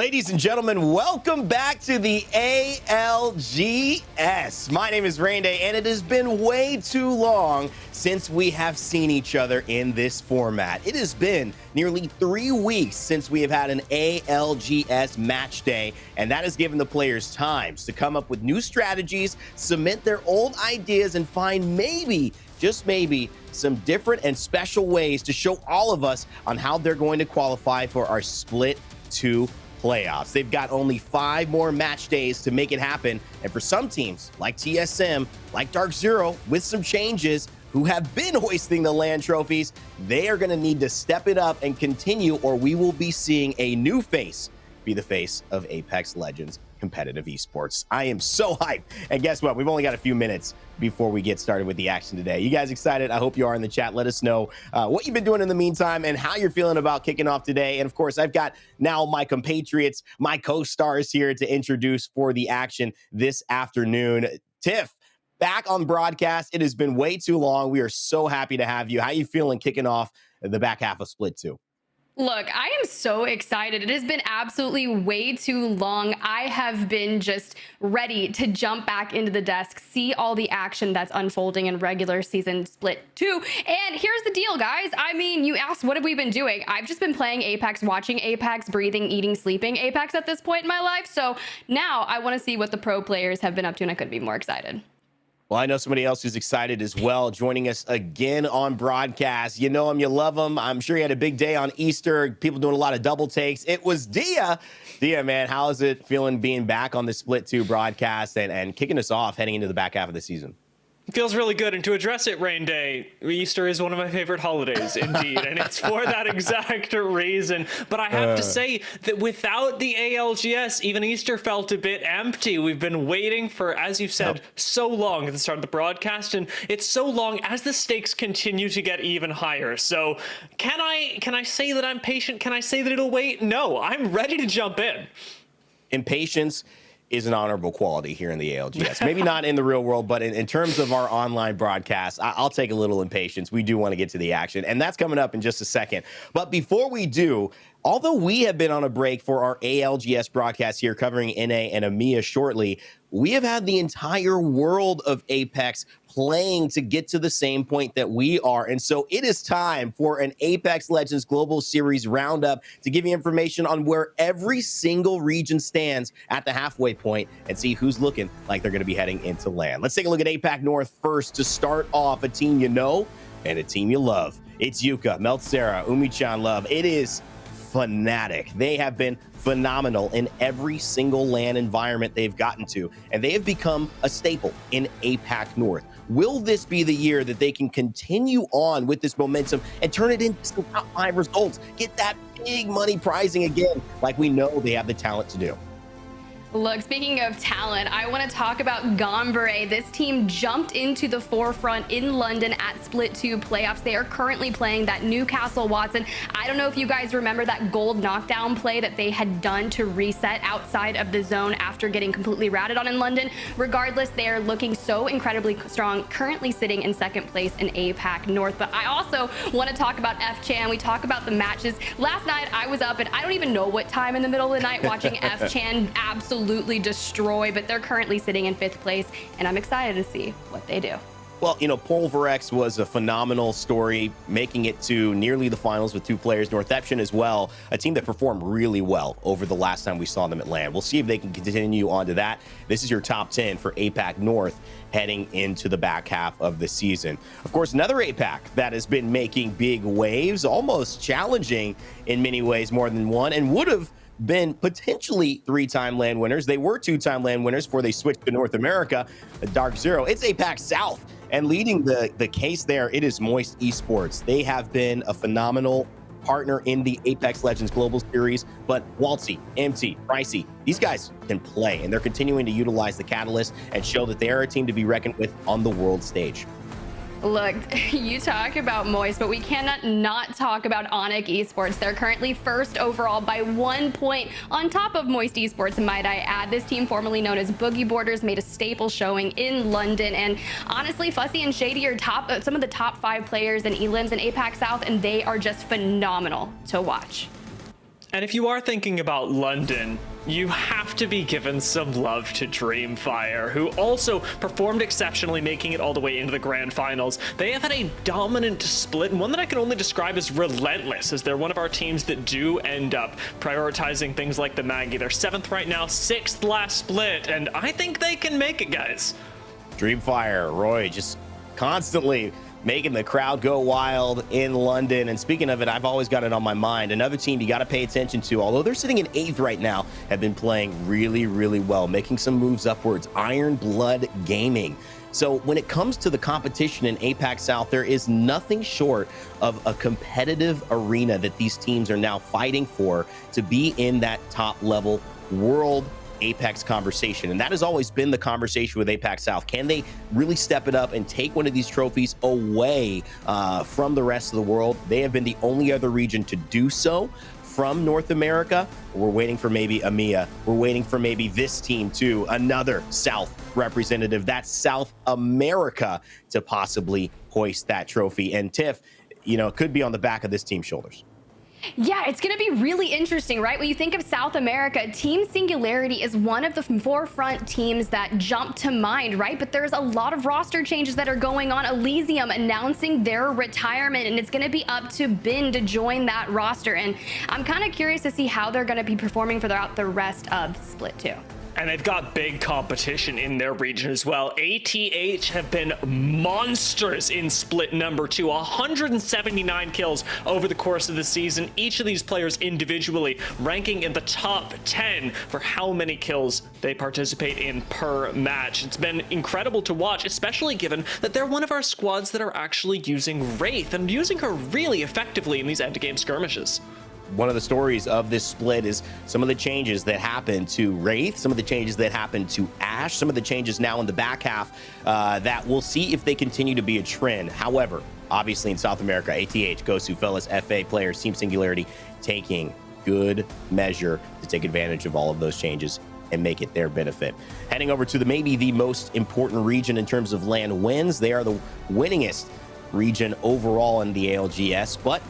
Ladies and gentlemen, welcome back to the ALGS. My name is Rain Day, and it has been way too long since we have seen each other in this format. It has been nearly 3 weeks since we have had an ALGS match day, and that has given the players time to come up with new strategies, submit their old ideas, and find maybe, just maybe, some different and special ways to show all of us on how they're going to qualify for our Split 2 playoffs. They've got only 5 more match days to make it happen. And for some teams like TSM, like Dark Zero, with some changes, who have been hoisting the LAN trophies, they are going to need to step it up and continue, or we will be seeing a new face be the face of Apex Legends competitive esports. I am so hyped. And guess what? We've only got a few minutes before we get started with the action today. You guys excited? I hope you are in the chat. Let us know what you've been doing in the meantime and how you're feeling about kicking off today. And of course, I've got now my compatriots, my co-stars here to introduce for the action this afternoon. Tiff, back on broadcast. It has been way too long. We are so happy to have you. How you feeling kicking off the back half of Split 2? Look, I am so excited. It has been absolutely way too long. I have been just ready to jump back into the desk, see all the action that's unfolding in regular season Split 2. And here's the deal, guys. I mean, you asked, what have we been doing? I've just been playing Apex, watching Apex, breathing, eating, sleeping Apex at this point in my life. So now I want to see what the pro players have been up to, and I couldn't be more excited. Well, I know somebody else who's excited as well, joining us again on broadcast. You know him, you love him. I'm sure he had a big day on Easter. People doing a lot of double takes. It was Dia. Dia, man, how is it feeling being back on the Split 2 broadcast and kicking us off heading into the back half of the season? It feels really good, and to address it, Rain Day, Easter is one of my favorite holidays, indeed, and it's for that exact reason. But I have to say that without the ALGS, even Easter felt a bit empty. We've been waiting for, as you've said, so long at the start of the broadcast, and it's so long as the stakes continue to get even higher. So can I say that I'm patient? Can I say that it'll wait? No, I'm ready to jump in. Impatience is an honorable quality here in the ALGS. Maybe not in the real world, but in terms of our online broadcast, I'll take a little impatience. We do want to get to the action, and that's coming up in just a second. But before we do, although we have been on a break for our ALGS broadcast here covering NA and EMEA shortly, we have had the entire world of Apex playing to get to the same point that we are. And so it is time for an Apex Legends Global Series roundup to give you information on where every single region stands at the halfway point and see who's looking like they're going to be heading into LAN. Let's take a look at APAC North first to start off. A team you know and a team you love. It's Yuka, Meltsera, Umi-chan Love. It is Fnatic. They have been phenomenal in every single LAN environment they've gotten to, and they have become a staple in APAC North. Will this be the year that they can continue on with this momentum and turn it into some top 5 results? Get that big money prizing again, like we know they have the talent to do. Look, speaking of talent, I want to talk about Gombre. This team jumped into the forefront in London at Split 2 playoffs. They are currently playing that Newcastle Watson. I don't know if you guys remember that gold knockdown play that they had done to reset outside of the zone after getting completely ratted on in London. Regardless, they are looking so incredibly strong, currently sitting in second place in APAC North. But I also want to talk about F-Chan. We talk about the matches. Last night, I was up, and I don't even know what time in the middle of the night watching F-Chan absolutely destroy, but they're currently sitting in 5th place, and I'm excited to see what they do. Well, you know, Pulverex was a phenomenal story, making it to nearly the finals with 2 players. Northeption as well, a team that performed really well over the last time we saw them at LAN. We'll see if they can continue on to that. This is your top 10 for APAC North heading into the back half of the season. Of course, another APAC that has been making big waves, almost challenging in many ways more than one, and would have been potentially 3-time LAN winners. They were 2-time LAN winners before they switched to North America. Dark Zero, it's APAC South, and leading the case there, it is Moist Esports. They have been a phenomenal partner in the Apex Legends Global Series, but Waltzy, MT, Pricey, these guys can play, and they're continuing to utilize the Catalyst and show that they are a team to be reckoned with on the world stage. Look, you talk about Moist, but we cannot not talk about Onyx Esports. They're currently 1st overall by 1 point on top of Moist Esports, might I add. This team, formerly known as Boogie Borders, made a staple showing in London. And honestly, Fussy and Shady are some of the top 5 players in Elims and APAC South, and they are just phenomenal to watch. And if you are thinking about London, you have to be given some love to Dreamfire, who also performed exceptionally, making it all the way into the grand finals. They have had a dominant split, and one that I can only describe as relentless, as they're one of our teams that do end up prioritizing things like the Maggie. They're 7th right now, 6th last split, and I think they can make it, guys. Dreamfire, Roy, just constantly making the crowd go wild in London. And speaking of it, I've always got it on my mind. Another team you got to pay attention to, although they're sitting in 8th right now, have been playing really, really well, making some moves upwards. Iron Blood Gaming. So when it comes to the competition in APAC South, there is nothing short of a competitive arena that these teams are now fighting for to be in that top level world Apex conversation. And that has always been the conversation with APAC South. Can they really step it up and take one of these trophies away from the rest of the world? They have been the only other region to do so from North America. We're waiting for maybe EMEA. We're waiting for maybe this team too, another South representative, that's South America, to possibly hoist that trophy. And Tiff, you know, it could be on the back of this team's shoulders. Yeah, it's going to be really interesting, right? When you think of South America, Team Singularity is one of the forefront teams that jump to mind, right? But there's a lot of roster changes that are going on. Elysium announcing their retirement, and it's going to be up to Bin to join that roster. And I'm kind of curious to see how they're going to be performing throughout the rest of Split 2. And they've got big competition in their region as well. ATH have been monsters in split number 2, 179 kills over the course of the season. Each of these players individually ranking in the top 10 for how many kills they participate in per match. It's been incredible to watch, especially given that they're one of our squads that are actually using Wraith and using her really effectively in these end-game skirmishes. One of the stories of this split is some of the changes that happened to Wraith, some of the changes that happened to Ashe, some of the changes now in the back half that we'll see if they continue to be a trend. However, obviously in South America, ATH, Gosu, Fellas, FA players, Team Singularity taking good measure to take advantage of all of those changes and make it their benefit. Heading over to maybe the most important region in terms of LAN wins. They are the winningest region overall in the ALGS, but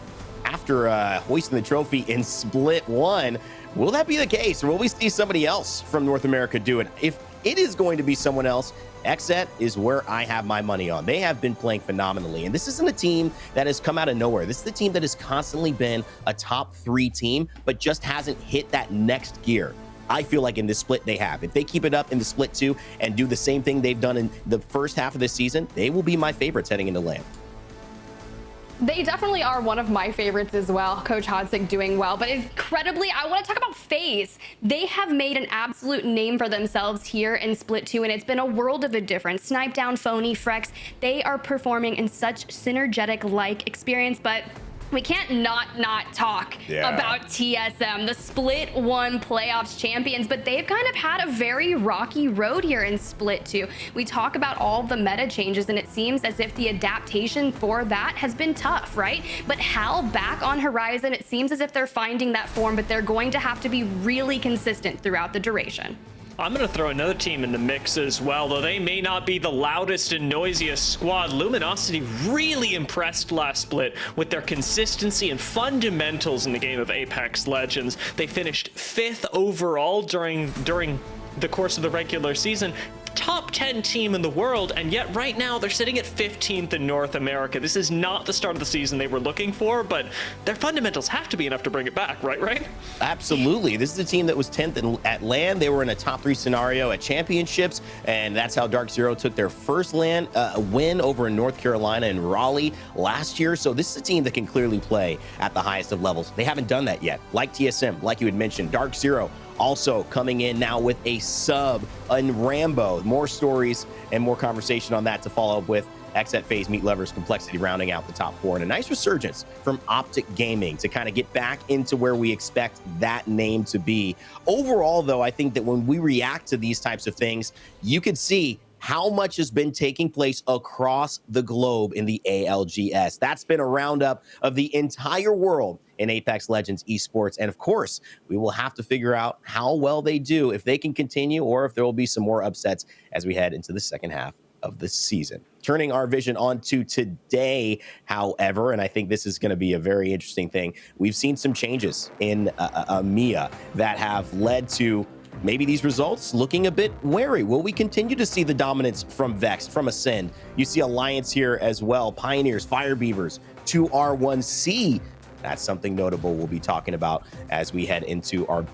after hoisting the trophy in Split 1, will that be the case? Or will we see somebody else from North America do it? If it is going to be someone else, XZ is where I have my money on. They have been playing phenomenally. And this isn't a team that has come out of nowhere. This is the team that has constantly been a top 3 team, but just hasn't hit that next gear. I feel like in this split they have. If they keep it up in the Split 2 and do the same thing they've done in the first half of this season, they will be my favorites heading into LAN. They definitely are one of my favorites as well. Coach Hodzic doing well, but incredibly, I want to talk about FaZe. They have made an absolute name for themselves here in Split 2, and it's been a world of a difference. Snipe Down, Phony, Frex, they are performing in such synergetic-like experience, but we can't not talk about TSM, the Split 1 playoffs champions, but they've kind of had a very rocky road here in Split 2. We talk about all the meta changes, and it seems as if the adaptation for that has been tough, right? But Hal back on Horizon, it seems as if they're finding that form, but they're going to have to be really consistent throughout the duration. I'm going to throw another team in the mix as well, though they may not be the loudest and noisiest squad. Luminosity really impressed last split with their consistency and fundamentals in the game of Apex Legends. They finished 5th overall during the course of the regular season. Top 10 team in the world, and yet right now they're sitting at 15th in North America. This is not the start of the season they were looking for, but their fundamentals have to be enough to bring it back, right? Absolutely. This is a team that was 10th at LAN. They were in a top 3 scenario at championships, and that's how Dark Zero took their first LAN win over in North Carolina and Raleigh last year. So this is a team that can clearly play at the highest of levels. They haven't done that yet. Like TSM, like you had mentioned, Dark Zero also coming in now with a sub and Rambo. More stories and more conversation on that to follow up with. XZ, FaZe, Meat Lovers, Complexity rounding out the top 4, and a nice resurgence from Optic Gaming to kind of get back into where we expect that name to be. Overall, though, I think that when we react to these types of things, you could see how much has been taking place across the globe in the ALGS. That's been a roundup of the entire world in Apex Legends esports. And of course, we will have to figure out how well they do, if they can continue, or if there will be some more upsets as we head into the second half of the season. Turning our vision onto today, however, and I think this is going to be a very interesting thing, we've seen some changes in EMEA that have led to maybe these results looking a bit wary. Will we continue to see the dominance from Vex, from Ascend? You see Alliance here as well, Pioneers, Fire Beavers, 2R1C. That's something notable we'll be talking about as we head into our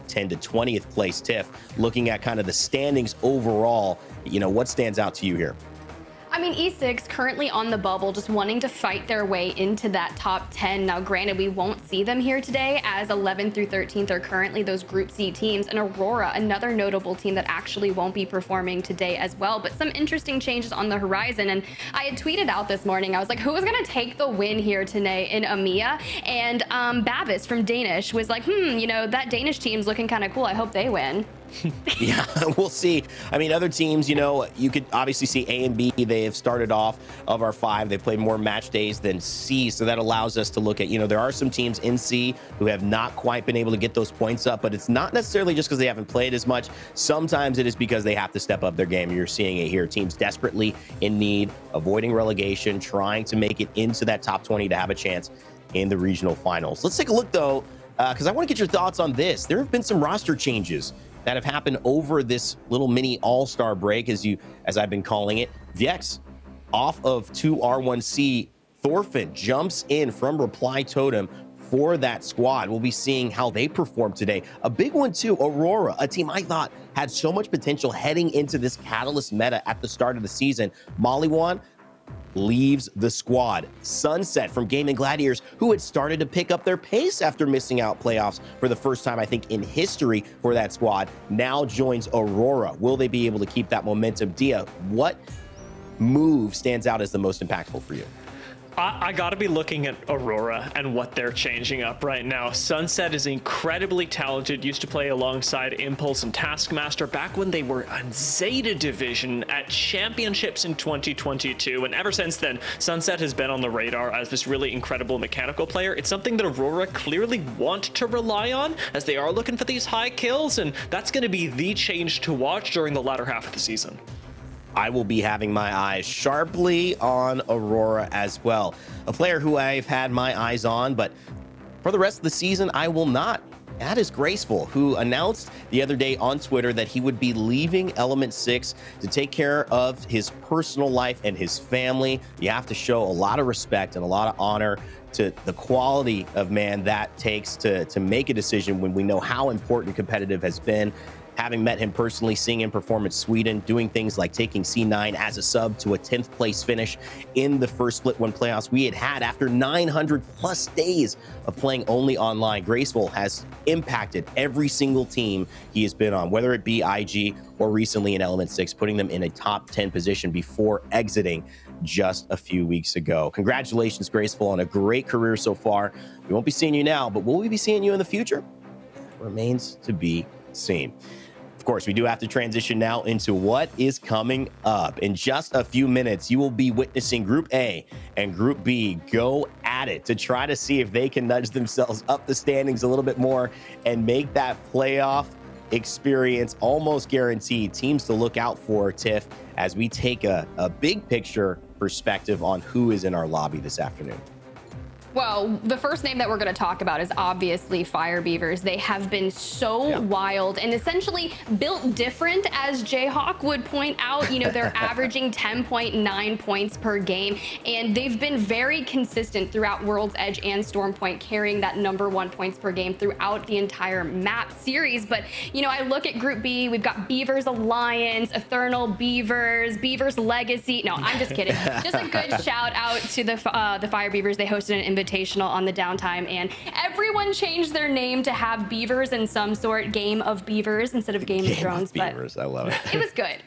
10 to 20th place TIFF, looking at kind of the standings overall. What stands out to you here? I mean, E6 currently on the bubble, just wanting to fight their way into that top 10. Now, granted, we won't see them here today, as 11th through 13th are currently those Group C teams, and Aurora, another notable team that actually won't be performing today as well. But some interesting changes on the horizon, and I had tweeted out this morning, I was like, who is going to take the win here today in EMEA? And Bavis from Danish was like, that Danish team's looking kind of cool. I hope they win. Yeah, we'll see. I mean, other teams, you could obviously see A and B. They have started off of our 5. They've played more match days than C, so that allows us to look at, there are some teams in C who have not quite been able to get those points up, but it's not necessarily just because they haven't played as much. Sometimes it is because they have to step up their game. You're seeing it here. Teams desperately in need, avoiding relegation, trying to make it into that top 20 to have a chance in the regional finals. Let's take a look, though, because I want to get your thoughts on this. There have been some roster changes that have happened over this little mini all-star break, as I've been calling it. Vex off of 2R1C. Thorfinn jumps in from Reply Totem for that squad. We'll be seeing how they perform today. A big one too, Aurora, a team I thought had so much potential heading into this Catalyst meta at the start of the season. Maliwan leaves the squad. Sunset from Gaming Gladiators, who had started to pick up their pace after missing out playoffs for the first time, I think, in history for that squad, now joins Aurora. Will they be able to keep that momentum? Dia, what move stands out as the most impactful for you? I gotta be looking at Aurora and what they're changing up right now. Sunset is incredibly talented, used to play alongside Impulse and Taskmaster back when they were on Zeta Division at championships in 2022, and ever since then, Sunset has been on the radar as this really incredible mechanical player. It's something that Aurora clearly want to rely on, as they are looking for these high kills, and that's gonna be the change to watch during the latter half of the season. I will be having my eyes sharply on Aurora as well. A player who I've had my eyes on, but for the rest of the season, I will not. That is Graceful, who announced the other day on Twitter that he would be leaving Element 6 to take care of his personal life and his family. You have to show a lot of respect and a lot of honor to the quality of man that takes to make a decision when we know how important competitive has been. Having met him personally, seeing him perform at Sweden, doing things like taking C9 as a sub to a 10th place finish in the first Split 1 playoffs we had after 900 plus days of playing only online. Graceful has impacted every single team he has been on, whether it be IG or recently in Element 6, putting them in a top 10 position before exiting just a few weeks ago. Congratulations, Graceful, on a great career so far. We won't be seeing you now, but will we be seeing you in the future? Remains to be seen. Of course, we do have to transition now into what is coming up. In just a few minutes, you will be witnessing Group A and Group B go at it to try to see if they can nudge themselves up the standings a little bit more and make that playoff experience almost guaranteed. Teams to look out for, Tiff, as we take a big picture perspective on who is in our lobby this afternoon. Well, the first name that we're going to talk about is obviously Fire Beavers. They have been so wild and essentially built different, as Jayhawk would point out. They're averaging 10.9 points per game, and they've been very consistent throughout World's Edge and Stormpoint, carrying that #1 points per game throughout the entire map series. But, I look at Group B, we've got Beavers Alliance, Eternal Beavers, Beavers Legacy. No, I'm just kidding. Just a good shout out to the Fire Beavers. They hosted an invitational on the downtime, and everyone changed their name to have Beavers in some sort, Game of Beavers instead of Game of Thrones. Beavers, I love it. It was good.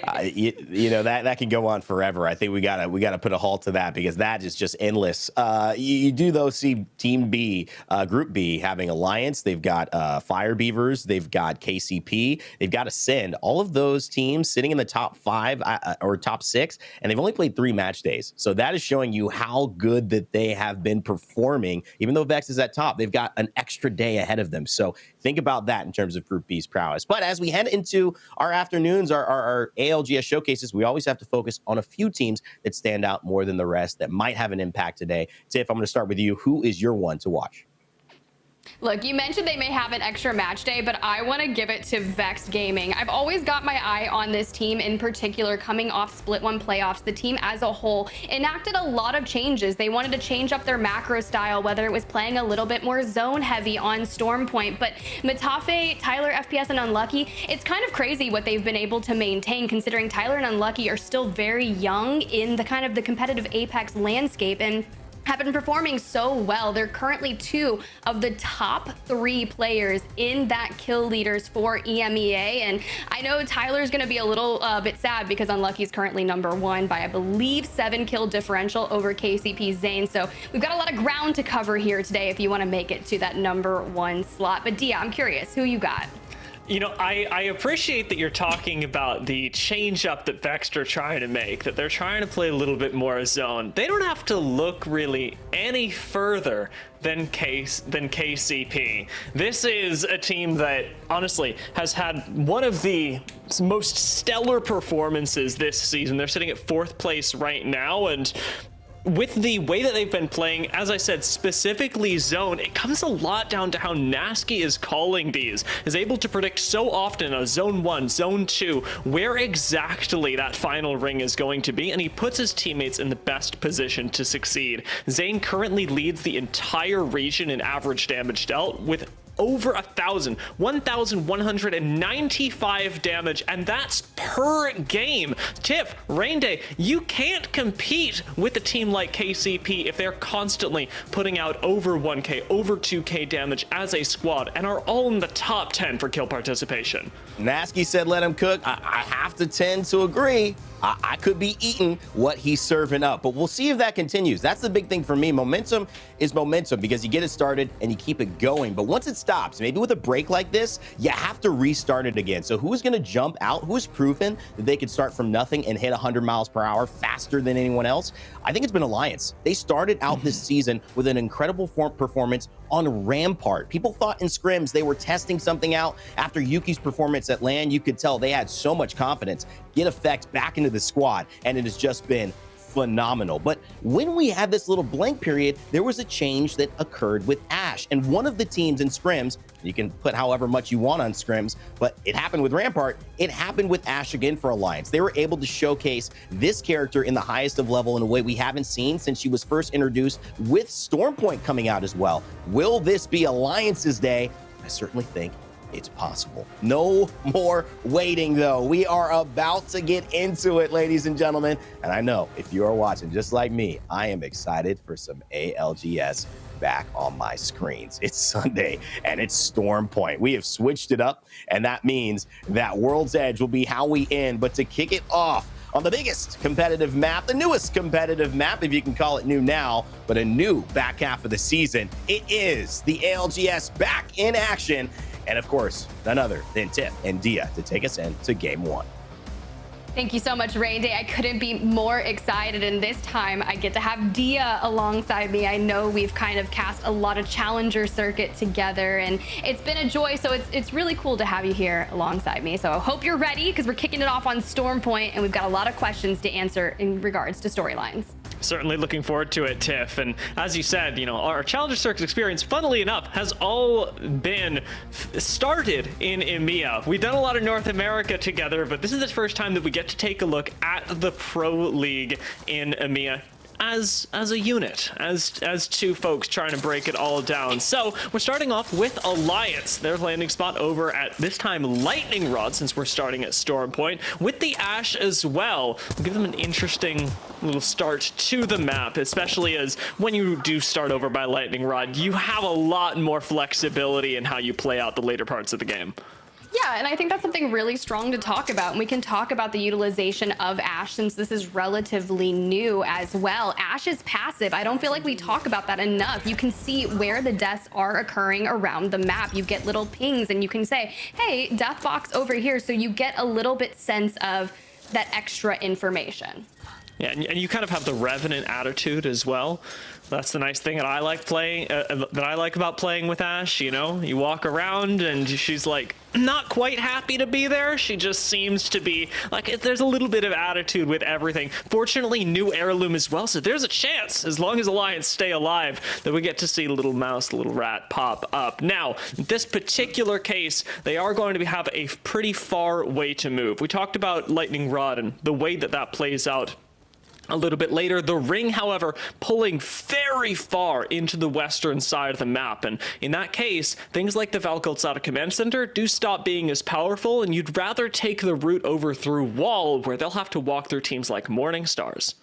That can go on forever. I think we gotta put a halt to that, because that is just endless. You do though see Team B, Group B, having Alliance. They've got Fire Beavers. They've got KCP. They've got Ascend. All of those teams sitting in the top 5 or top 6, and they've only played 3 match days. So that is showing you how good that they have have been performing. Even though Vex is at top, they've got an extra day ahead of them. So think about that in terms of Group B's prowess. But as we head into our afternoons, our ALGS showcases, we always have to focus on a few teams that stand out more than the rest that might have an impact today. Tiff, I'm going to start with you. Who is your one to watch? Look, you mentioned they may have an extra match day, but I want to give it to Vex Gaming. I've always got my eye on this team in particular coming off Split 1 playoffs. The team as a whole enacted a lot of changes. They wanted to change up their macro style, whether it was playing a little bit more zone heavy on Storm Point. But Matafe, Tyler, FPS, and Unlucky, it's kind of crazy what they've been able to maintain considering Tyler and Unlucky are still very young in the kind of the competitive Apex landscape and have been performing so well. They're currently 2 of the top 3 players in that kill leaders for EMEA. And I know Tyler's going to be a little bit sad because Unlucky's currently number 1 by, I believe, 7 kill differential over KCP Zane. So we've got a lot of ground to cover here today if you want to make it to that number 1 slot. But Dia, I'm curious, who you got? You know, I appreciate that you're talking about the change up that Vex are trying to make, that they're trying to play a little bit more zone. They don't have to look really any further than KCP. This is a team that honestly has had one of the most stellar performances this season. They're sitting at 4th place right now, and with the way that they've been playing, as I said, specifically zone, it comes a lot down to how Nasky is calling these, is able to predict so often a zone 1, zone 2, where exactly that final ring is going to be, and he puts his teammates in the best position to succeed. Zane currently leads the entire region in average damage dealt with over 1,195 damage, and that's per game. Tiff, Rainday, you can't compete with a team like KCP if they're constantly putting out over 1k, over 2k damage as a squad, and are all in the top 10 for kill participation. Nasky said let him cook. I have to tend to agree. I could be eating what he's serving up, but we'll see if that continues. That's the big thing for me. Momentum is momentum because you get it started and you keep it going. But once it stops, maybe with a break like this, you have to restart it again. So who's going to jump out? Who's proven that they could start from nothing and hit 100 miles per hour faster than anyone else? I think it's been Alliance. They started out this season with an incredible performance on Rampart. People thought in scrims they were testing something out. After Yuki's performance at LAN, you could tell they had so much confidence. Get Effect back into the squad, and it has just been phenomenal. But when we had this little blank period, there was a change that occurred with Ash, and one of the teams in scrims, you can put however much you want on scrims, but it happened with Rampart, it happened with Ash again for Alliance. They were able to showcase this character in the highest of level in a way we haven't seen since she was first introduced, with Stormpoint coming out as well. Will this be Alliance's day? I certainly think it's possible. No more waiting, though. We are about to get into it, ladies and gentlemen. And I know if you are watching just like me, I am excited for some ALGS back on my screens. It's Sunday and it's Storm Point. We have switched it up, and that means that World's Edge will be how we end. But to kick it off on the biggest competitive map, the newest competitive map, if you can call it new now, but a new back half of the season, it is the ALGS back in action. And of course, none other than Tiff and Dia to take us into game 1. Thank you so much, Rainday. I couldn't be more excited, and this time I get to have Dia alongside me. I know we've kind of cast a lot of Challenger circuit together, and it's been a joy, so it's really cool to have you here alongside me. So I hope you're ready, because we're kicking it off on Storm Point, and we've got a lot of questions to answer in regards to storylines. Certainly looking forward to it, Tiff. And as you said, you know, our Challenger Circuit experience, funnily enough, has all been started in EMEA. We've done a lot of North America together, but this is the first time that we get to take a look at the Pro League in EMEA as a unit, as two folks trying to break it all down. So we're starting off with Alliance, their landing spot over at this time Lightning Rod, since we're starting at Storm Point, with the Ash as well. We'll give them an interesting little start to the map, especially as when you do start over by Lightning Rod, you have a lot more flexibility in how you play out the later parts of the game. Yeah, and I think that's something really strong to talk about. And we can talk about the utilization of Ash since this is relatively new as well. Ash is passive. I don't feel like we talk about that enough. You can see where the deaths are occurring around the map. You get little pings and you can say, hey, death box over here. So you get a little bit sense of that extra information. Yeah, and you kind of have the Revenant attitude as well. That's the nice thing that I like about playing with Ashe. You know, you walk around and she's like not quite happy to be there. She just seems to be like, there's a little bit of attitude with everything. Fortunately, new heirloom as well, so there's a chance, as long as Alliance stay alive, that we get to see little mouse, little rat pop up. Now, in this particular case, they are going to have a pretty far way to move. We talked about Lightning Rod and the way that that plays out a little bit later. The ring, however, pulling very far into the western side of the map, and in that case, things like the Valkults out of Command Center do stop being as powerful, and you'd rather take the route over through Wall, where they'll have to walk through teams like Morning Stars.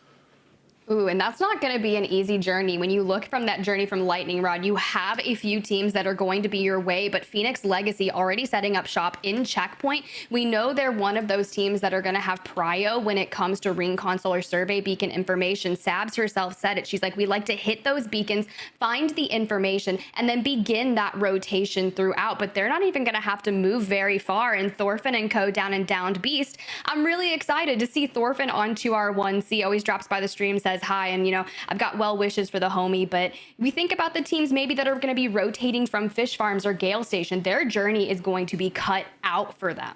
Ooh, and that's not going to be an easy journey. When you look from that journey from Lightning Rod, you have a few teams that are going to be your way, but Phoenix Legacy already setting up shop in Checkpoint. We know they're one of those teams that are going to have prio when it comes to ring console or survey beacon information. Sabs herself said it. She's like, we like to hit those beacons, find the information, and then begin that rotation throughout. But they're not even going to have to move very far. And Thorfinn and co down in Downed Beast. I'm really excited to see Thorfinn on 2R1C. Always drops by the stream, says hi, and you know, I've got well wishes for the homie. But we think about the teams maybe that are going to be rotating from Fish Farms or Gale Station. Their journey is going to be cut out for them.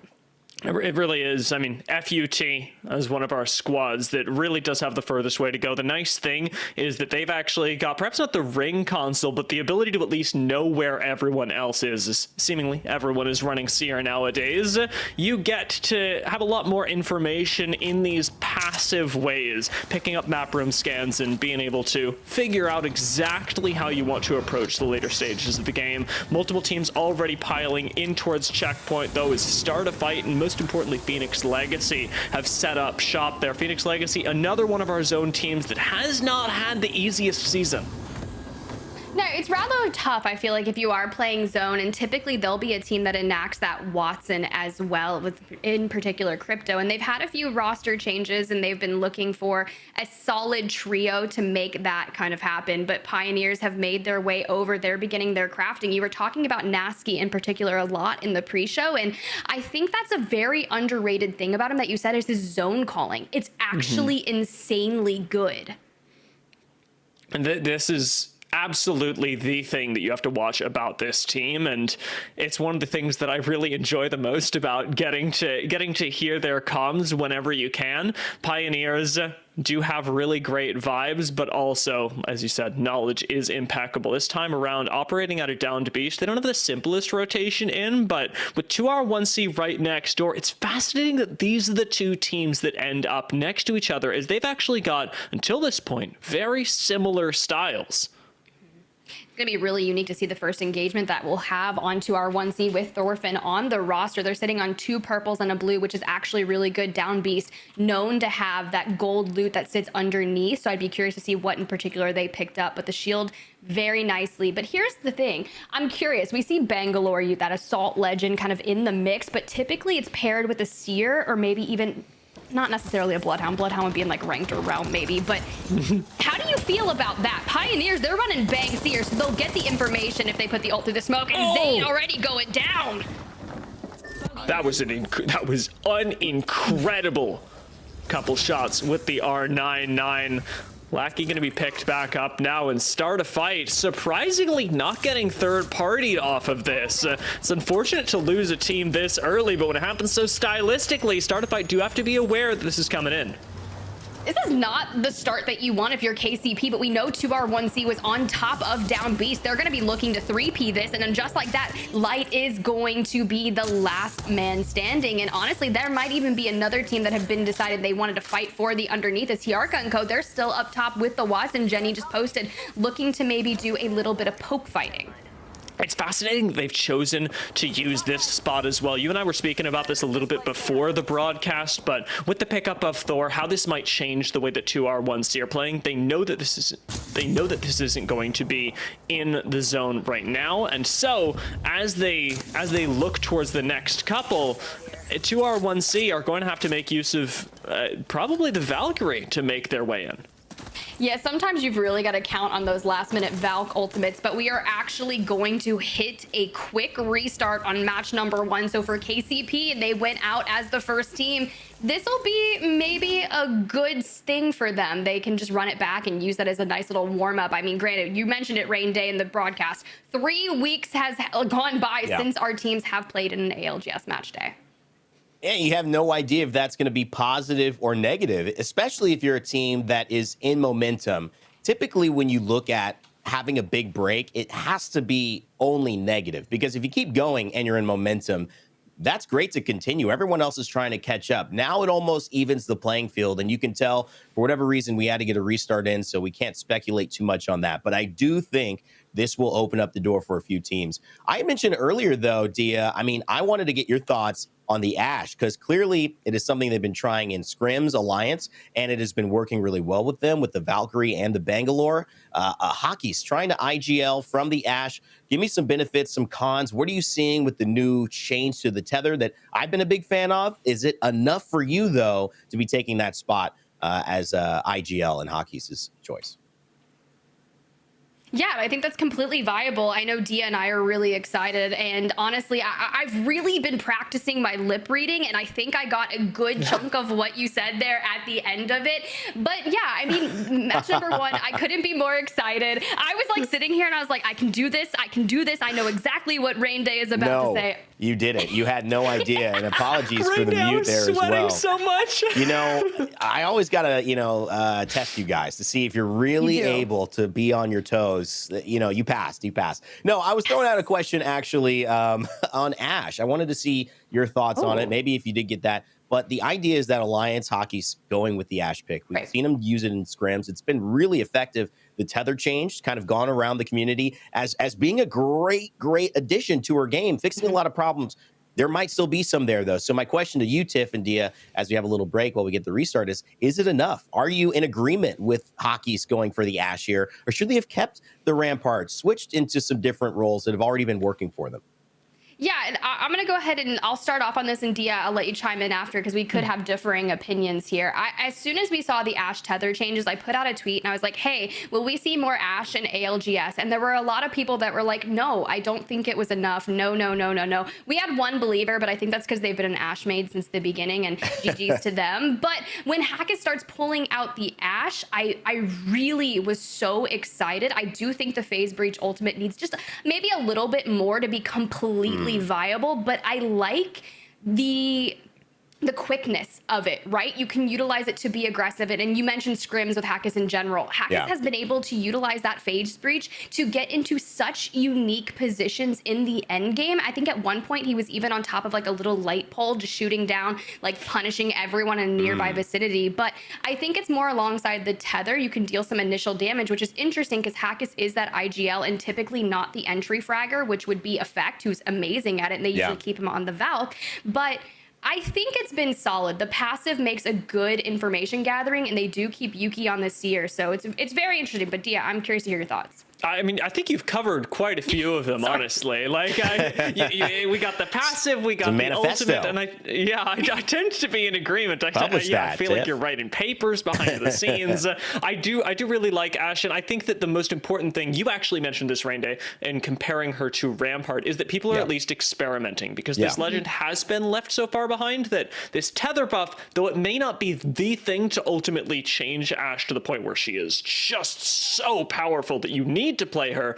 It really is. I mean, FUT is one of our squads that really does have the furthest way to go. The nice thing is that they've actually got perhaps not the ring console, but the ability to at least know where everyone else is. As seemingly everyone is running Seer nowadays. You get to have a lot more information in these passive ways, picking up map room scans and being able to figure out exactly how you want to approach the later stages of the game. Multiple teams already piling in towards Checkpoint, though, is start a fight, and most importantly, Phoenix Legacy have set up shop there. Phoenix Legacy, another one of our zone teams that has not had the easiest season. No, it's rather tough, I feel like, if you are playing zone, and typically there'll be a team that enacts that Watson as well, with in particular crypto, and they've had a few roster changes and they've been looking for a solid trio to make that kind of happen. But Pioneers have made their way over. They're beginning their crafting. You were talking about Nasky in particular a lot in the pre-show, and I think that's a very underrated thing about him that you said is his zone calling. It's actually insanely good. And this is absolutely the thing that you have to watch about this team, and it's one of the things that I really enjoy the most about getting to hear their comms whenever you can. Pioneers do have really great vibes, but also, as you said, knowledge is impeccable. This time around, operating out of Downed Beast, they don't have the simplest rotation in, but with 2R1C right next door, it's fascinating that these are the two teams that end up next to each other, as they've actually got, until this point, very similar styles. It's going to be really unique to see the first engagement that we'll have onto our 1C with Thorfinn on the roster. They're sitting on 2 purples and a blue, which is actually really good. Down Beast, known to have that gold loot that sits underneath, so I'd be curious to see what in particular they picked up. But the shield, very nicely. But here's the thing. I'm curious. We see Bangalore, that assault legend, kind of in the mix, but typically it's paired with a Seer or maybe even not necessarily a Bloodhound. Bloodhound would be in like ranked or realm maybe, but how do you feel about that? Pioneers, they're running Bang Seer, so they'll get the information if they put the ult through the smoke, and Zane already going down. That was an incredible couple shots with the R99. Lackey going to be picked back up now and start a fight. Surprisingly not getting third-partied off of this. It's unfortunate to lose a team this early, but when it happens so stylistically, start a fight, do have to be aware that this is coming in. This is not the start that you want if you're KCP, but we know 2R1C was on top of Down Beast. They're going to be looking to 3P this, and then just like that, Light is going to be the last man standing. And honestly, there might even be another team that have been decided they wanted to fight for the underneath. As Hiarka and Co, they're still up top with the Watson. Jenny just posted, looking to maybe do a little bit of poke fighting. It's fascinating that they've chosen to use this spot as well. You and I were speaking about this a little bit before the broadcast, but with the pickup of Thor, how this might change the way that 2R1C are playing. They know that this isn't going to be in the zone right now, and so as they look towards the next couple, 2R1C are going to have to make use of probably the Valkyrie to make their way in. Yeah, sometimes you've really got to count on those last-minute Valk ultimates, but we are actually going to hit a quick restart on match number 1. So for KCP, they went out as the first team. This will be maybe a good thing for them. They can just run it back and use that as a nice little warm-up. I mean, granted, you mentioned it, Rain Day, in the broadcast. 3 weeks has gone by since our teams have played in an ALGS match day. Yeah, you have no idea if that's going to be positive or negative, especially if you're a team that is in momentum. Typically, when you look at having a big break, it has to be only negative, because if you keep going and you're in momentum, that's great to continue. Everyone else is trying to catch up. Now it almost evens the playing field, and you can tell for whatever reason we had to get a restart in, so we can't speculate too much on that. But I do think this will open up the door for a few teams. I mentioned earlier, though, Dia, I mean, I wanted to get your thoughts on the Ashe, because clearly it is something they've been trying in Scrims Alliance, and it has been working really well with them, with the Valkyrie and the Bangalore. Hockey's trying to IGL from the Ashe. Give me some benefits, some cons. What are you seeing with the new change to the tether that I've been a big fan of? Is it enough for you, though, to be taking that spot as IGL and Hockey's choice? Yeah, I think that's completely viable. I know Dia and I are really excited, and honestly, I've really been practicing my lip reading, and I think I got a good chunk of what you said there at the end of it. But yeah, I mean, match number 1, I couldn't be more excited. I was like sitting here and I was like, I can do this, I can do this. I know exactly what Rain Day is about to say. You didn't. You had no idea, and apologies for the mute there as well. Sweating so much. You know, I always gotta, test you guys to see if you're really able to be on your toes. You know, you passed. No, I was throwing out a question actually on Ashe. I wanted to see your thoughts on it. Maybe if you did get that. But the idea is that Alliance Hockey's going with the Ashe pick. We've seen them use it in scrims. It's been really effective. The tether change kind of gone around the community as being a great addition to her game, fixing a lot of problems. There might still be some there, though. So my question to you, Tiff and Dia, as we have a little break while we get the restart, is it enough? Are you in agreement with Hockey's going for the Ashe here? Or should they have kept the Rampart, switched into some different roles that have already been working for them? Yeah, and I'm going to go ahead and I'll start off on this, and Dia, I'll let you chime in after, because we could have differing opinions here. As soon as we saw the Ashe tether changes, I put out a tweet and I was like, hey, will we see more Ashe in ALGS? And there were a lot of people that were like, no, I don't think it was enough. No. We had one believer, but I think that's because they've been an Ashe maid since the beginning, and GG's to them. But when Hackett starts pulling out the Ashe, I really was so excited. I do think the Phase Breach Ultimate needs just maybe a little bit more to be completely viable, but I like the quickness of it, right? You can utilize it to be aggressive. And you mentioned scrims with Hackett in general. Hackett has been able to utilize that Phase Breach to get into such unique positions in the end game. I think at one point he was even on top of like a little light pole, just shooting down, like punishing everyone in nearby vicinity. But I think it's more alongside the tether. You can deal some initial damage, which is interesting because Hackett is that IGL and typically not the entry fragger, which would be Effect, who's amazing at it. And they usually keep him on the Valk. But I think it's been solid. The passive makes a good information gathering, and they do keep Yuki on the seer. So it's very interesting. But Dia, I'm curious to hear your thoughts. I mean, I think you've covered quite a few of them, honestly. Like, we got the passive, we got the ultimate, and I tend to be in agreement. I feel like you're writing papers behind the scenes. I do really like Ashe, and I think that the most important thing, you actually mentioned this, Rain Day, in comparing her to Rampart, is that people are at least experimenting, because this legend has been left so far behind that this tether buff, though it may not be the thing to ultimately change Ashe to the point where she is just so powerful that you need to play her,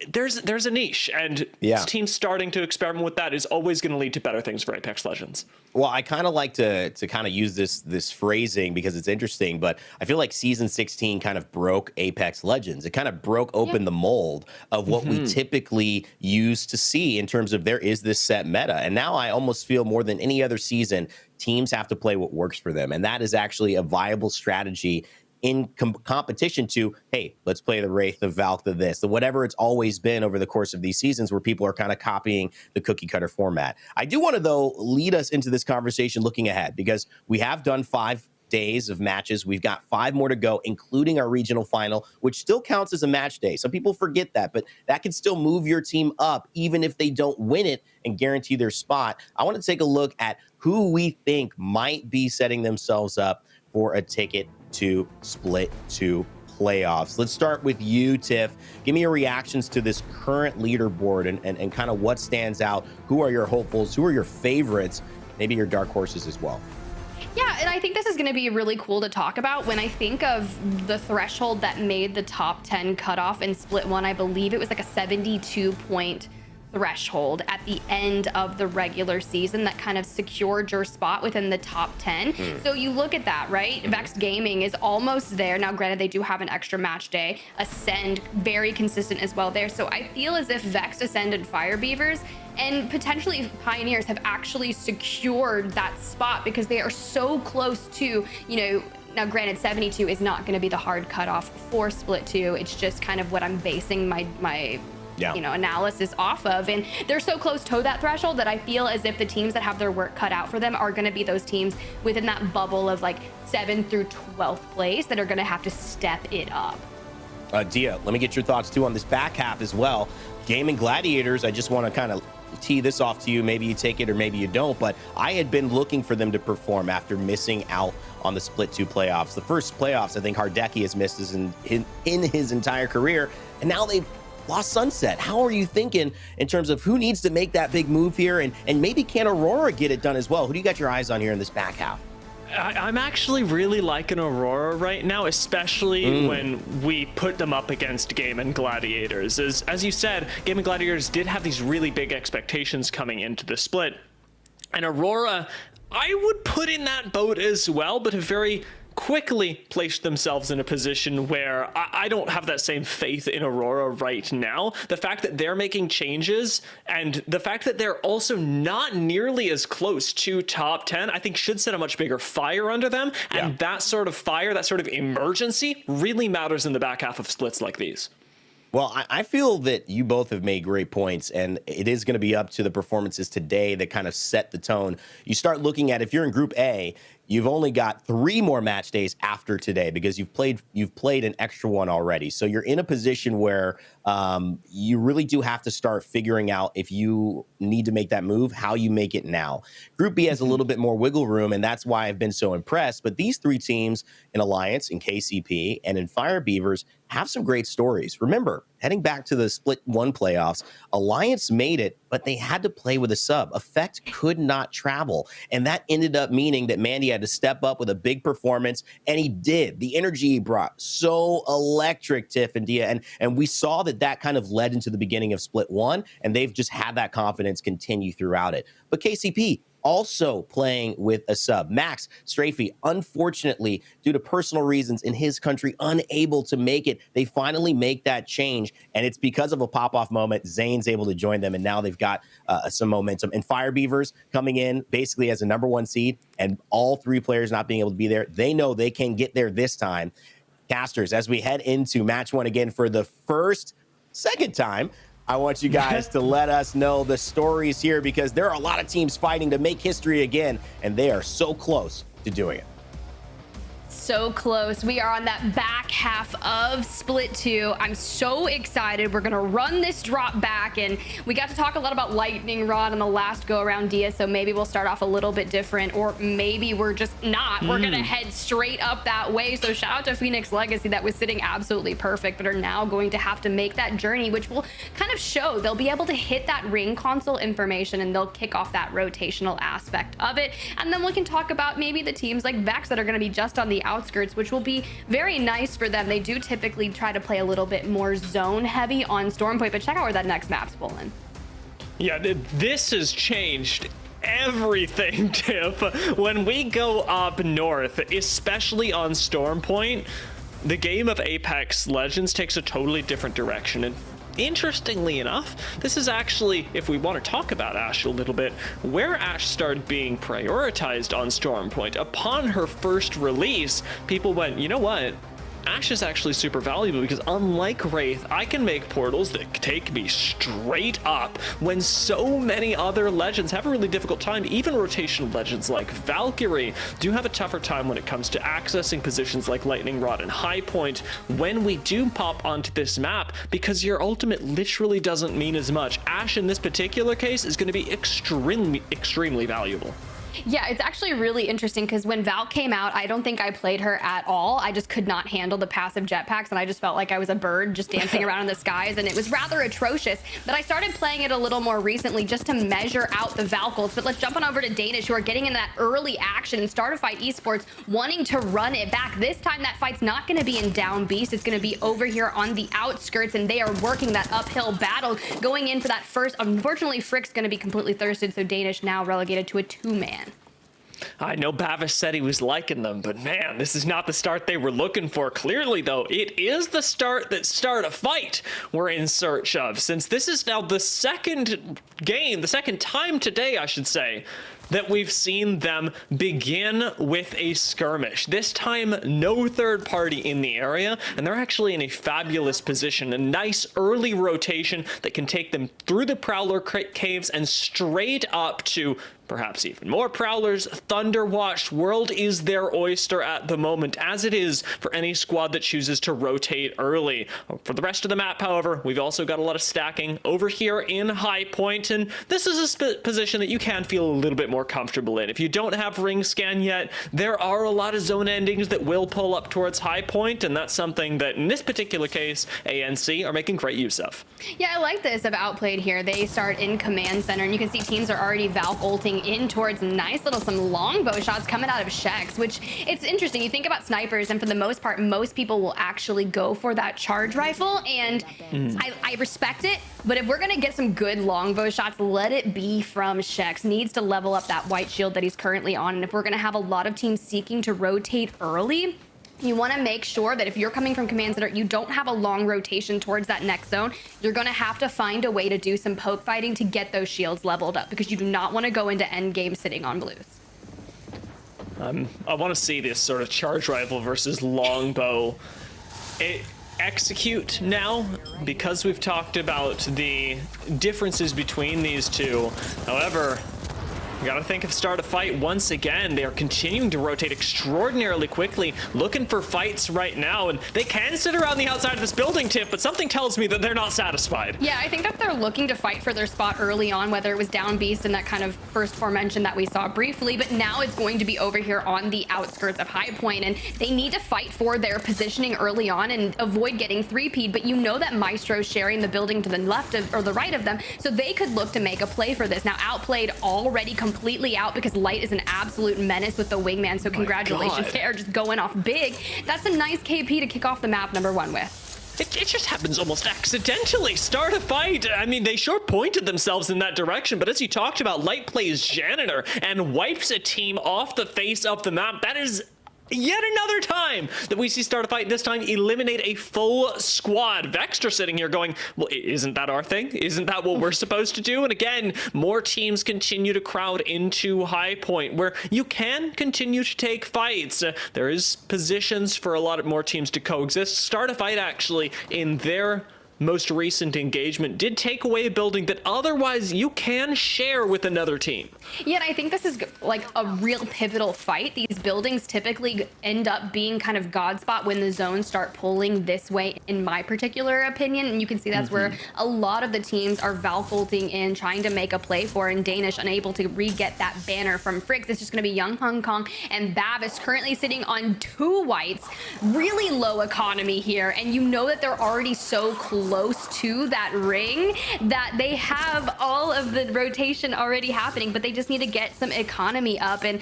there's a niche, and teams starting to experiment with that is always going to lead to better things for Apex Legends. Well, I kind of like to kind of use this phrasing because it's interesting, but I feel like season 16 kind of broke Apex Legends. It kind of broke open the mold of what we typically used to see in terms of there is this set meta. And now I almost feel more than any other season, teams have to play what works for them. And that is actually a viable strategy in competition to, hey, let's play the Wraith, the Valk, the this, the whatever it's always been over the course of these seasons where people are kind of copying the cookie cutter format. I do want to, though, lead us into this conversation looking ahead, because we have done 5 days of matches. We've got 5 more to go, including our regional final, which still counts as a match day. Some people forget that, but that can still move your team up, even if they don't win it and guarantee their spot. I want to take a look at who we think might be setting themselves up for a ticket to Split 2 playoffs. Let's start with you, Tiff. Give me your reactions to this current leaderboard and kind of what stands out. Who are your hopefuls? Who are your favorites? Maybe your dark horses as well. Yeah, and I think this is going to be really cool to talk about. When I think of the threshold that made the top 10 cutoff in Split 1, I believe it was like a 72-point threshold at the end of the regular season that kind of secured your spot within the top 10. So you look at that, right? Vex Gaming is almost there. Now, granted, they do have an extra match day. Ascend, very consistent as well there. So I feel as if Vex, Ascend, and Fire Beavers and potentially Pioneers have actually secured that spot because they are so close to, now granted 72 is not going to be the hard cutoff for Split 2. It's just kind of what I'm basing my analysis off of, and they're so close to that threshold that I feel as if the teams that have their work cut out for them are going to be those teams within that bubble of like 7th through 12th place that are going to have to step it up. Dia, let me get your thoughts too on this back half as well. Gaming Gladiators, I just want to kind of tee this off to you. Maybe you take it or maybe you don't, but I had been looking for them to perform after missing out on the Split 2 playoffs. The first playoffs I think Hardeki has missed is in his entire career, and now they've lost Sunset. How are you thinking in terms of who needs to make that big move here, and maybe can Aurora get it done as well? Who do you got your eyes on here in this back half? I'm actually really liking Aurora right now, especially when we put them up against Game and Gladiators. As you said, Game and Gladiators did have these really big expectations coming into the split. And Aurora, I would put in that boat as well, but have very quickly placed themselves in a position where I don't have that same faith in Aurora right now. The fact that they're making changes and the fact that they're also not nearly as close to top 10, I think should set a much bigger fire under them. And that sort of fire, that sort of emergency really matters in the back half of splits like these. Well, I feel that you both have made great points, and it is going to be up to the performances today that kind of set the tone. You start looking at, if you're in Group A, you've only got 3 more match days after today because you've played an extra one already. So you're in a position where you really do have to start figuring out, if you need to make that move, how you make it now. Group B has a little bit more wiggle room, and that's why I've been so impressed. But these 3 teams in Alliance, in KCP, and in Fire Beavers have some great stories. Remember, heading back to the Split 1 playoffs, Alliance made it, but they had to play with a sub. Effect could not travel, and that ended up meaning that Mandy had to step up with a big performance, and he did. The energy he brought, so electric, Tiff and Dia, and we saw that kind of led into the beginning of Split 1, and they've just had that confidence continue throughout it. But KCP also playing with a sub. Max Strafey, unfortunately, due to personal reasons in his country, unable to make it. They finally make that change, and it's because of a pop-off moment. Zane's able to join them, and now they've got some momentum. And Fire Beavers coming in basically as a #1 seed, and all 3 players not being able to be there. They know they can get there this time. Casters, as we head into match 1 again for the second time, I want you guys to let us know the stories here, because there are a lot of teams fighting to make history again, and they are so close to doing it. So close. We are on that back half of Split 2. I'm so excited. We're going to run this drop back, and we got to talk a lot about Lightning Rod on the last go around, Dia, so maybe we'll start off a little bit different, or maybe we're just not. We're going to head straight up that way. So shout out to Phoenix Legacy that was sitting absolutely perfect, but are now going to have to make that journey, which will kind of show they'll be able to hit that ring console information, and they'll kick off that rotational aspect of it. And then we can talk about maybe the teams like Vex that are going to be just on the outskirts, which will be very nice for them. They do typically try to play a little bit more zone heavy on Stormpoint, but check out where that next map's pulling. Yeah, this has changed everything, Tiff. When we go up north, especially on Stormpoint, the game of Apex Legends takes a totally different direction. And interestingly enough, this is actually, if we want to talk about Ashe a little bit, where Ashe started being prioritized on Stormpoint. Upon her first release, people went, you know what? Ashe is actually super valuable because unlike Wraith, I can make portals that take me straight up when so many other legends have a really difficult time. Even rotational legends like Valkyrie do have a tougher time when it comes to accessing positions like Lightning Rod and High Point when we do pop onto this map, because your ultimate literally doesn't mean as much. Ashe in this particular case is going to be extremely valuable. Yeah, it's actually really interesting because when Val came out, I don't think I played her at all. I just could not handle the passive jetpacks, and I just felt like I was a bird just dancing around in the skies, and it was rather atrocious. But I started playing it a little more recently just to measure out the Valkyls. But let's jump on over to Danish, who are getting in that early action and Start a Fight Esports wanting to run it back. This time, that fight's not going to be in Down Beast. It's going to be over here on the outskirts, and they are working that uphill battle, going in for that first. Unfortunately, Frick's going to be completely thirsted, so Danish now relegated to a 2-man. I know Bavis said he was liking them, but man, this is not the start they were looking for. Clearly, though, it is the start that Start a Fight we're in search of, since this is now the second game, the second time today, I should say, that we've seen them begin with a skirmish. This time, no third party in the area, and they're actually in a fabulous position. A nice early rotation that can take them through the Prowler caves and straight up to perhaps even more Prowlers. Thunderwatch World is their oyster at the moment, as it is for any squad that chooses to rotate early. For the rest of the map, however, we've also got a lot of stacking over here in High Point, and this is a position that you can feel a little bit more comfortable in. If you don't have ring scan yet, there are a lot of zone endings that will pull up towards High Point, and that's something that in this particular case, ANC are making great use of. Yeah, I like this of Outplayed here. They start in command center, and you can see teams are already Valk ulting in towards nice little some longbow shots coming out of Shex, which it's interesting. You think about snipers, and for the most part, most people will actually go for that charge rifle, and I respect it, but if we're gonna get some good longbow shots, let it be from Shex. Needs to level up that white shield that he's currently on, and if we're gonna have a lot of teams seeking to rotate early, you want to make sure that if you're coming from command center, you don't have a long rotation towards that next zone. You're going to have to find a way to do some poke fighting to get those shields leveled up, because you do not want to go into end game sitting on blues. I want to see this sort of charge rifle versus longbow execute now, because we've talked about the differences between these two. However, you gotta think of Start a Fight once again. They are continuing to rotate extraordinarily quickly, looking for fights right now, and they can sit around the outside of this building tip, but something tells me that they're not satisfied. Yeah, I think that they're looking to fight for their spot early on, whether it was Down Beast in that kind of first formation that we saw briefly, but now it's going to be over here on the outskirts of High Point, and they need to fight for their positioning early on and avoid getting 3P'd, but you know that Maestro's sharing the building to the left of, or the right of them, so they could look to make a play for this. Now, Outplayed already completely out because Light is an absolute menace with the wingman, so congratulations, they are just going off big. That's a nice KP to kick off the map #1 with. It just happens almost accidentally. Start a fight. I mean, they sure pointed themselves in that direction, but as you talked about, Light plays Janitor and wipes a team off the face of the map. That is yet another time that we see Start a Fight, this time eliminate a full squad. Vexter sitting here going, well, isn't that our thing? Isn't that what we're supposed to do? And again, more teams continue to crowd into High Point, where you can continue to take fights. There is positions for a lot of more teams to coexist. Start a Fight actually in their most recent engagement did take away a building that otherwise you can share with another team. Yeah, and I think this is like a real pivotal fight. These buildings typically end up being kind of God spot when the zones start pulling this way, in my particular opinion. And you can see that's where a lot of the teams are Valk ulting in, trying to make a play for, and Danish unable to re-get that banner from Fricks. It's just going to be Young Hong Kong and Bavis currently sitting on 2 whites. Really low economy here, and you know that they're already so close to that ring that they have all of the rotation already happening, but they just need to get some economy up. And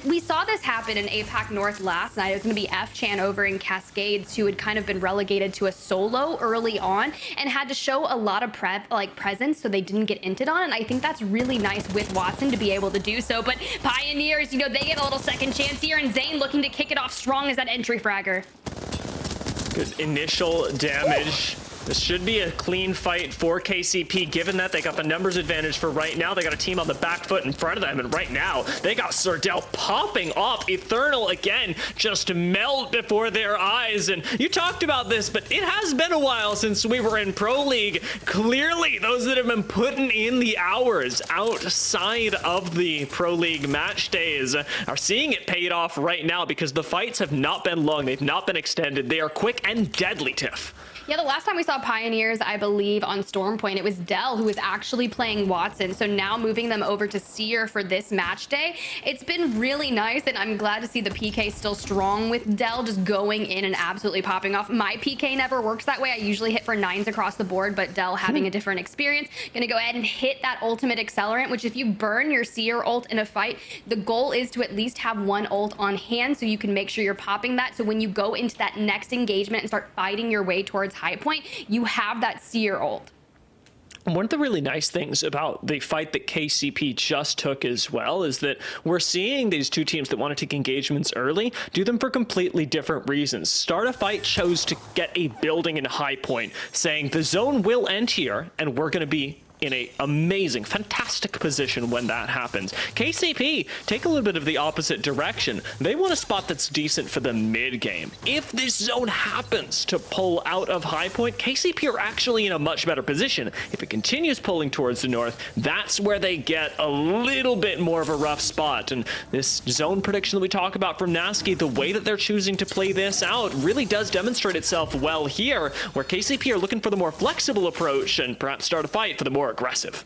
we saw this happen in APAC North last night. It was going to be F-Chan over in Cascades, who had kind of been relegated to a solo early on and had to show a lot of presence so they didn't get inted on. And I think that's really nice with Watson to be able to do so. But Pioneers, you know, they get a little second chance here, and Zane looking to kick it off strong as that entry fragger. Good initial damage. This should be a clean fight for KCP, given that they got the numbers advantage for right now. They got a team on the back foot in front of them, and right now, they got Surdell popping off. Eternal, again, just melt before their eyes. And you talked about this, but it has been a while since we were in Pro League. Clearly, those that have been putting in the hours outside of the Pro League match days are seeing it paid off right now, because the fights have not been long. They've not been extended. They are quick and deadly, Tiff. Yeah, the last time we saw Pioneers, I believe, on Stormpoint, it was Dell who was actually playing Watson. So now moving them over to Seer for this match day, it's been really nice, and I'm glad to see the PK still strong with Dell just going in and absolutely popping off. My PK never works that way. I usually hit for 9s across the board, but Dell having a different experience. Gonna go ahead and hit that ultimate accelerant, which if you burn your Seer ult in a fight, the goal is to at least have one ult on hand so you can make sure you're popping that. So when you go into that next engagement and start fighting your way towards high point, you have that Seer ult. One of the really nice things about the fight that KCP just took as well is that we're seeing these two teams that want to take engagements early do them for completely different reasons. Start a Fight chose to get a building in high point, saying the zone will end here and we're going to be in a amazing, fantastic position when that happens. KCP take a little bit of the opposite direction. They want a spot that's decent for the mid game. If this zone happens to pull out of high point, KCP are actually in a much better position. If it continues pulling towards the north, that's where they get a little bit more of a rough spot. And this zone prediction that we talk about from Nasky, the way that they're choosing to play this out really does demonstrate itself well here, where KCP are looking for the more flexible approach and perhaps start a fight for the more aggressive.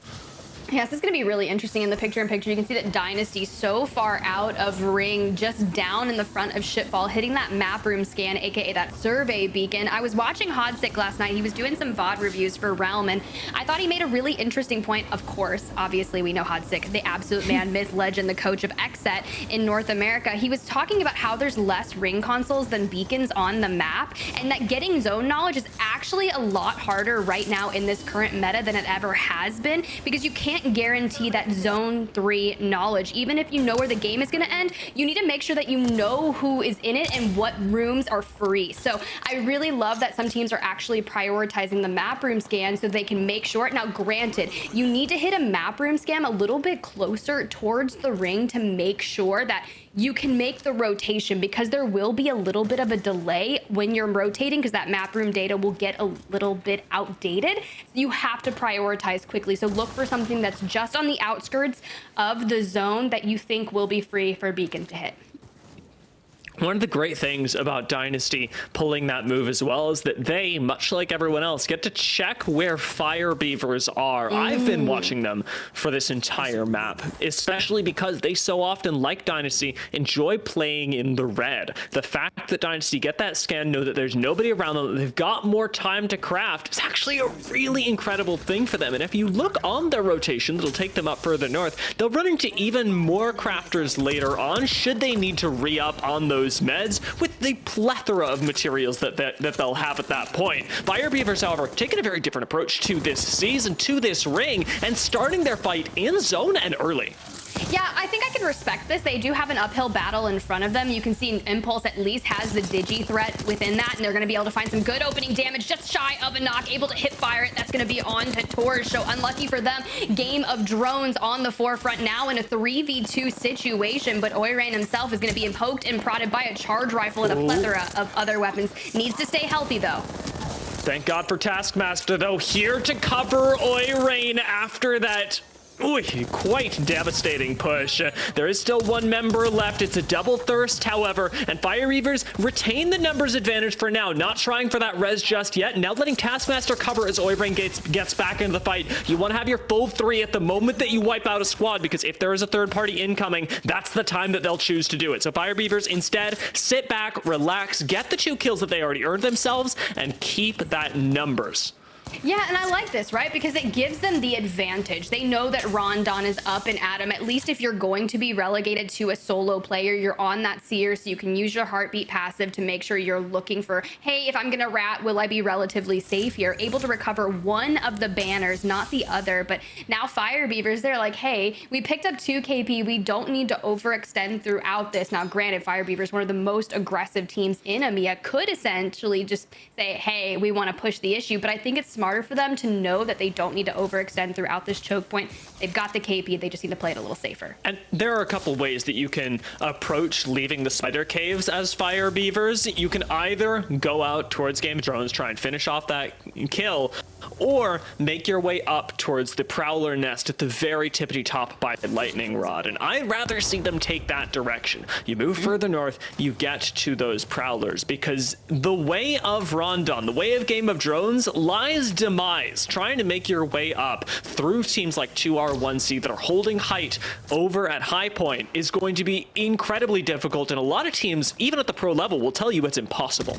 Yes, this is going to be really interesting in the picture-in-picture. You can see that Dynasty so far out of ring, just down in the front of Shitfall, hitting that map room scan, aka that survey beacon. I was watching Hodsick last night. He was doing some VOD reviews for Realm, and I thought he made a really interesting point. Of course, obviously, we know Hodsick, the absolute man, myth, legend, the coach of XSET in North America. He was talking about how there's less ring consoles than beacons on the map, and that getting zone knowledge is actually a lot harder right now in this current meta than it ever has been, because you can't guarantee that zone 3 knowledge. Even if you know where the game is going to end, you need to make sure that you know who is in it and what rooms are free. So I really love that some teams are actually prioritizing the map room scan so they can make sure. Now granted, you need to hit a map room scan a little bit closer towards the ring to make sure that you can make the rotation, because there will be a little bit of a delay when you're rotating, because that map room data will get a little bit outdated. So you have to prioritize quickly. So look for something that's just on the outskirts of the zone that you think will be free for Beacon to hit. One of the great things about Dynasty pulling that move as well is that they, much like everyone else, get to check where Fire Beavers are. I've been watching them for this entire map, especially because they so often, like Dynasty, enjoy playing in the red. The fact that Dynasty get that scan, know that there's nobody around them, that they've got more time to craft, is actually a really incredible thing for them. And if you look on their rotation, that'll take them up further north, they'll run into even more crafters later on, should they need to re-up on those meds with the plethora of materials that they'll have at that point. Fire Beavers, however, taking a very different approach to this season, to this ring, and starting their fight in zone and early. Yeah, I think I can respect this. They do have an uphill battle in front of them. You can see Impulse at least has the Digi threat within that, and they're going to be able to find some good opening damage, just shy of a knock, able to hip fire it. That's going to be on to Torch. So unlucky for them. Game of Drones on the forefront now in a 3v2 situation, but Oirain himself is going to be poked and prodded by a charge rifle and a plethora of other weapons. Needs to stay healthy, though. Thank God for Taskmaster, though, here to cover Oirain after that quite devastating push. There is still one member left. It's a double thirst, however, and Fire Reavers retain the numbers advantage for now, not trying for that res just yet. Now letting Taskmaster cover as Oirain gets back into the fight. You want to have your full 3 at the moment that you wipe out a squad, because if there is a third party incoming, that's the time that they'll choose to do it. So Fire Beavers instead sit back, relax, get the 2 kills that they already earned themselves, and keep that numbers. Yeah, and I like this, right? Because it gives them the advantage. They know that Rondon is up, and Adam, at least if you're going to be relegated to a solo player, you're on that seer, so you can use your heartbeat passive to make sure you're looking for, hey, if I'm gonna rat, will I be relatively safe here? Able to recover one of the banners, not the other. But now Fire Beavers, they're like, hey, we picked up 2 KP. We don't need to overextend throughout this. Now, granted, Fire Beavers, one of the most aggressive teams in EMEA, could essentially just say, hey, we want to push the issue, but I think it's smarter for them to know that they don't need to overextend throughout this choke point. They've got the KP, they just need to play it a little safer. And there are a couple ways that you can approach leaving the spider caves as Fire Beavers. You can either go out towards Game of Drones, try and finish off that kill, or make your way up towards the Prowler nest at the very tippity top by the Lightning Rod. And I'd rather see them take that direction. You move further north, you get to those Prowlers, because the way of Rondon, the way of Game of Drones, lies demise. Trying to make your way up through teams like 2R1C that are holding height over at High Point is going to be incredibly difficult, and a lot of teams, even at the pro level, will tell you it's impossible.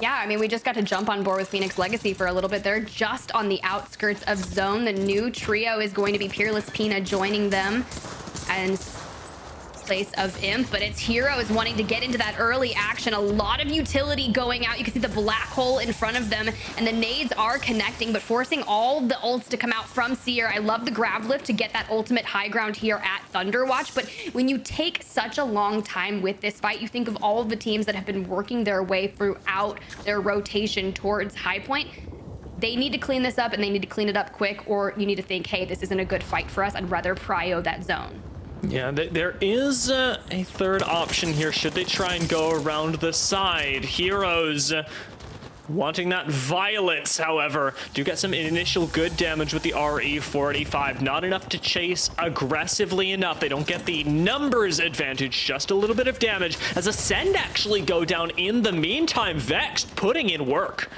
Yeah, I mean, we just got to jump on board with Phoenix Legacy for a little bit. They're just on the outskirts of zone. The new trio is going to be Peerless Pina joining them and place of Imp, but it's Heroes wanting to get into that early action. A lot of utility going out. You can see the black hole in front of them, and the nades are connecting, but forcing all the ults to come out from Seer. I love the grab lift to get that ultimate high ground here at Thunderwatch, but when you take such a long time with this fight, you think of all of the teams that have been working their way throughout their rotation towards High Point. They need to clean this up, and they need to clean it up quick, or you need to think, hey, this isn't a good fight for us. I'd rather prio that zone. Yeah, there is a third option here. Should they try and go around the side? Heroes wanting that violence, however, do get some initial good damage with the RE45. Not enough to chase aggressively enough. They don't get the numbers advantage, just a little bit of damage as Ascend actually go down in the meantime. Vexed putting in work.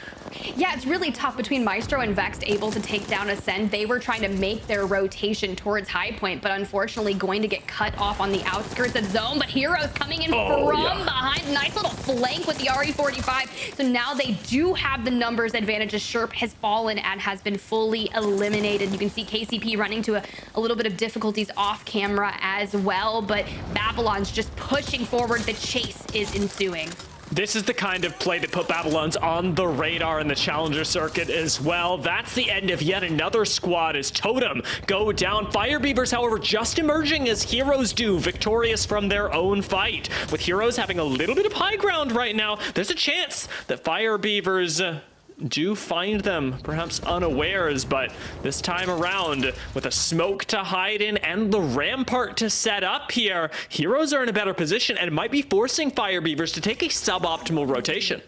Yeah, it's really tough between Maestro and Vexed able to take down Ascend. They were trying to make their rotation towards High Point, but unfortunately going to get cut off on the outskirts of zone. But Heroes coming in from behind. Nice little flank with the RE45. So now they do have the numbers advantage as Sherp has fallen and has been fully eliminated. You can see KCP running to a little bit of difficulties off camera as well, but Babylon's just pushing forward. The chase is ensuing. This is the kind of play that put Babylon's on the radar in the Challenger circuit as well. That's the end of yet another squad as Totem go down. Fire Beavers, however, just emerging as Heroes do, victorious from their own fight. With Heroes having a little bit of high ground right now, there's a chance that Fire Beavers do find them perhaps unawares, but this time around with a smoke to hide in and the rampart to set up here, Heroes are in a better position and might be forcing Fire Beavers to take a suboptimal rotation.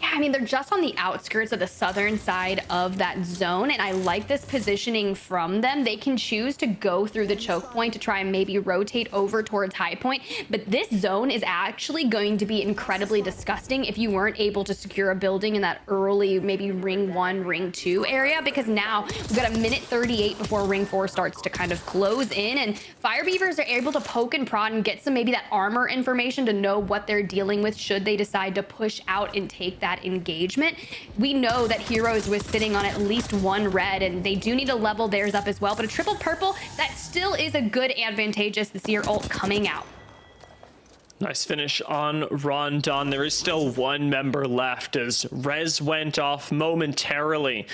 Yeah, I mean, they're just on the outskirts of the southern side of that zone, and I like this positioning from them. They can choose to go through the choke point to try and maybe rotate over towards High Point, but this zone is actually going to be incredibly disgusting if you weren't able to secure a building in that early, maybe ring 1, ring 2 area, because now we've got a minute 38 before ring 4 starts to kind of close in, and Fire Beavers are able to poke and prod and get some maybe that armor information to know what they're dealing with should they decide to push out and take that engagement. We know that Heroes was sitting on at least 1 red, and they do need to level theirs up as well, but a triple purple, that still is a good advantageous this year ult coming out. Nice finish on Rondon. There is still 1 member left as Rez went off momentarily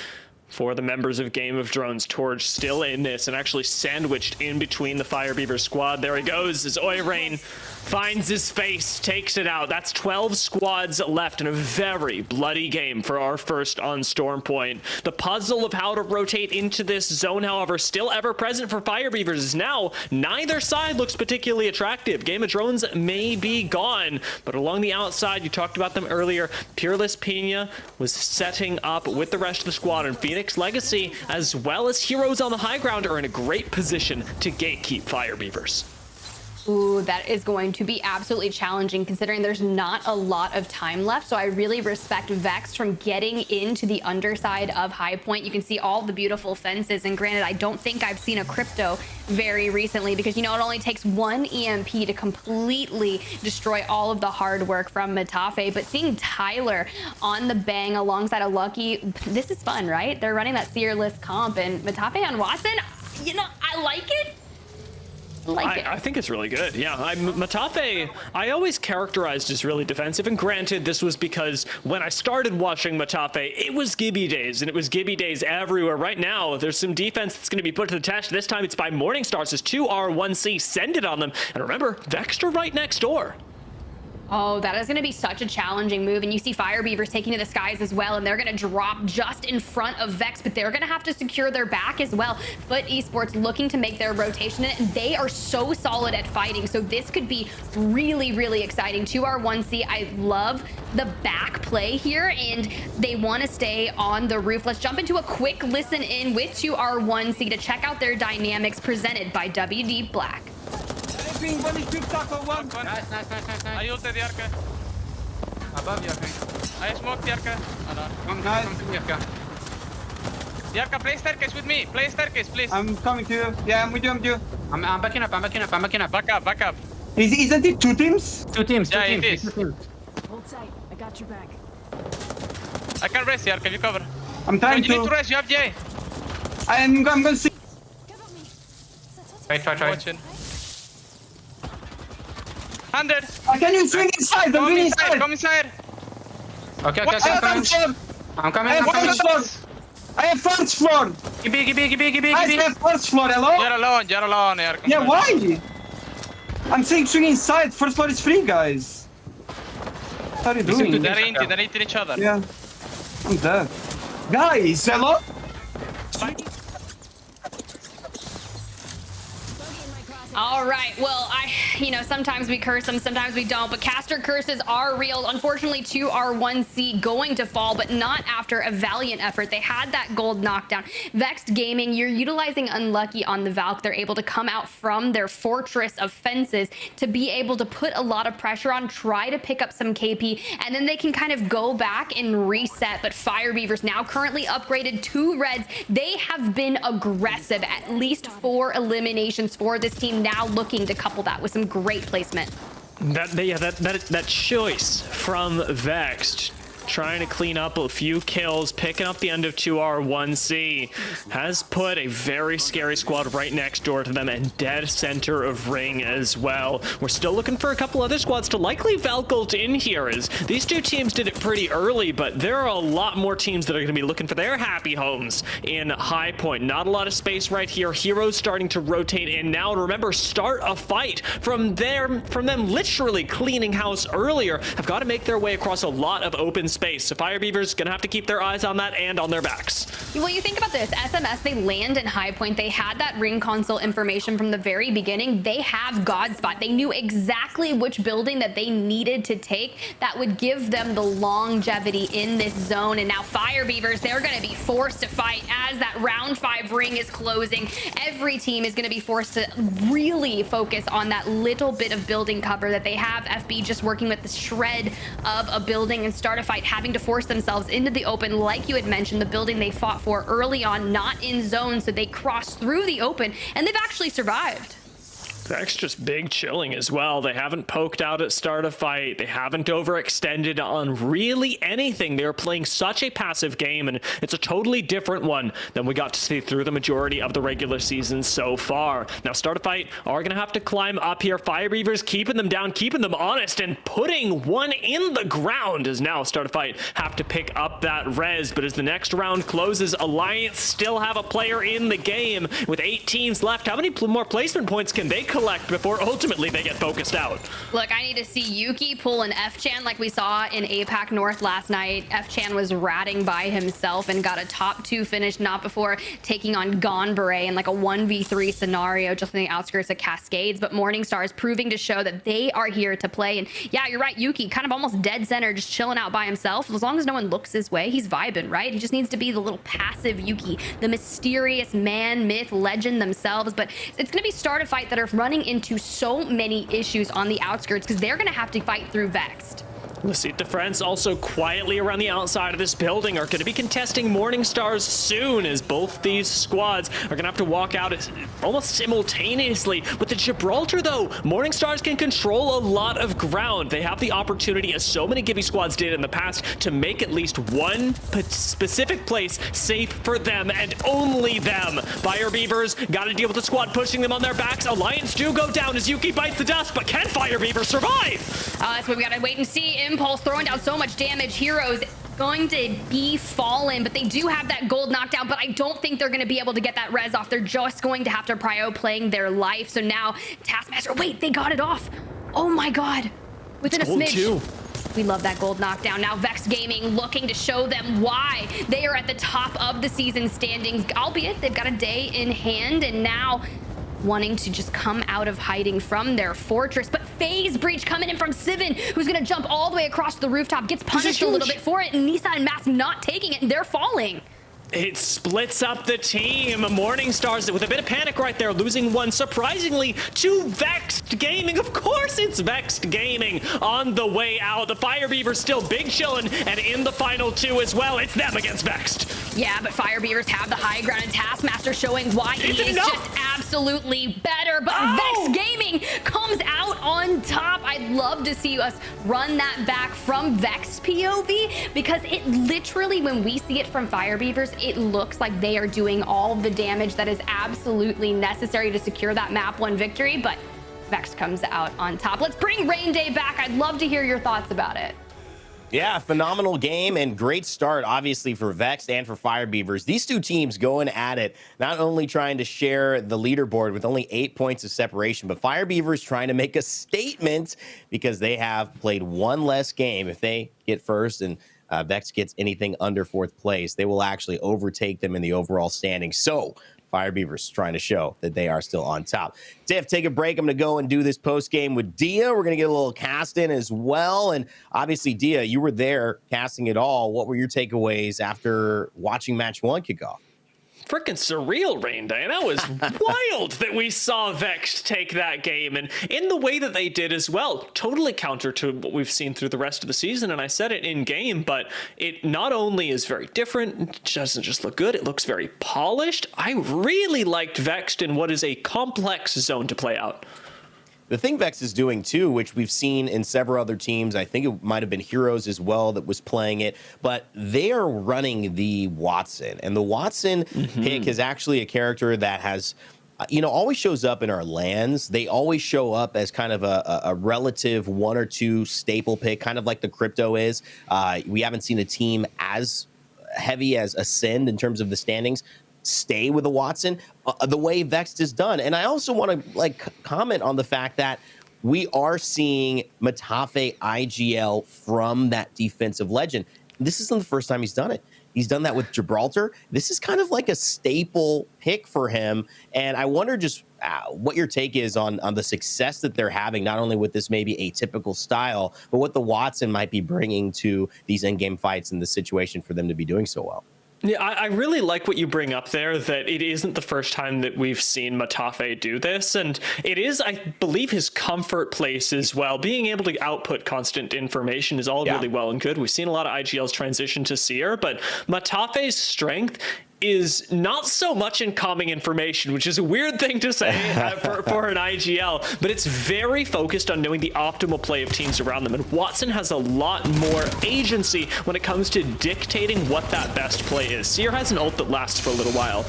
for the members of Game of Drones. Torch still in this and actually sandwiched in between the Fire Beaver squad. There he goes as Oirain finds his face, takes it out. That's 12 squads left in a very bloody game for our first on Storm Point. The puzzle of how to rotate into this zone, however, still ever present for Fire Beavers is now neither side looks particularly attractive. Game of Drones may be gone, but along the outside, you talked about them earlier, Peerless Pina was setting up with the rest of the squad, and Phoenix Legacy, as well as Heroes on the high ground, are in a great position to gatekeep Fire Beavers. Ooh, that is going to be absolutely challenging considering there's not a lot of time left. So I really respect Vex from getting into the underside of High Point. You can see all the beautiful fences. And granted, I don't think I've seen a crypto very recently because, you know, it only takes one EMP to completely destroy all of the hard work from Matafe. But seeing Tyler on the bang alongside a Lucky, this is fun, right? They're running that fearless comp and Matafe on Watson, you know, I like it. I think it's really good. Yeah, Matafe, I always characterized as really defensive. And granted, this was because when I started watching Matafe, it was Gibby days, and it was Gibby days everywhere. Right now, there's some defense that's going to be put to the test. This time it's by Morningstars as 2R1C send it on them. And remember, Vexter right next door. Oh, that is going to be such a challenging move. And you see Fire Beavers taking to the skies as well. And they're going to drop just in front of Vex, but they're going to have to secure their back as well. Foot Esports looking to make their rotation. And they are so solid at fighting. So this could be really, really exciting. 2R1C, I love the back play here. And they want to stay on the roof. Let's jump into a quick listen in with 2R1C to check out their dynamics presented by WD Black. One is big taco, one. Nice. I ulted the Arca. Above you, I think. I smoked the Arca. Nice. Come to the Arca. The Arca, play staircase with me. Play staircase, please. I'm coming to you. Yeah, I'm with you. I'm backing up. Back up. Isn't it two teams? Two teams. Yeah, it is. Hold tight. I got your back. I can rest the Arca, you cover. I'm trying You need to rest, you have J. I'm gonna see. Try. Watching. 100. Can you swing inside? Come inside. Okay. I'm coming. I have first floor. I have first floor. Gibby. I have first floor. Hello? You're alone, Arca. Yeah, why? I'm saying swing inside. First floor is free, guys. What are you doing? They're into each other. Yeah. I'm dead. Guys, hello? All right. Well, sometimes we curse them, sometimes we don't, but caster curses are real. Unfortunately, 2R1C going to fall, but not after a valiant effort. They had that gold knockdown. Vexed Gaming, you're utilizing Unlucky on the Valk. They're able to come out from their fortress of fences to be able to put a lot of pressure on, try to pick up some KP, and then they can kind of go back and reset. But Fire Beavers now currently upgraded 2 reds. They have been aggressive, at least 4 eliminations for this team, now looking to couple that with some great placement. That choice from Vexed, trying to clean up a few kills, picking up the end of 2R1C, has put a very scary squad right next door to them and dead center of ring as well. We're still looking for a couple other squads to likely Valkult in here, as these two teams did it pretty early, but there are a lot more teams that are going to be looking for their happy homes in High Point. Not a lot of space right here. Heroes starting to rotate in now, and remember, start a fight from them literally cleaning house earlier, have got to make their way across a lot of open space. So Fire Beavers gonna have to keep their eyes on that and on their backs. Well, you think about this, SMS, they land in High Point. They had that ring console information from the very beginning. They have God Spot. They knew exactly which building that they needed to take that would give them the longevity in this zone. And now Fire Beavers, they're gonna be forced to fight as that round 5 ring is closing. Every team is gonna be forced to really focus on that little bit of building cover that they have. FB just working with the shred of a building and start a fight, having to force themselves into the open. Like you had mentioned, the building they fought for early on, not in zone, so they crossed through the open and they've actually survived. Vex just big chilling as well. They haven't poked out at start a fight. They haven't overextended on really anything. They're playing such a passive game, and it's a totally different one than we got to see through the majority of the regular season so far. Now, start a fight are going to have to climb up here. Fire Beavers keeping them down, keeping them honest, and putting one in the ground as now start a fight have to pick up that res. But as the next round closes, Alliance still have a player in the game with 8 teams left. How many more placement points can they collect before ultimately they get focused out? Look, I need to see Yuki pull an F-Chan like we saw in APAC North last night. F-Chan was ratting by himself and got a top 2 finish, not before taking on Gonberet in like a 1v3 scenario just on the outskirts of Cascades. But Morningstar is proving to show that they are here to play. And yeah, you're right, Yuki kind of almost dead center, just chilling out by himself. As long as no one looks his way, he's vibing, right? He just needs to be the little passive Yuki, the mysterious man, myth, legend themselves. But it's going to be start a fight that are running into so many issues on the outskirts because they're going to have to fight through Vexed. Lasite defense also quietly around the outside of this building are going to be contesting Morning Stars soon, as both these squads are going to have to walk out almost simultaneously. With the Gibraltar, though, Morning Stars can control a lot of ground. They have the opportunity, as so many Gibby squads did in the past, to make at least one specific place safe for them and only them. Fire Beavers got to deal with the squad pushing them on their backs. Alliance do go down as Yuki bites the dust, but can Fire Beavers survive? That's what we got to wait and see. Impulse throwing down so much damage. Heroes going to be fallen, but they do have that gold knockdown, but I don't think they're going to be able to get that res off. They're just going to have to prio playing their life. So now Taskmaster, wait, they got it off. Oh my God. Within a smidge. Too. We love that gold knockdown. Now Vex Gaming looking to show them why they are at the top of the season standings, albeit they've got a day in hand, and now wanting to just come out of hiding from their fortress. But Phase Breach coming in from Sivin, who's going to jump all the way across the rooftop, gets punished a little bit for it, and Nisa and Mask not taking it, and they're falling. It splits up the team. Morning Stars with a bit of panic right there, losing one, surprisingly, to Vexed Gaming. Of course it's Vexed Gaming on the way out. The Fire Beavers still big chillin', and in the final two as well, it's them against Vexed. Yeah, but Fire Beavers have the high ground, and Taskmaster showing why he is just absolutely better. But Vex Gaming comes out on top. I'd love to see us run that back from Vex POV, because it literally, when we see it from Fire Beavers, it looks like they are doing all the damage that is absolutely necessary to secure that map 1 victory. But Vex comes out on top. Let's bring Rain Day back. I'd love to hear your thoughts about it. Yeah, phenomenal game and great start, obviously, for Vex and for Fire Beavers. These two teams going at it, not only trying to share the leaderboard with only 8 points of separation, but Fire Beavers trying to make a statement because they have played one less game. If they get first and Vex gets anything under 4th place, they will actually overtake them in the overall standing. So Fire Beavers trying to show that they are still on top. Tiff, take a break. I'm going to go and do this post game with Dia. We're going to get a little cast in as well. And obviously, Dia, you were there casting it all. What were your takeaways after watching match 1 kick off? Freaking surreal, Rain Day. That was wild that we saw Vex take that game, and in the way that they did as well, totally counter to what we've seen through the rest of the season. And I said it in game, but it not only is very different, it doesn't just look good, it looks very polished. I really liked Vexed in what is a complex zone to play out. The thing Vex is doing too, which we've seen in several other teams, I think it might have been Heroes as well that was playing it, but they are running the Watson. And the Watson pick is actually a character that has, always shows up in our lands. They always show up as kind of a relative 1 or 2 staple pick, kind of like the Crypto is. We haven't seen a team as heavy as Ascend in terms of the standings stay with a Watson the way Vexed is done. And I also want to comment on the fact that we are seeing Matafe IGL from that defensive legend. This isn't the first time he's done it. He's done that with Gibraltar. This is kind of like a staple pick for him. And I wonder just what your take is on the success that they're having, not only with this maybe atypical style, but what the Watson might be bringing to these in-game fights and the situation for them to be doing so well. Yeah, I really like what you bring up there, that it isn't the first time that we've seen Matafe do this, and it is, I believe, his comfort place as well. Being able to output constant information is all really well and good. We've seen a lot of IGLs transition to Seer, but Matafe's strength is not so much in calming information, which is a weird thing to say for an IGL, but it's very focused on knowing the optimal play of teams around them. And Watson has a lot more agency when it comes to dictating what that best play is. Seer has an ult that lasts for a little while.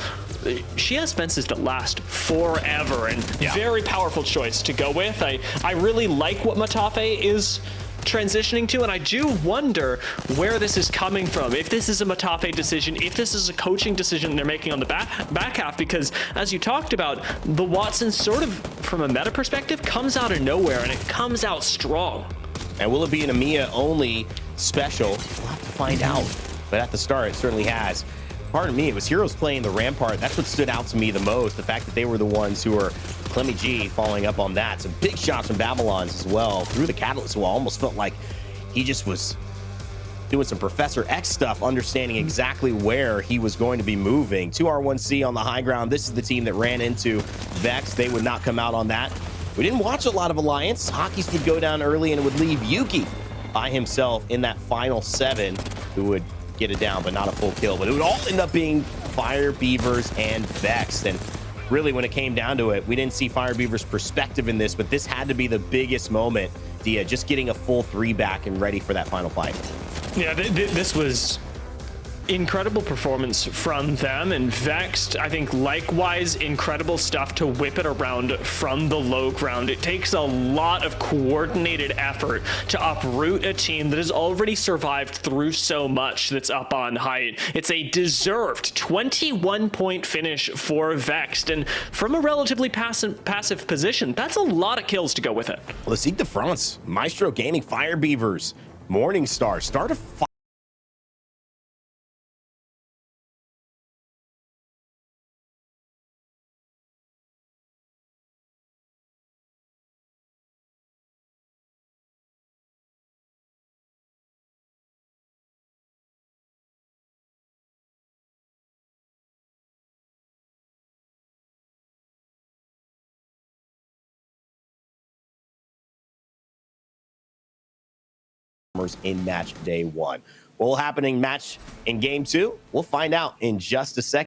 She has fences that last forever, and very powerful choice to go with. I really like what Matafe is transitioning to, and I do wonder where this is coming from. If this is a Matafe decision, if this is a coaching decision they're making on the back half, because as you talked about, the Watson sort of, from a meta perspective, comes out of nowhere, and it comes out strong. And will it be an EMEA only special? We'll have to find out. But at the start, it certainly has. Pardon me, it was Heroes playing the Rampart. That's what stood out to me the most. The fact that they were the ones who were Clemmy G following up on that. Some big shots from Babylons as well. Through the Catalyst wall, almost felt like he just was doing some Professor X stuff, understanding exactly where he was going to be moving. 2R1C on the high ground. This is the team that ran into Vex. They would not come out on that. we didn't watch a lot of Alliance. Hockeys would go down early and it would leave Yuki by himself in that final 7, who would get it down, but not a full kill. But it would all end up being Fire Beavers and Vexed. And really, when it came down to it, we didn't see Fire Beaver's perspective in this, but this had to be the biggest moment. Dia just getting a full 3 back and ready for that final fight. Yeah, this was incredible performance from them, and Vexed, I think, likewise incredible stuff to whip it around from the low ground. It takes a lot of coordinated effort to uproot a team that has already survived through so much that's up on height. It's a deserved 21-point finish for Vexed, and from a relatively passive position, that's a lot of kills to go with it. Lassique de France, Maestro gaining Fire Beavers, Morningstar, start a fight. In match day 1. What will happening match in game 2? We'll find out in just a second.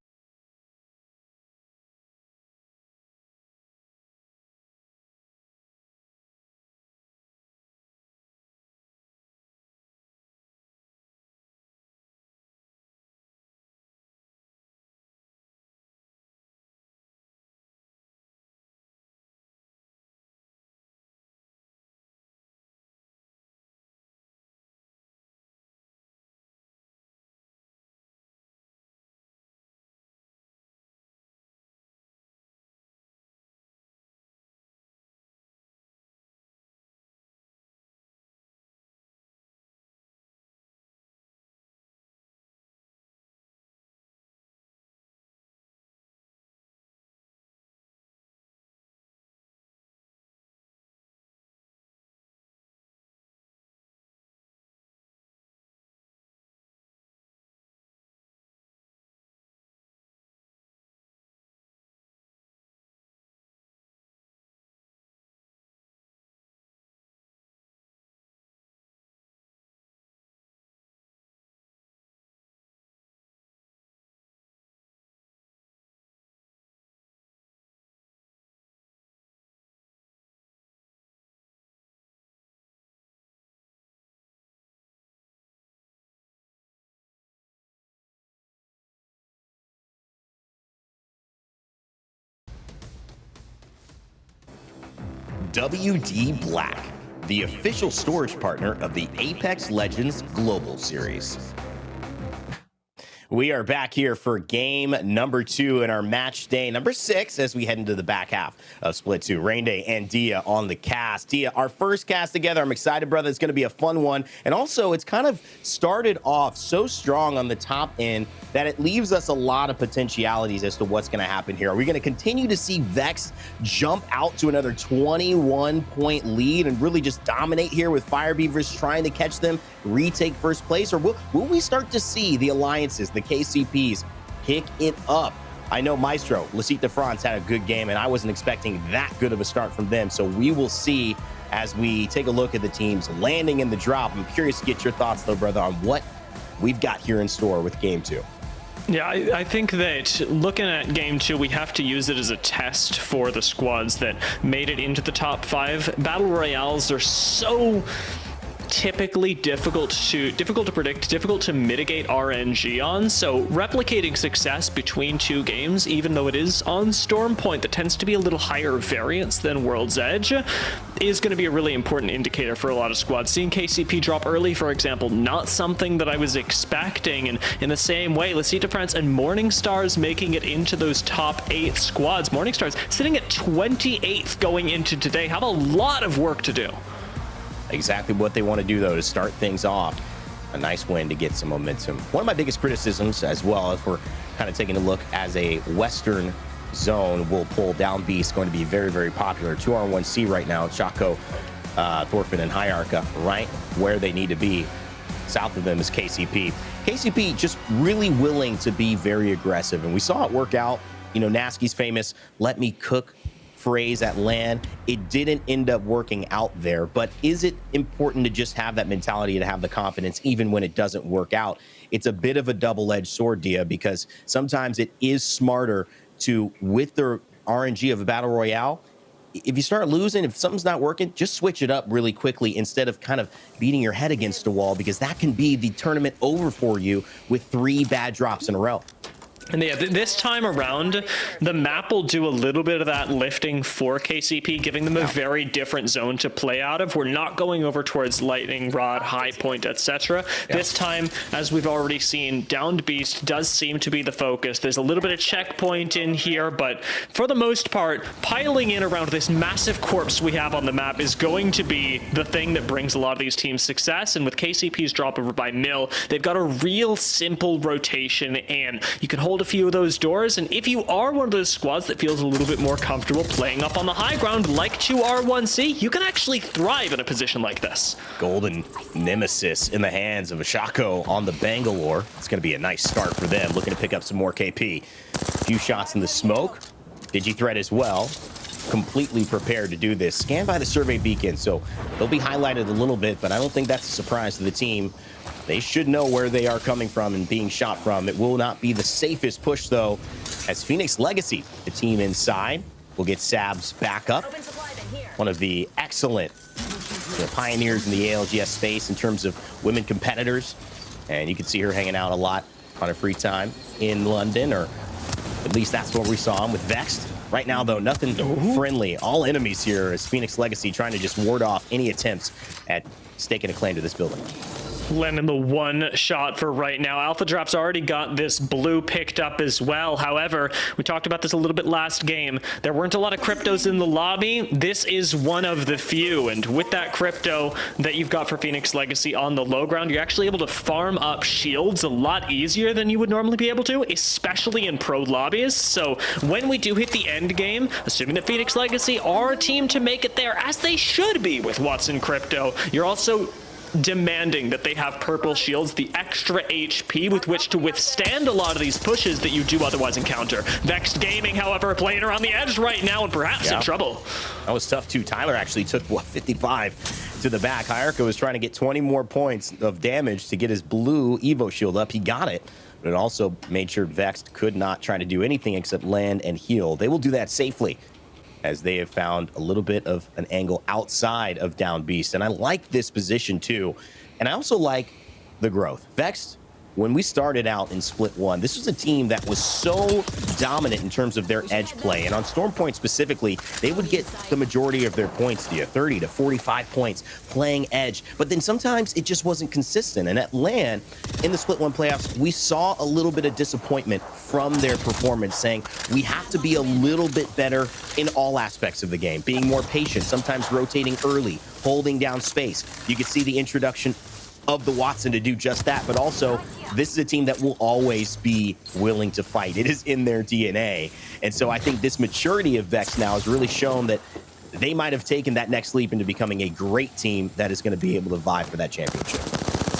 WD Black, the official storage partner of the Apex Legends Global Series. We are back here for game number 2 in our match day number 6 as we head into the back half of Split 2. Rainday and Dia on the cast. Dia, our first cast together. I'm excited, brother. It's going to be a fun one. And also, it's kind of started off so strong on the top end that it leaves us a lot of potentialities as to what's going to happen here. Are we going to continue to see Vex jump out to another 21-point lead and really just dominate here with Fire Beavers trying to catch them, retake first place? Or will we start to see the alliances, the KCPs, pick it up? I know Maestro, Lassique de France had a good game, and I wasn't expecting that good of a start from them. So we will see as we take a look at the teams landing in the drop. I'm curious to get your thoughts, though, brother, on what we've got here in store with game 2. Yeah, I think that looking at game 2, we have to use it as a test for the squads that made it into the top 5. Battle Royales are so typically difficult to predict, difficult to mitigate RNG on. So replicating success between 2 games, even though it is on Storm Point that tends to be a little higher variance than World's Edge, is going to be a really important indicator for a lot of squads. Seeing KCP drop early, for example, not something that I was expecting. And in the same way, Lassique de France and Morningstars making it into those top 8 squads. Morningstars sitting at 28th going into today. Have a lot of work to do. Exactly what they want to do, though, to start things off. A nice win to get some momentum. One of my biggest criticisms, as well, if we're kind of taking a look as a Western zone, will pull down Beast, going to be very, very popular. 2R1C right now. Chaco, Thorfinn, and Hierarcha right where they need to be. South of them is KCP. KCP just really willing to be very aggressive, and we saw it work out. You know, Nasky's famous, let me cook phrase at LAN. It didn't end up working out there, but is it important to just have that mentality, to have the confidence even when it doesn't work out? It's a bit of a double-edged sword, Dia, because sometimes it is smarter to, with the RNG of a battle royale, if you start losing, if something's not working, just switch it up really quickly instead of kind of beating your head against a wall, because that can be the tournament over for you with 3 bad drops in a row. And yeah, this time around, the map will do a little bit of that lifting for KCP, giving them a very different zone to play out of. We're not going over towards Lightning Rod, High Point, etc. This time, as we've already seen, Downed Beast does seem to be the focus. There's a little bit of checkpoint in here, but for the most part, piling in around this massive corpse we have on the map is going to be the thing that brings a lot of these teams success. And with KCP's drop over by Mill, they've got a real simple rotation, and you can hold a few of those doors, and if you are one of those squads that feels a little bit more comfortable playing up on the high ground like 2R1C, you can actually thrive in a position like this. Golden Nemesis in the hands of Ashako on the Bangalore. It's going to be a nice start for them, looking to pick up some more KP. A few shots in the smoke. Digi-Threat as well, completely prepared to do this. Scanned by the survey beacon, so they'll be highlighted a little bit, but I don't think that's a surprise to the team. They should know where they are coming from and being shot from. It will not be the safest push, though, as Phoenix Legacy, the team inside, will get Sabs back up. One of the excellent pioneers in the ALGS space in terms of women competitors. And you can see her hanging out a lot on her free time in London, or at least that's what we saw him with Vexed. Right now, though, nothing friendly. All enemies here as Phoenix Legacy trying to just ward off any attempts at staking a claim to this building. Landing the one shot for right now. Alpha Drop's already got this blue picked up as well. However, we talked about this a little bit last game. There weren't a lot of cryptos in the lobby. This is one of the few. And with that crypto that you've got for Phoenix Legacy on the low ground, you're actually able to farm up shields a lot easier than you would normally be able to, especially in pro lobbies. So when we do hit the end game, assuming that Phoenix Legacy are a team to make it there, as they should be with Watson Crypto, you're also demanding that they have purple shields, the extra HP with which to withstand a lot of these pushes that you do otherwise encounter. Vexed Gaming, however, playing around the edge right now and perhaps in trouble. That was tough too. Tyler actually took, 55 to the back. Hyarka was trying to get 20 more points of damage to get his blue Evo shield up. He got it, but it also made sure Vexed could not try to do anything except land and heal. They will do that safely, as they have found a little bit of an angle outside of Down Beast. And I like this position too. And I also like the growth. Vexed, when we started out in Split 1, this was a team that was so dominant in terms of their edge play. And on Storm Point specifically, they would get the majority of their points, 30 to 45 points playing edge. But then sometimes it just wasn't consistent. And at LAN, in the Split 1 playoffs, we saw a little bit of disappointment from their performance, saying we have to be a little bit better in all aspects of the game, being more patient, sometimes rotating early, holding down space. You can see the introduction of the Watson to do just that, but also this is a team that will always be willing to fight. It is in their DNA. And so I think this maturity of Vex now has really shown that they might have taken that next leap into becoming a great team that is going to be able to vie for that championship.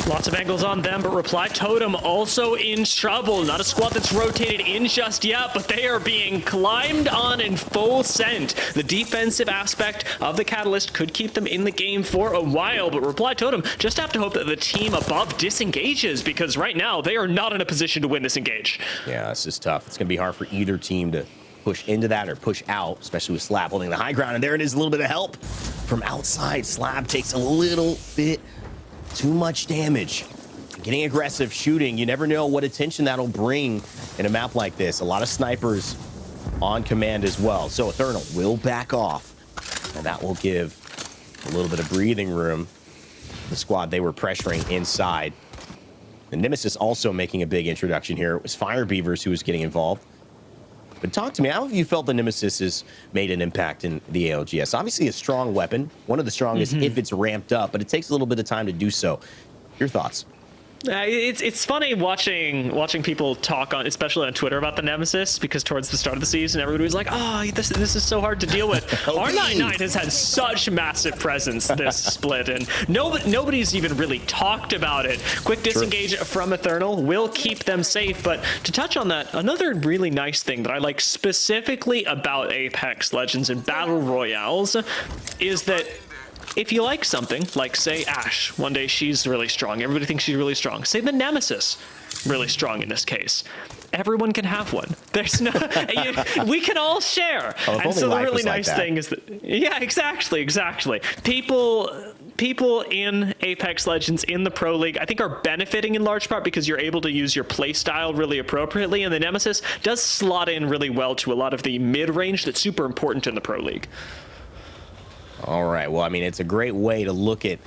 Lots of angles on them, but Reply Totem also in trouble. Not a squad that's rotated in just yet, but they are being climbed on in full send. The defensive aspect of the Catalyst could keep them in the game for a while, but Reply Totem just have to hope that the team above disengages, because right now they are not in a position to win this engage. Yeah, this is tough. It's going to be hard for either team to push into that or push out, especially with Slab holding the high ground. And there it is, a little bit of help from outside. Slab takes a little bit too much damage. Getting aggressive, shooting, you never know what attention that'll bring in a map like this. A lot of snipers on command as well. So Eternal will back off, and that will give a little bit of breathing room to the squad they were pressuring inside. The Nemesis also making a big introduction here. It was Fire Beavers who was getting involved. But talk to me, how have you felt the Nemesis has made an impact in the ALGS? Obviously a strong weapon, one of the strongest if it's ramped up, but it takes a little bit of time to do so. Your thoughts? It's funny watching people talk on, especially on Twitter, about the Nemesis, because towards the start of the season, everybody was like, "Oh, this is so hard to deal with." R99 has had such massive presence this split, and nobody's even really talked about it. Quick disengage from Eternal will keep them safe, but to touch on that, another really nice thing that I like specifically about Apex Legends and Battle Royales is that if you like something, like say Ashe, one day she's really strong, everybody thinks she's really strong. Say the Nemesis, really strong in this case. Everyone can have one. There's no, we can all share. And so the really nice thing is that, yeah, exactly. People in Apex Legends in the Pro League, I think, are benefiting in large part because you're able to use your play style really appropriately, and the Nemesis does slot in really well to a lot of the mid-range that's super important in the Pro League. All right. Well, I mean, it's a great way to look at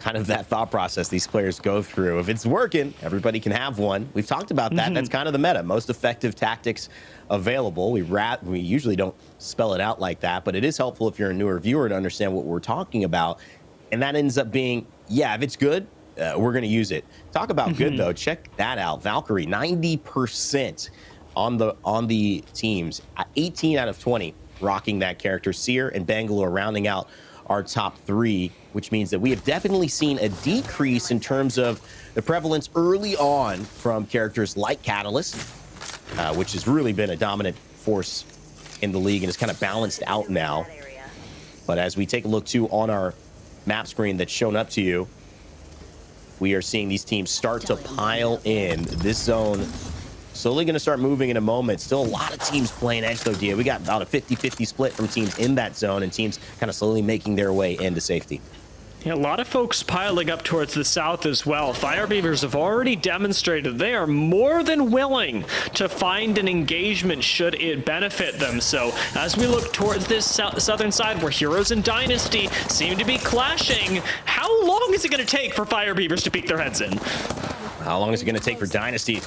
kind of that thought process these players go through. If it's working, everybody can have one. We've talked about that. That's kind of the meta. Most effective tactics available. We usually don't spell it out like that, but it is helpful if you're a newer viewer to understand what we're talking about. And that ends up being, yeah, if it's good, we're going to use it. Talk about good, though. Check that out. Valkyrie, 90% on the teams. 18 out of 20. Rocking that character. Seer and Bangalore rounding out our top 3, which means that we have definitely seen a decrease in terms of the prevalence early on from characters like Catalyst, which has really been a dominant force in the league and is kind of balanced out now. But as we take a look too on our map screen that's shown up to you, we are seeing these teams start to pile in. This zone slowly going to start moving in a moment. Still a lot of teams playing edge, though, Dia. We got about a 50-50 split from teams in that zone and teams kind of slowly making their way into safety. Yeah, a lot of folks piling up towards the south as well. Fire Beavers have already demonstrated they are more than willing to find an engagement should it benefit them. So as we look towards this southern side where Heroes and Dynasty seem to be clashing, how long is it going to take for Fire Beavers to peek their heads in? How long is it going to take for Dynasty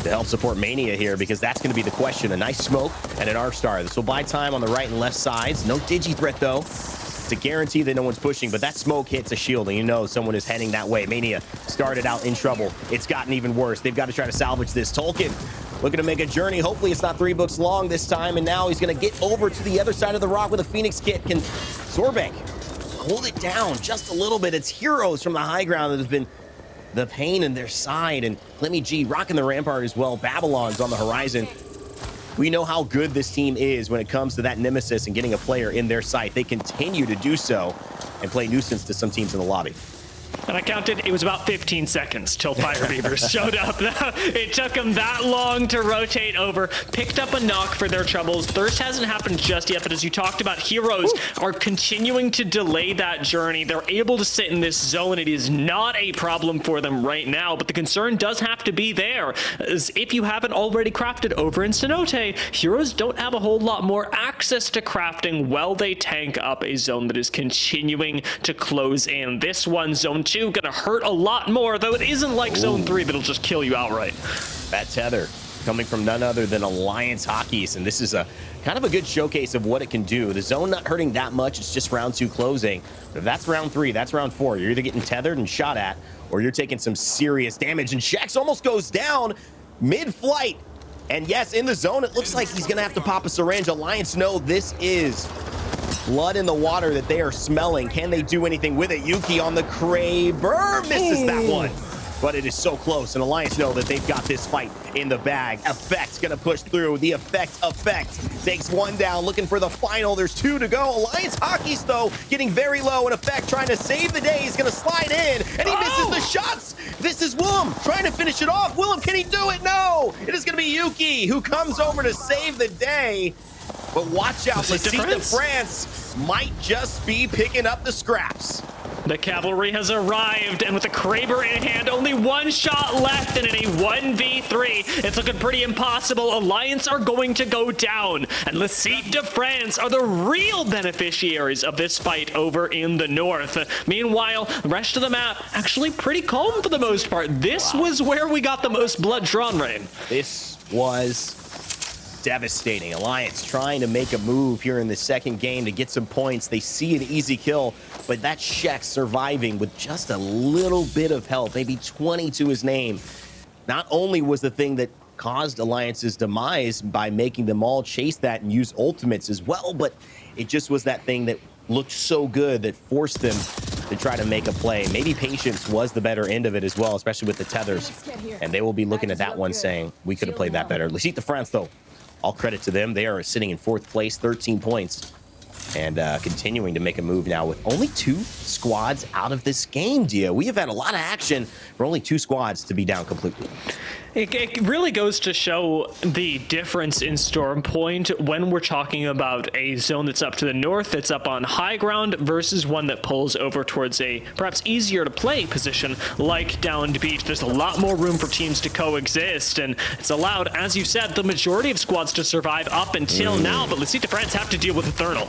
to help support Mania here? Because that's going to be the question. A nice smoke and an R-Star. This will buy time on the right and left sides. No digi threat, though. It's a guarantee that no one's pushing, but that smoke hits a shield, and you know someone is heading that way. Mania started out in trouble. It's gotten even worse. They've got to try to salvage this. Tolkien looking to make a journey. Hopefully it's not 3 books long this time, and now he's going to get over to the other side of the rock with a Phoenix kit. Can Zorbank hold it down just a little bit? It's Heroes from the high ground that has been the pain in their side, and Clemmy G rocking the rampart as well. Babylon's on the horizon. We know how good this team is when it comes to that Nemesis and getting a player in their sight. They continue to do so and play nuisance to some teams in the lobby. And I counted, it was about 15 seconds till Fire Beavers showed up. It took them that long to rotate over, picked up a knock for their troubles. Thirst hasn't happened just yet, but as you talked about, Heroes are continuing to delay that journey. They're able to sit in this zone. It is not a problem for them right now, but the concern does have to be there. As if you haven't already crafted over in Cenote, Heroes don't have a whole lot more access to crafting while they tank up a zone that is continuing to close in. This one, Zone 2, gonna hurt a lot more, though it isn't like Zone 3 that'll just kill you outright. That tether coming from none other than Alliance Hockeys, and this is a kind of a good showcase of what it can do. The zone not hurting that much, it's just round 2 closing. But if that's round 3, that's round 4. You're either getting tethered and shot at, or you're taking some serious damage, and Shax almost goes down mid-flight. And yes, in the zone, it looks like he's gonna have to pop a syringe. Alliance know this is blood in the water that they are smelling. Can they do anything with it? Yuki on the Kraber misses that one, but it is so close, and Alliance know that they've got this fight in the bag. Effect's gonna push through. The effect takes one down, looking for the final. There's 2 to go. Alliance Hockey's, though, getting very low, and Effect trying to save the day. He's gonna slide in, and he misses the shots. This is Willem trying to finish it off. Willem, can he do it? No! It is gonna be Yuki who comes over to save the day. But watch out, Lasita France might just be picking up the scraps. The cavalry has arrived, and with the Kraber in hand, only 1 shot left, and in a 1v3, it's looking pretty impossible. Alliance are going to go down, and Lasite de France are the real beneficiaries of this fight over in the north. Meanwhile, the rest of the map actually pretty calm for the most part. This was where we got the most blood drawn, Rain. This was devastating. Alliance trying to make a move here in the second game to get some points. They see an easy kill, but that Shek surviving with just a little bit of help, maybe 20 to his name. Not only was the thing that caused Alliance's demise by making them all chase that and use ultimates as well, but it just was that thing that looked so good that forced them to try to make a play. Maybe patience was the better end of it as well, especially with the tethers. And they will be looking at that one saying, we could have played that better. Lecite de France, though, all credit to them. They are sitting in 4th place, 13 points. And continuing to make a move now with only 2 squads out of this game, Dia. We have had a lot of action for only 2 squads to be down completely. It really goes to show the difference in Storm Point when we're talking about a zone that's up to the north, that's up on high ground, versus one that pulls over towards a perhaps easier to play position like Downed Beach. There's a lot more room for teams to coexist, and it's allowed, as you said, the majority of squads to survive up until now, but Lecite de France have to deal with Eternal.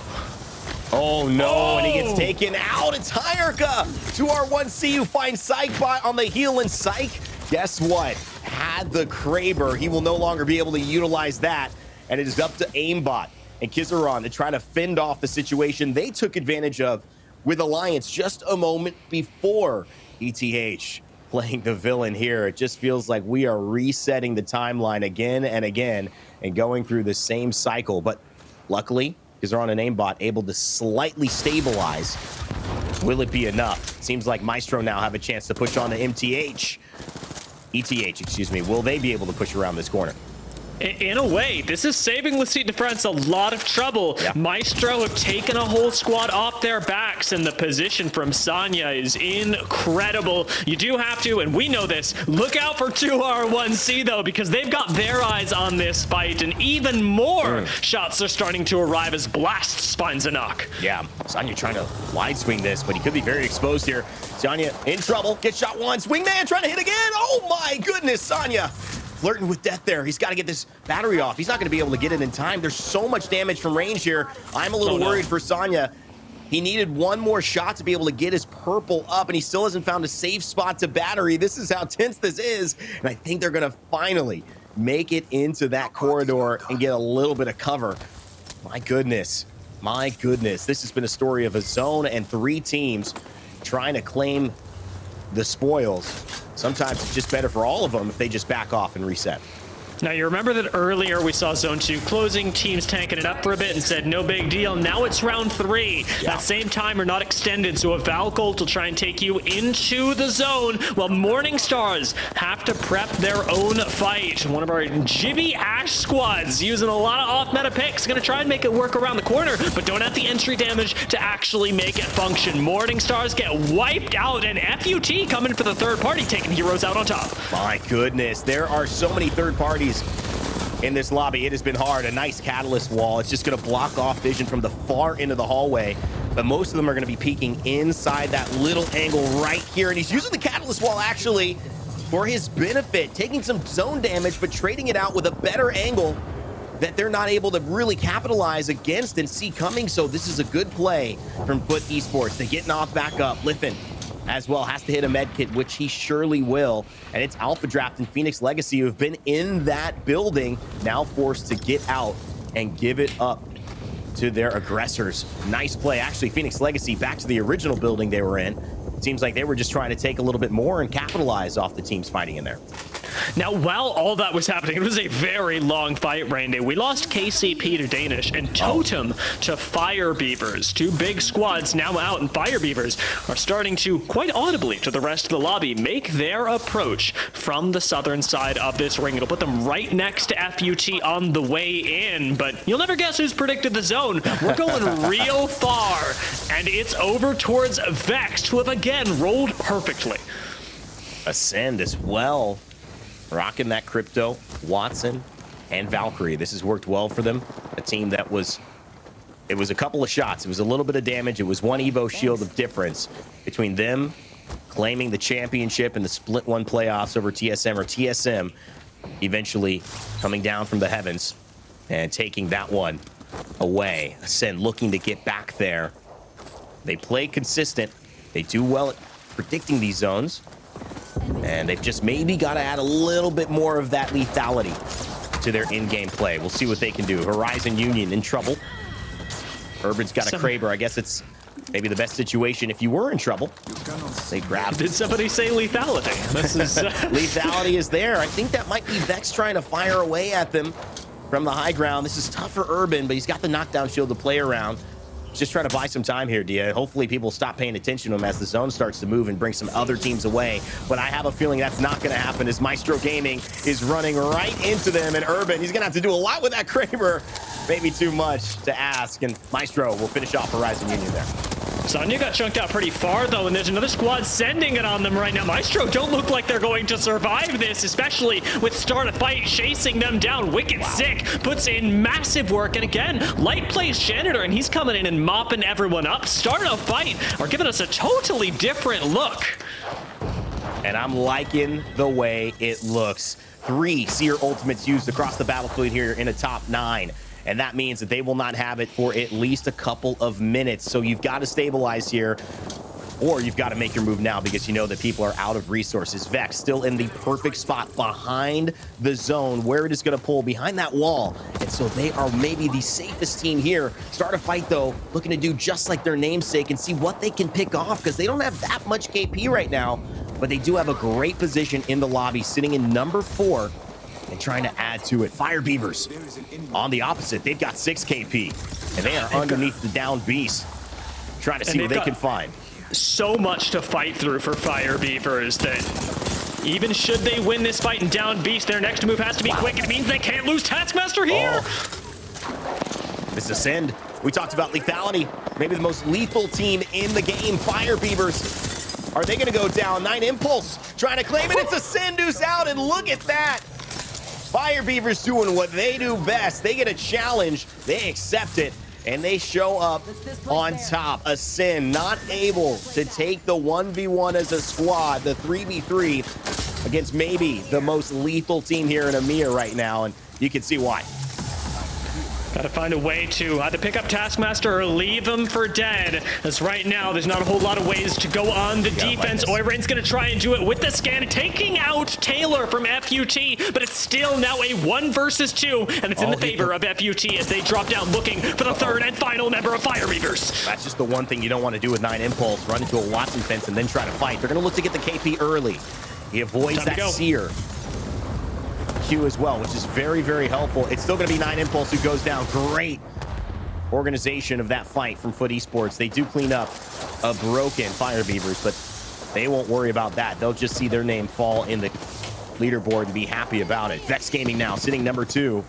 Oh no, and he gets taken out. It's Hayerka to our 1C who finds Psychbot on the heel, and Psych, guess what? Had the Kraber. He will no longer be able to utilize that, and it is up to Aimbot and Kizaron to try to fend off the situation they took advantage of with Alliance just a moment before. ETH playing the villain here. It just feels like we are resetting the timeline again and again and going through the same cycle, but luckily Kizaron and Aimbot able to slightly stabilize. Will it be enough? Seems like Maestro now have a chance to push on to ETH, excuse me. Will they be able to push around this corner? In a way, this is saving Lecite de France a lot of trouble. Yeah. Maestro have taken a whole squad off their backs, and the position from Sanya is incredible. You do have to, and we know this, look out for 2R1C, though, because they've got their eyes on this fight, and even more shots are starting to arrive as Blast finds a knock. Yeah, Sanya trying to wide swing this, but he could be very exposed here. Sanya in trouble, gets shot once. Wingman trying to hit again. Oh my goodness, Sanya flirting with death there. He's got to get this battery off. He's not going to be able to get it in time. There's so much damage from range here. I'm a little worried for Sanya. He needed one more shot to be able to get his purple up, and he still hasn't found a safe spot to battery. This is how tense this is, and I think they're going to finally make it into that corridor and get a little bit of cover. My goodness. My goodness. This has been a story of a zone and 3 teams trying to claim the spoils. Sometimes it's just better for all of them if they just back off and reset. Now, you remember that earlier we saw Zone 2 closing, teams tanking it up for a bit and said, no big deal. Now it's round 3. Yeah. That same timer not extended, so a Valcolt will try and take you into the zone, while Morning Stars have to prep their own fight. One of our Jibby Ash squads using a lot of off-meta picks, gonna try and make it work around the corner, but don't have the entry damage to actually make it function. Morning Stars get wiped out, and FUT coming for the third party, taking heroes out on top. My goodness, there are so many third parties in this lobby. It has been hard. A nice catalyst wall. It's just going to block off vision from the far end of the hallway, but most of them are going to be peeking inside that little angle right here, and he's using the catalyst wall actually for his benefit, taking some zone damage but trading it out with a better angle that they're not able to really capitalize against and see coming. So this is a good play from Foot Esports. They get knocked back up. Liffin as well has to hit a med kit, which he surely will. And it's Alpha Draft and Phoenix Legacy who have been in that building, now forced to get out and give it up to their aggressors. Nice play. Actually, Phoenix Legacy back to the original building they were in. Seems like they were just trying to take a little bit more and capitalize off the teams fighting in there. Now, while all that was happening, it was a very long fight, Rain Day. We lost KCP to Danish and Totem to Fire Beavers. 2 big squads now out, and Fire Beavers are starting to, quite audibly to the rest of the lobby, make their approach from the southern side of this ring. It'll put them right next to FUT on the way in, but you'll never guess who's predicted the zone. We're going real far, and it's over towards Vex, who have again rolled perfectly. Ascend as well. Rocking that crypto, Watson, and Valkyrie. This has worked well for them. A team that was, it was a couple of shots. It was a little bit of damage. It was one Evo shield of difference between them claiming the championship in the Split 1 playoffs over TSM, or TSM eventually coming down from the heavens and taking that one away. Ascend looking to get back there. They play consistent. They do well at predicting these zones. And they've just maybe got to add a little bit more of that lethality. to their in-game play. We'll see what they can do. Horizon Union in trouble. Urban's got a Kraber. I guess it's maybe the best situation if you were in trouble. They grab. Did somebody say lethality? This is lethality is there. I think that might be Vex trying to fire away at them from the high ground. This is tough for Urban, but he's got the knockdown shield to play around. Just trying to buy some time here, Dia. Hopefully people stop paying attention to him as the zone starts to move and bring some other teams away. But I have a feeling that's not going to happen as Maestro Gaming is running right into them. And Urban, he's going to have to do a lot with that Kraber. Maybe too much to ask. And Maestro will finish off Horizon Union there. Sonya got chunked out pretty far, though, and there's another squad sending it on them right now. Maestro don't look like they're going to survive this, especially with Start a Fight chasing them down. Wicked Sick puts in massive work, and again, Light plays Janitor, and he's coming in and mopping everyone up. Start a Fight are giving us a totally different look. And I'm liking the way it looks. 3 Seer ultimates used across the battlefield here in a top 9. And that means that they will not have it for at least a couple of minutes. So you've got to stabilize here, or you've got to make your move now because you know that people are out of resources. Vex still in the perfect spot behind the zone where it is going to pull behind that wall. And so they are maybe the safest team here. Start a Fight, though, looking to do just like their namesake and see what they can pick off because they don't have that much KP right now, but they do have a great position in the lobby, sitting in number 4. And trying to add to it. Fire Beavers on the opposite. They've got 6 KP, and they are underneath the down beast, trying to see what they can find. So much to fight through for Fire Beavers that even should they win this fight in down beast, their next move has to be quick. It means they can't lose Taskmaster here. This is Ascend. We talked about lethality. Maybe the most lethal team in the game. Fire Beavers. Are they going to go down? 9 Impulse trying to claim it. It's Ascend who's out, and look at that. Fire Beavers doing what they do best. They get a challenge, they accept it, and they show up on top. Ascend not able to take the 1v1 as a squad, the 3v3 against maybe the most lethal team here in EMEA right now, and you can see why. Got to find a way to either pick up Taskmaster or leave him for dead. As right now, there's not a whole lot of ways to go on the defense. Oirin's going to try and do it with the scan, taking out Taylor from FUT, but it's still now a 1 versus 2, and it's in the favor of FUT as they drop down looking for the third and final member of Fire Beavers. That's just the one thing you don't want to do with 9 Impulse, run into a Watson fence and then try to fight. They're going to look to get the KP early. He avoids that Seer Q as well, which is very, very helpful. It's still going to be 9 Impulse who goes down. Great organization of that fight from Foot Esports. They do clean up a broken Fire Beavers, but they won't worry about that. They'll just see their name fall in the leaderboard and be happy about it. Vex Gaming now sitting number 2.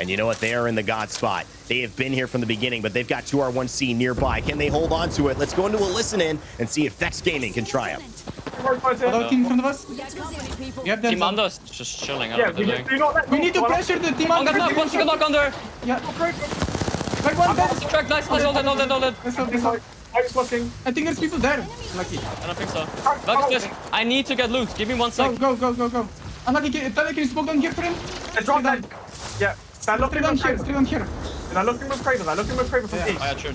And you know what? They are in the God spot. They have been here from the beginning, but they've got 2R1C nearby. Can they hold on to it? Let's go into a listen in and see if Vex Gaming can triumph. Other team in front of us? Yep, Team under is just chilling. I don't know what they're doing. We need to pressure the team under. One second knock under. Yeah. Like one dead. Track, nice, hold it. I think there's people there. Lucky. I don't think so. Lucky, I need to get loot. Give me 1 sec. Go. Unlucky, can you smoke down here for him? Drop that. Yeah. Stay down here. And I look him with Kraber from east. Oh yeah, sure.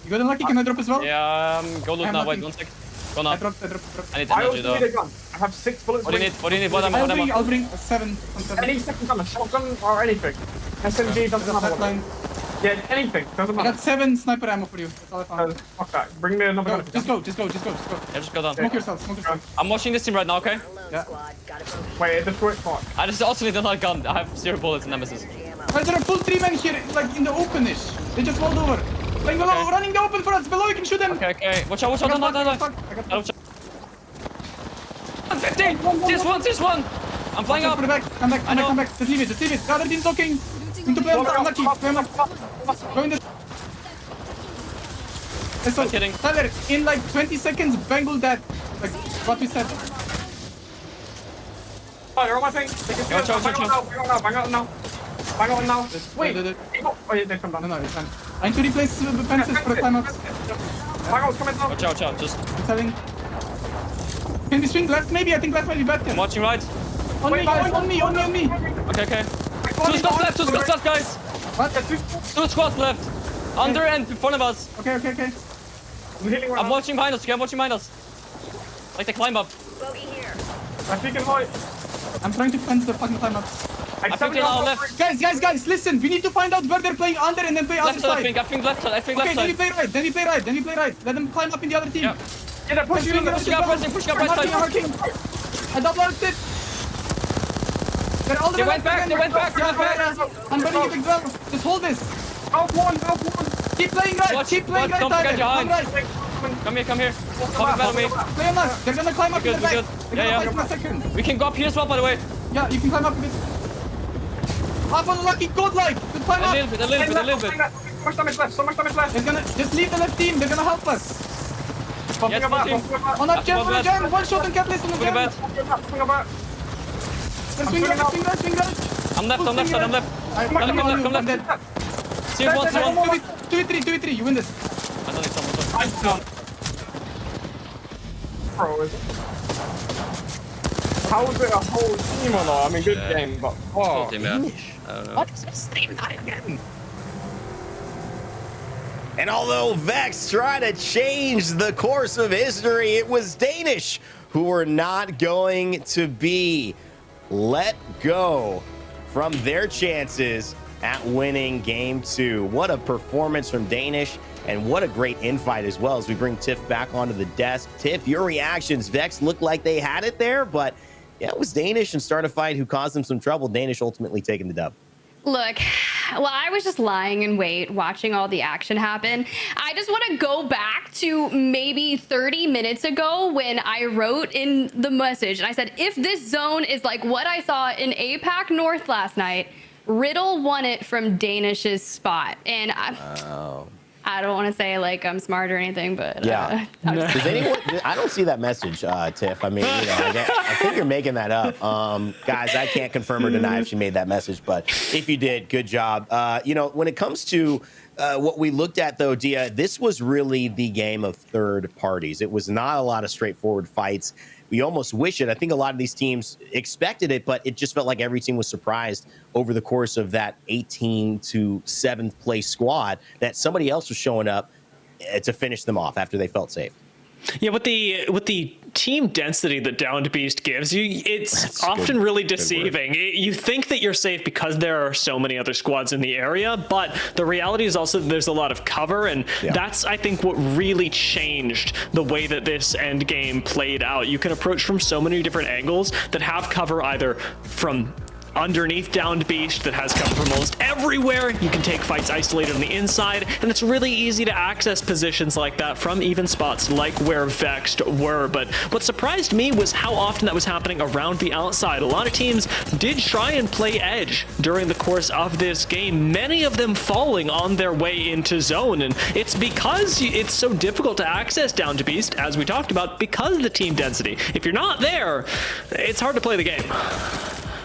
You got unlucky, can I drop as well? Yeah, go loot now. Wait 1 sec. Go now. I dropped. I need I energy also need a though. gun. I have 6 bullets. What do you need? What ammo? I'll bring 7 on 7. Any second gun, a shotgun or anything. SMG doesn't matter. Flatline. Yeah, anything. Doesn't I matter. got 7 sniper ammo for you. That's all I found. Fuck that. Bring me another gun. Just go. Yeah, just go down. Smoke yourself. I'm watching this team right now, okay? Yeah. Wait, destroy it. Fuck. I just also need another gun. I have 0 bullets and Nemesis. But there are full 3 men here, like in the openish. They just walled over. Like below, running the open for us. Below, you can shoot them. Okay. Watch out. No. I got 115! This one! I'm flying up! Come back. Just leave it. The other team's looking. Going to play unlucky. Go in this. So, I'm kidding. Tyler, in like 20 seconds, bangle that. Like what we said. Oh, you're on my thing. Bang on now. Wait. Oh, yeah, they come down. No, it's fine. I need to replace the fences for the timeouts. Bang on's coming down. Watch out. Just I'm telling. Can we swing left? Maybe. I think left might be better. I'm watching right. On me, guys. On me. Okay. 2 squads left, guys. What? 2 squads left. Under and in front of us. Okay. I'm healing right I'm now. watching behind us. Like they climb up. I'm peeking high. I'm trying to fence the fucking climb up. I think they're on left. Guys, listen. We need to find out where they're playing under and then play Left other side, side. I think left side. Okay, left then we side. play right. Then we play right. Let them climb up in the other team. Yeah. Yeah, pushing Pushing up right side. I double arced it. They're all the They way went back, again. they went back, they went back. I'm running it as well. Just hold this. Out one. Keep playing right. Watch, Keep playing right. don't forget Tyler. your One right. Come here. Come battle me. Play on us. They're gonna climb up in the Good, back. good. They're Yeah, gonna yeah. fight in a second. We can go up here as well, by the way. Yeah, you can climb up a bit. Up on the lucky godlike. Just climb A up. little bit. Much damage left. So much damage left. They're gonna just leave the left team. They're gonna help us. Yes, full team. On up, Jen. That's Jen. One shot and catalyst on the Swing Jen. back. Swing right. I'm left. Come left. Come left. See one. 2v3. You win this. I don't think someone's How is it a whole team or not? I mean, good game, but full team, yeah. I don't know. What is this team not again? And although Vex tried to change the course of history, it was Danish who were not going to be let go from their chances at winning game 2. What a performance from Danish, and what a great infight as well as we bring Tiff back onto the desk. Tiff, your reactions. Vex looked like they had it there, but yeah, it was Danish and Startified who caused them some trouble. Danish ultimately taking the dub. Look, well, I was just lying in wait, watching all the action happen. I just want to go back to maybe 30 minutes ago when I wrote in the message, and I said, if this zone is like what I saw in APAC North last night, Riddle won it from Danish's spot. And I don't want to say like I'm smart or anything, but yeah. Does anyone? I don't see that message, Tiff. I mean, you know, I think you're making that up. Guys, I can't confirm or deny if she made that message, but if you did, good job. You know, when it comes to what we looked at, though, Dia, this was really the game of third parties. It was not a lot of straightforward fights. We almost wish it. I think a lot of these teams expected it, but it just felt like every team was surprised over the course of that 18 to 7th place squad that somebody else was showing up to finish them off after they felt safe. Yeah, with the team density that Downed Beast gives you, it's often really deceiving. You think that you're safe because there are so many other squads in the area, but the reality is also that there's a lot of cover, and that's, I think, what really changed the way that this end game played out. You can approach from so many different angles that have cover either from underneath Downed Beast that has cover from almost everywhere. You can take fights isolated on the inside, and it's really easy to access positions like that from even spots like where Vexed were. But what surprised me was how often that was happening around the outside. A lot of teams did try and play edge during the course of this game, many of them falling on their way into zone, and it's because it's so difficult to access Downed Beast, as we talked about, because of the team density. If you're not there, it's hard to play the game.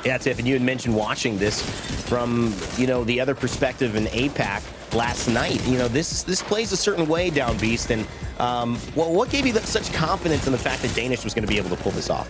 Yeah, Tiff, and you had mentioned watching this from, you know, the other perspective in APAC last night. You know, this plays a certain way, Down Beast, and well, what gave you such confidence in the fact that Danish was going to be able to pull this off?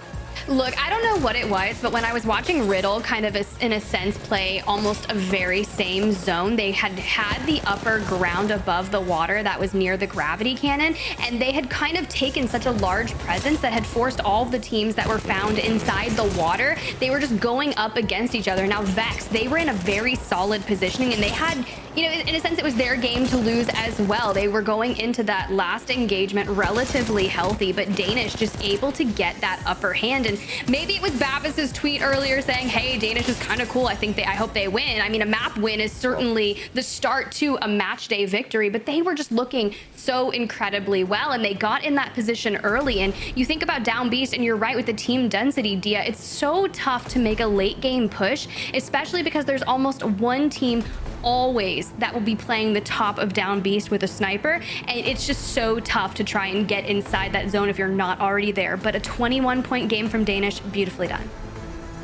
Look, I don't know what it was, but when I was watching Riddle kind of in a sense play almost a very same zone, they had the upper ground above the water that was near the gravity cannon, and they had kind of taken such a large presence that had forced all of the teams that were found inside the water. They were just going up against each other. Now Vex, they were in a very solid positioning, and they had, you know, in a sense it was their game to lose as well. They were going into that last engagement relatively healthy, but Danish just able to get that upper hand. And maybe it was Babas's tweet earlier saying, hey, Danish is kind of cool. I hope they win. I mean, a map win is certainly the start to a match day victory, but they were just looking so incredibly well, and they got in that position early. And you think about Down Beast, and you're right with the team density, Dia. It's so tough to make a late game push, especially because there's almost one team always that will be playing the top of Down Beast with a sniper, and it's just so tough to try and get inside that zone if you're not already there. But a 21-point game from Danish, beautifully done.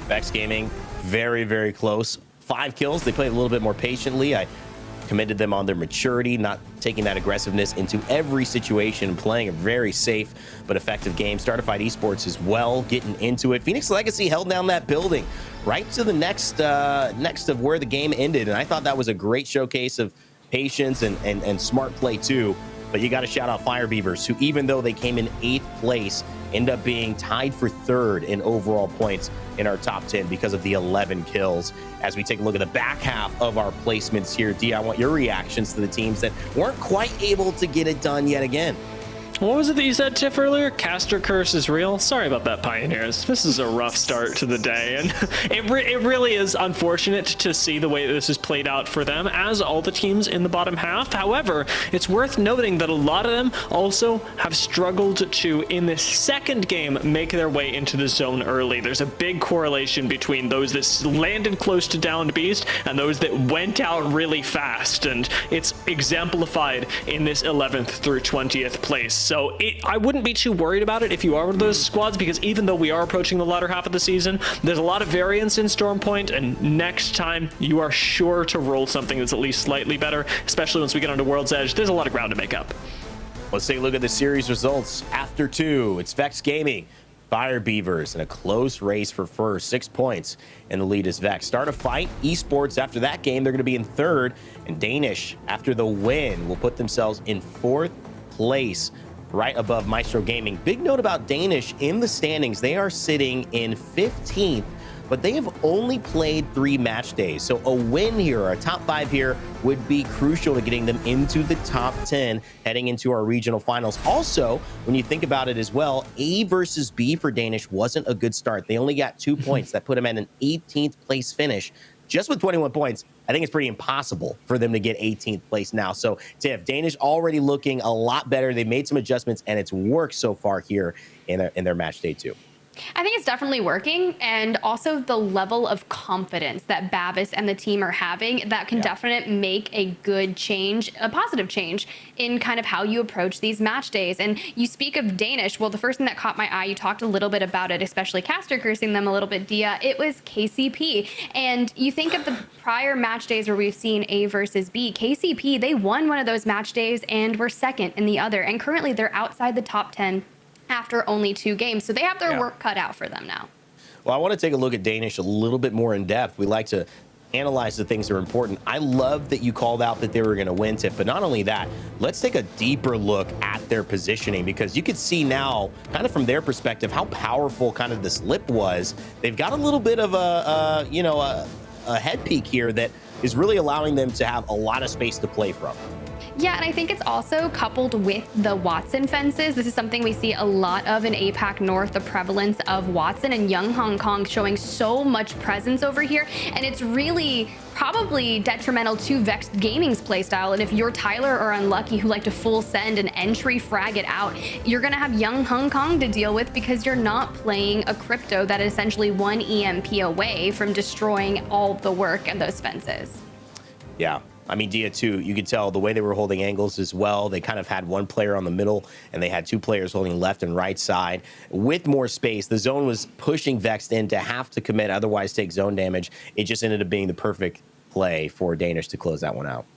Vex Gaming, very, very close. 5 kills. They played a little bit more patiently. I commended them on their maturity, not taking that aggressiveness into every situation, playing a very safe but effective game. Startified Esports as well, getting into it. Phoenix Legacy held down that building right to the next of where the game ended, and I thought that was a great showcase of patience and smart play too. But you got to shout out Fire Beavers, who, even though they came in 8th place end up being tied for 3rd in overall points in our top 10 because of the 11 kills. As we take a look at the back half of our placements here, D, I want your reactions to the teams that weren't quite able to get it done yet again. What was it that you said, Tiff, earlier? Caster curse is real? Sorry about that, Pioneers. This is a rough start to the day, and it really is unfortunate to see the way that this has played out for them, as all the teams in the bottom half. However, it's worth noting that a lot of them also have struggled to, in this second game, make their way into the zone early. There's a big correlation between those that landed close to downed beast and those that went out really fast, and it's exemplified in this 11th through 20th place. So I wouldn't be too worried about it if you are one of those squads, because even though we are approaching the latter half of the season, there's a lot of variance in Stormpoint, and next time you are sure to roll something that's at least slightly better, especially once we get onto World's Edge. There's a lot of ground to make up. Let's take a look at the series results. After 2, it's Vex Gaming, Fire Beavers in a close race for first, 6 points, and the lead is Vex. Start a fight, Esports after that game, they're going to be in 3rd, and Danish, after the win, will put themselves in 4th place, right above Maestro Gaming. Big note about Danish in the standings. They are sitting in 15th, but they have only played 3 match days. So a win here, or a top 5 here, would be crucial to getting them into the top 10 heading into our regional finals. Also, when you think about it as well, A versus B for Danish wasn't a good start. They only got 2 points. That put them at an 18th place finish. Just with 21 points, I think it's pretty impossible for them to get 18th place now. So, Tiff, Danish already looking a lot better. They've made some adjustments, and it's worked so far here in their match day 2. I think it's definitely working, and also the level of confidence that Babis and the team are having that can definitely make a good change, a positive change in kind of how you approach these match days. And you speak of Danish. Well, the first thing that caught my eye, you talked a little bit about it, especially caster cursing them a little bit, Dia. It was KCP. And you think of the prior match days where we've seen A versus B. KCP, they won one of those match days and were 2nd in the other. And currently they're outside the top 10 after only 2 games. So they have their work cut out for them now. Well, I want to take a look at Danish a little bit more in depth. We like to analyze the things that are important. I love that you called out that they were going to win, Tiff, but not only that, let's take a deeper look at their positioning, because you could see now, kind of from their perspective, how powerful kind of this lip was. They've got a little bit of a head peak here that is really allowing them to have a lot of space to play from. Yeah, and I think it's also coupled with the Watson fences. This is something we see a lot of in APAC North, the prevalence of Watson, and Young Hong Kong showing so much presence over here. And it's really probably detrimental to Vex Gaming's playstyle. And if you're Tyler or Unlucky who like to full send and entry frag it out, you're going to have Young Hong Kong to deal with, because you're not playing a crypto that is essentially 1 EMP away from destroying all the work and those fences. Yeah. I mean, Dia, too, you could tell the way they were holding angles as well. They kind of had one player on the middle, and they had 2 players holding left and right side. With more space, the zone was pushing Vex in to have to commit, otherwise take zone damage. It just ended up being the perfect play for Danish to close that one out.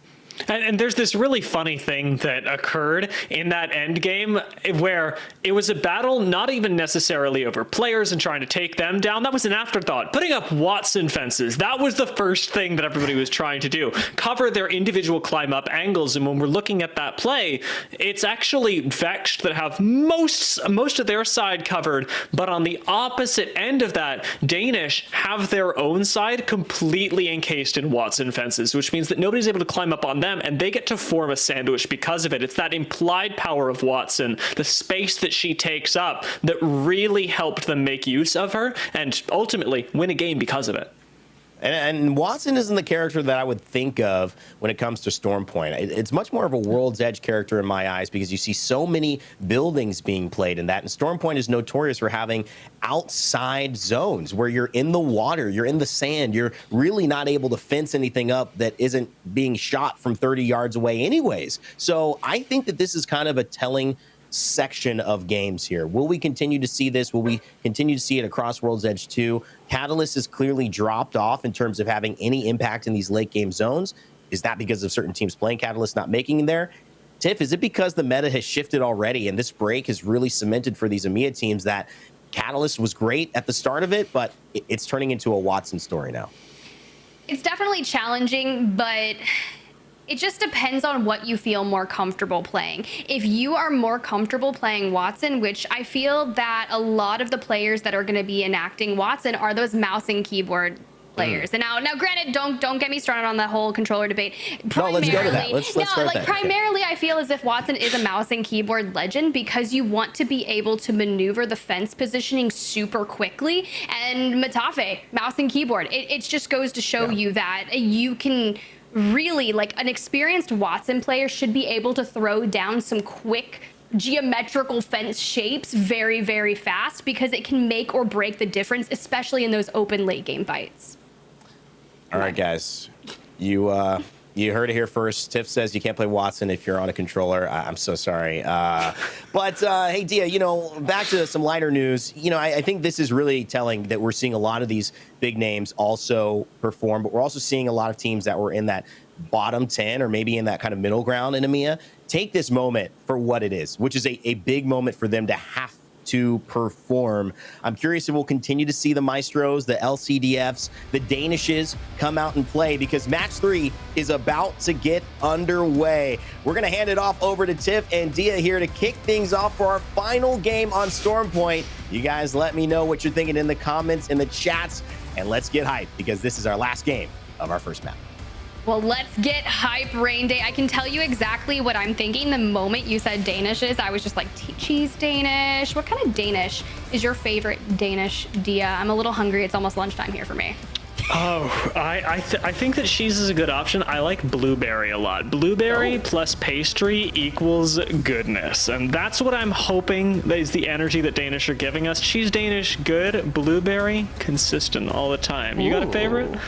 And there's this really funny thing that occurred in that end game where it was a battle not even necessarily over players and trying to take them down. That was an afterthought. Putting up Watson fences, that was the first thing that everybody was trying to do. Cover their individual climb up angles. And when we're looking at that play, it's actually Vex that have most of their side covered. But on the opposite end of that, Danish have their own side completely encased in Watson fences, which means that nobody's able to climb up on them, and they get to form a sandwich because of it. It's that implied power of Watson, the space that she takes up, that really helped them make use of her and ultimately win a game because of it. And Watson isn't the character that I would think of when it comes to Stormpoint. It's much more of a World's Edge character in my eyes, because you see so many buildings being played in that. And Stormpoint is notorious for having outside zones where you're in the water, you're in the sand, you're really not able to fence anything up that isn't being shot from 30 yards away anyways. So I think that this is kind of a telling section of games here. Will we continue to see this? Will we continue to see it across World's Edge 2? Catalyst has clearly dropped off in terms of having any impact in these late game zones. Is that because of certain teams playing Catalyst not making it there? Tiff, is it because the meta has shifted already and this break has really cemented for these EMEA teams that Catalyst was great at the start of it, but it's turning into a Watson story now? It's definitely challenging, but It just depends on what you feel more comfortable playing. If you are more comfortable playing Wattson, which I feel that a lot of the players that are going to be enacting Wattson are those mouse and keyboard players. And now granted, don't get me started on the whole controller debate. No, let's go to that. Let's start that. Primarily, I feel as if Wattson is a mouse and keyboard legend because you want to be able to maneuver the fence positioning super quickly. And Matafe, mouse and keyboard. It just goes to show you that you can really, like, an experienced Wattson player should be able to throw down some quick geometrical fence shapes very, very fast because it can make or break the difference, especially in those open late game fights. All right, guys, you heard it here first. Tiff says you can't play Wattson if you're on a controller. I'm so sorry. But hey, Dia, you know, back to some lighter news. You know, I think this is really telling that we're seeing a lot of these big names also perform, but we're also seeing a lot of teams that were in that bottom 10 or maybe in that kind of middle ground in EMEA take this moment for what it is, which is a big moment for them to have to perform. I'm curious if we'll continue to see the Maestros, the LCDFs, the Danishes come out and play because match 3 is about to get underway. We're going to hand it off over to Tiff and Dia here to kick things off for our final game on Storm Point. You guys let me know what you're thinking in the comments, in the chats, and let's get hyped because this is our last game of our first map. Well, let's get hype, Rain Day. I can tell you exactly what I'm thinking. The moment you said Danishes, I was just like, cheese Danish. What kind of Danish is your favorite Danish, Dia? I'm a little hungry. It's almost lunchtime here for me. Oh, I think that cheese is a good option. I like blueberry a lot. Blueberry plus pastry equals goodness. And that's what I'm hoping is the energy that Danish are giving us. Cheese Danish, good. Blueberry, consistent all the time. You got a favorite?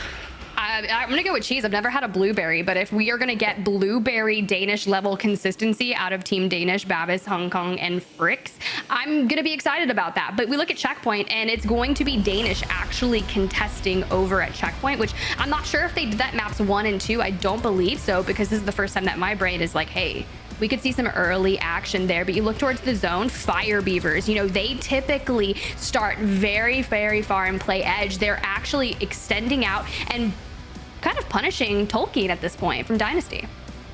I'm gonna go with cheese. I've never had a blueberry, but if we are gonna get blueberry Danish level consistency out of Team Danish, Babis, Hong Kong, and Fricks, I'm gonna be excited about that. But we look at Checkpoint, and it's going to be Danish actually contesting over at Checkpoint, which I'm not sure if they did that maps 1 and 2. I don't believe so, because this is the first time that my brain is like, hey, we could see some early action there. But you look towards the zone, Fire Beavers, you know, they typically start very, very far and play edge. They're actually extending out and kind of punishing Tolkien at this point from Dynasty.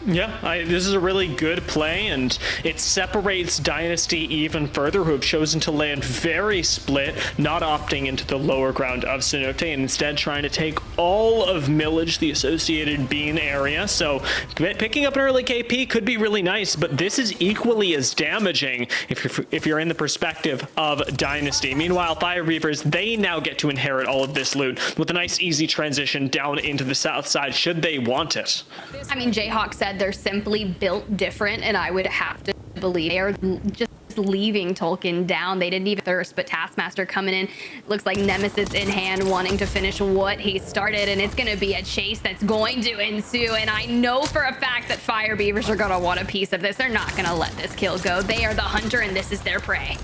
Yeah, this is a really good play, and it separates Dynasty even further, who have chosen to land very split, not opting into the lower ground of Cenote, and instead trying to take all of Millage, the associated Bean area. So picking up an early KP could be really nice, but this is equally as damaging if you're in the perspective of Dynasty. Meanwhile, Fire Reavers, they now get to inherit all of this loot with a nice easy transition down into the south side should they want it. I mean, Jayhawk said they're simply built different, and I would have to believe they are just leaving Tolkien down. They didn't even thirst, but Taskmaster coming in, looks like Nemesis in hand, wanting to finish what he started, and it's going to be a chase that's going to ensue. And I know for a fact that Fire Beavers are going to want a piece of this. They're not going to let this kill go. They are the hunter, and this is their prey.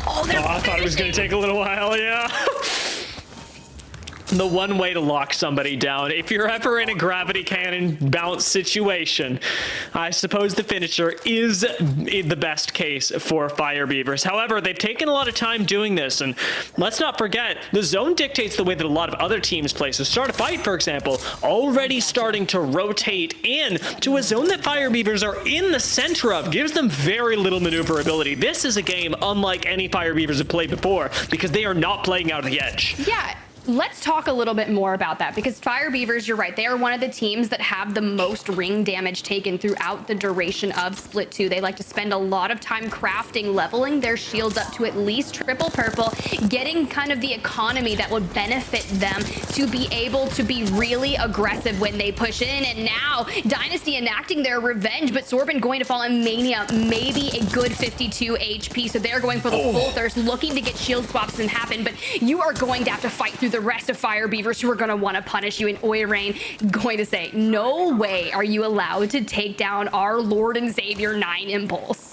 Oh, I thought it was going to take a little while, yeah. The one way to lock somebody down, if you're ever in a gravity cannon bounce situation, I suppose the finisher is the best case for Fire Beavers. However, they've taken a lot of time doing this, and let's not forget, the zone dictates the way that a lot of other teams play. So Start a Fight, for example, already starting to rotate in to a zone that Fire Beavers are in the center of, gives them very little maneuverability. This is a game unlike any Fire Beavers have played before, because they are not playing out of the edge. Yeah. Let's talk a little bit more about that, because Fire Beavers, you're right, they are one of the teams that have the most ring damage taken throughout the duration of Split 2. They like to spend a lot of time crafting, leveling their shields up to at least triple purple, getting kind of the economy that would benefit them to be able to be really aggressive when they push in. And now Dynasty enacting their revenge, but Sorbin going to fall in Mania, maybe a good 52 HP, so they're going for the full thirst, looking to get shield swaps and happen, but you are going to have to fight through the rest of Fire Beavers who are going to want to punish you. And Oirain going to say, no way are you allowed to take down our Lord and Savior 9 Impulse.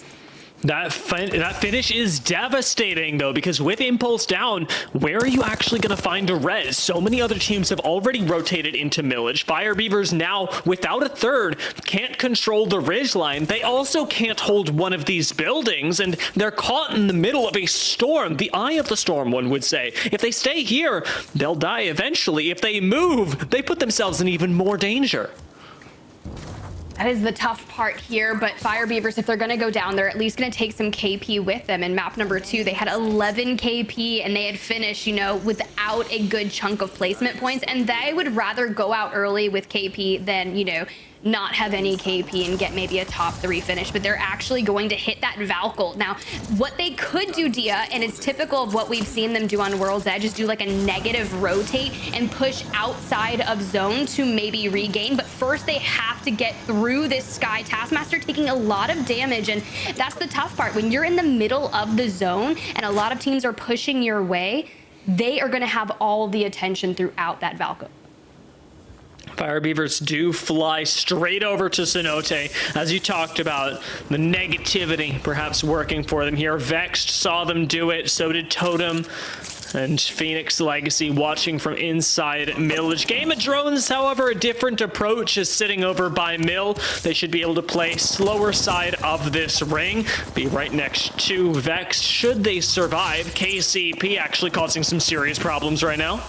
That finish is devastating, though, because with Impulse down, where are you actually going to find a res? So many other teams have already rotated into Millage. Fire Beavers now, without a third, can't control the ridge line. They also can't hold one of these buildings, and they're caught in the middle of a storm. The eye of the storm, one would say. If they stay here, they'll die eventually. If they move, they put themselves in even more danger. That is the tough part here, but Fire Beavers, if they're going to go down, they're at least going to take some KP with them. In map number 2, they had 11 KP, and they had finished, you know, without a good chunk of placement points, and they would rather go out early with KP than, you know, not have any KP and get maybe a top 3 finish, but they're actually going to hit that Valkyl. Now, what they could do, Dia, and it's typical of what we've seen them do on World's Edge, is do like a negative rotate and push outside of zone to maybe regain, but first they have to get through this Sky Taskmaster, taking a lot of damage, and that's the tough part. When you're in the middle of the zone and a lot of teams are pushing your way, they are going to have all the attention throughout that Valkyl. Fire Beavers do fly straight over to Cenote. As you talked about, the negativity perhaps working for them here. Vexed saw them do it, so did Totem. And Phoenix Legacy watching from inside Millage. Game of Drones, however, a different approach is sitting over by Mill. They should be able to play slower side of this ring. Be right next to Vexed should they survive. KCP actually causing some serious problems right now.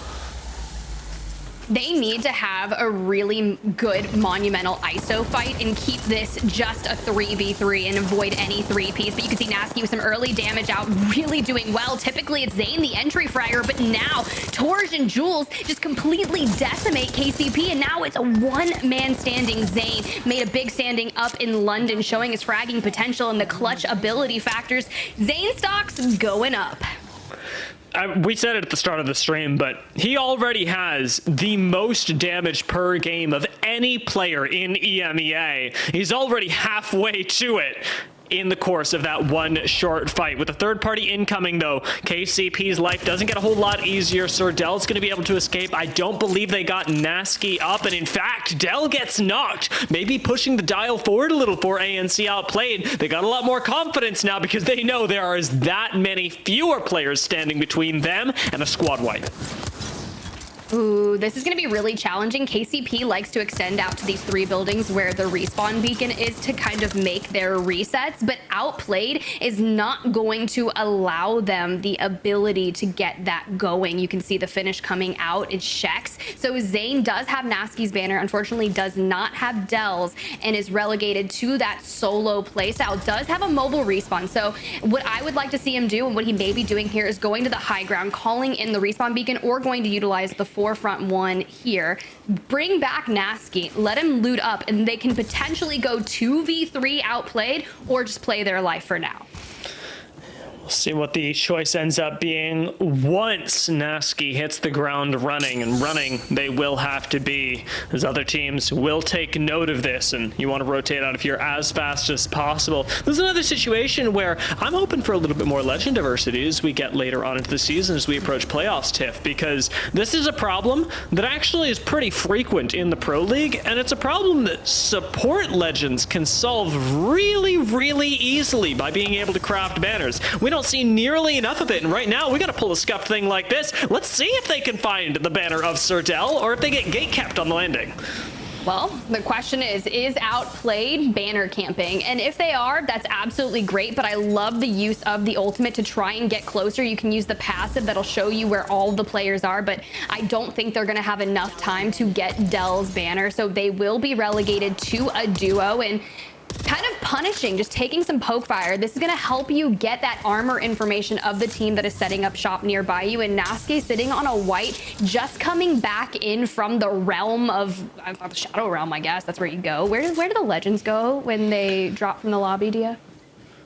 They need to have a really good monumental ISO fight and keep this just a 3v3 and avoid any 3Ps. But you can see Nasky with some early damage out, really doing well. Typically it's Zane, the entry fragger, but now Torj and Jules just completely decimate KCP, and now it's a one-man standing. Zane made a big standing up in London, showing his fragging potential and the clutch ability factors. Zane stocks going up. We said it at the start of the stream, but he already has the most damage per game of any player in EMEA. He's already halfway to it in the course of that one short fight. With a third party incoming though, KCP's life doesn't get a whole lot easier. Dell's going to be able to escape. I don't believe they got Nasky up, and in fact, Dell gets knocked, maybe pushing the dial forward a little for ANC outplayed. They got a lot more confidence now because they know there is that many fewer players standing between them and a squad wipe. Ooh, this is going to be really challenging. KCP likes to extend out to these 3 buildings where the respawn beacon is to kind of make their resets, but Outplayed is not going to allow them the ability to get that going. You can see the finish coming out. It's Shex. So Zane does have Nasky's banner, unfortunately does not have Dell's, and is relegated to that solo playstyle. Does have a mobile respawn. So what I would like to see him do, and what he may be doing here, is going to the high ground, calling in the respawn beacon, or going to utilize the forefront one here. Bring back Nasky, let him loot up, and they can potentially go 2v3 Outplayed, or just play their life for now. We'll see what the choice ends up being once Nasky hits the ground running, and running they will have to be, as other teams will take note of this, and you want to rotate out if you're as fast as possible. There's another situation where I'm hoping for a little bit more legend diversity as we get later on into the season, as we approach playoffs, Tiff, because this is a problem that actually is pretty frequent in the Pro League, and it's a problem that support legends can solve really, really easily by being able to craft banners. We don't see nearly enough of it, and right now we got to pull a scuffed thing like this. Let's see if they can find the banner of Dell, or if they get gate capped on the landing. Well, the question is Outplayed banner camping? And if they are, that's absolutely great, but I love the use of the ultimate to try and get closer. You can use the passive that'll show you where all the players are, but I don't think they're going to have enough time to get Dell's banner, so they will be relegated to a duo, and kind of punishing, just taking some poke fire. This is going to help you get that armor information of the team that is setting up shop nearby you. And Nasky sitting on a white, just coming back in from the realm of the Shadow Realm, I guess. That's where you go. Where do the legends go when they drop from the lobby, Dia?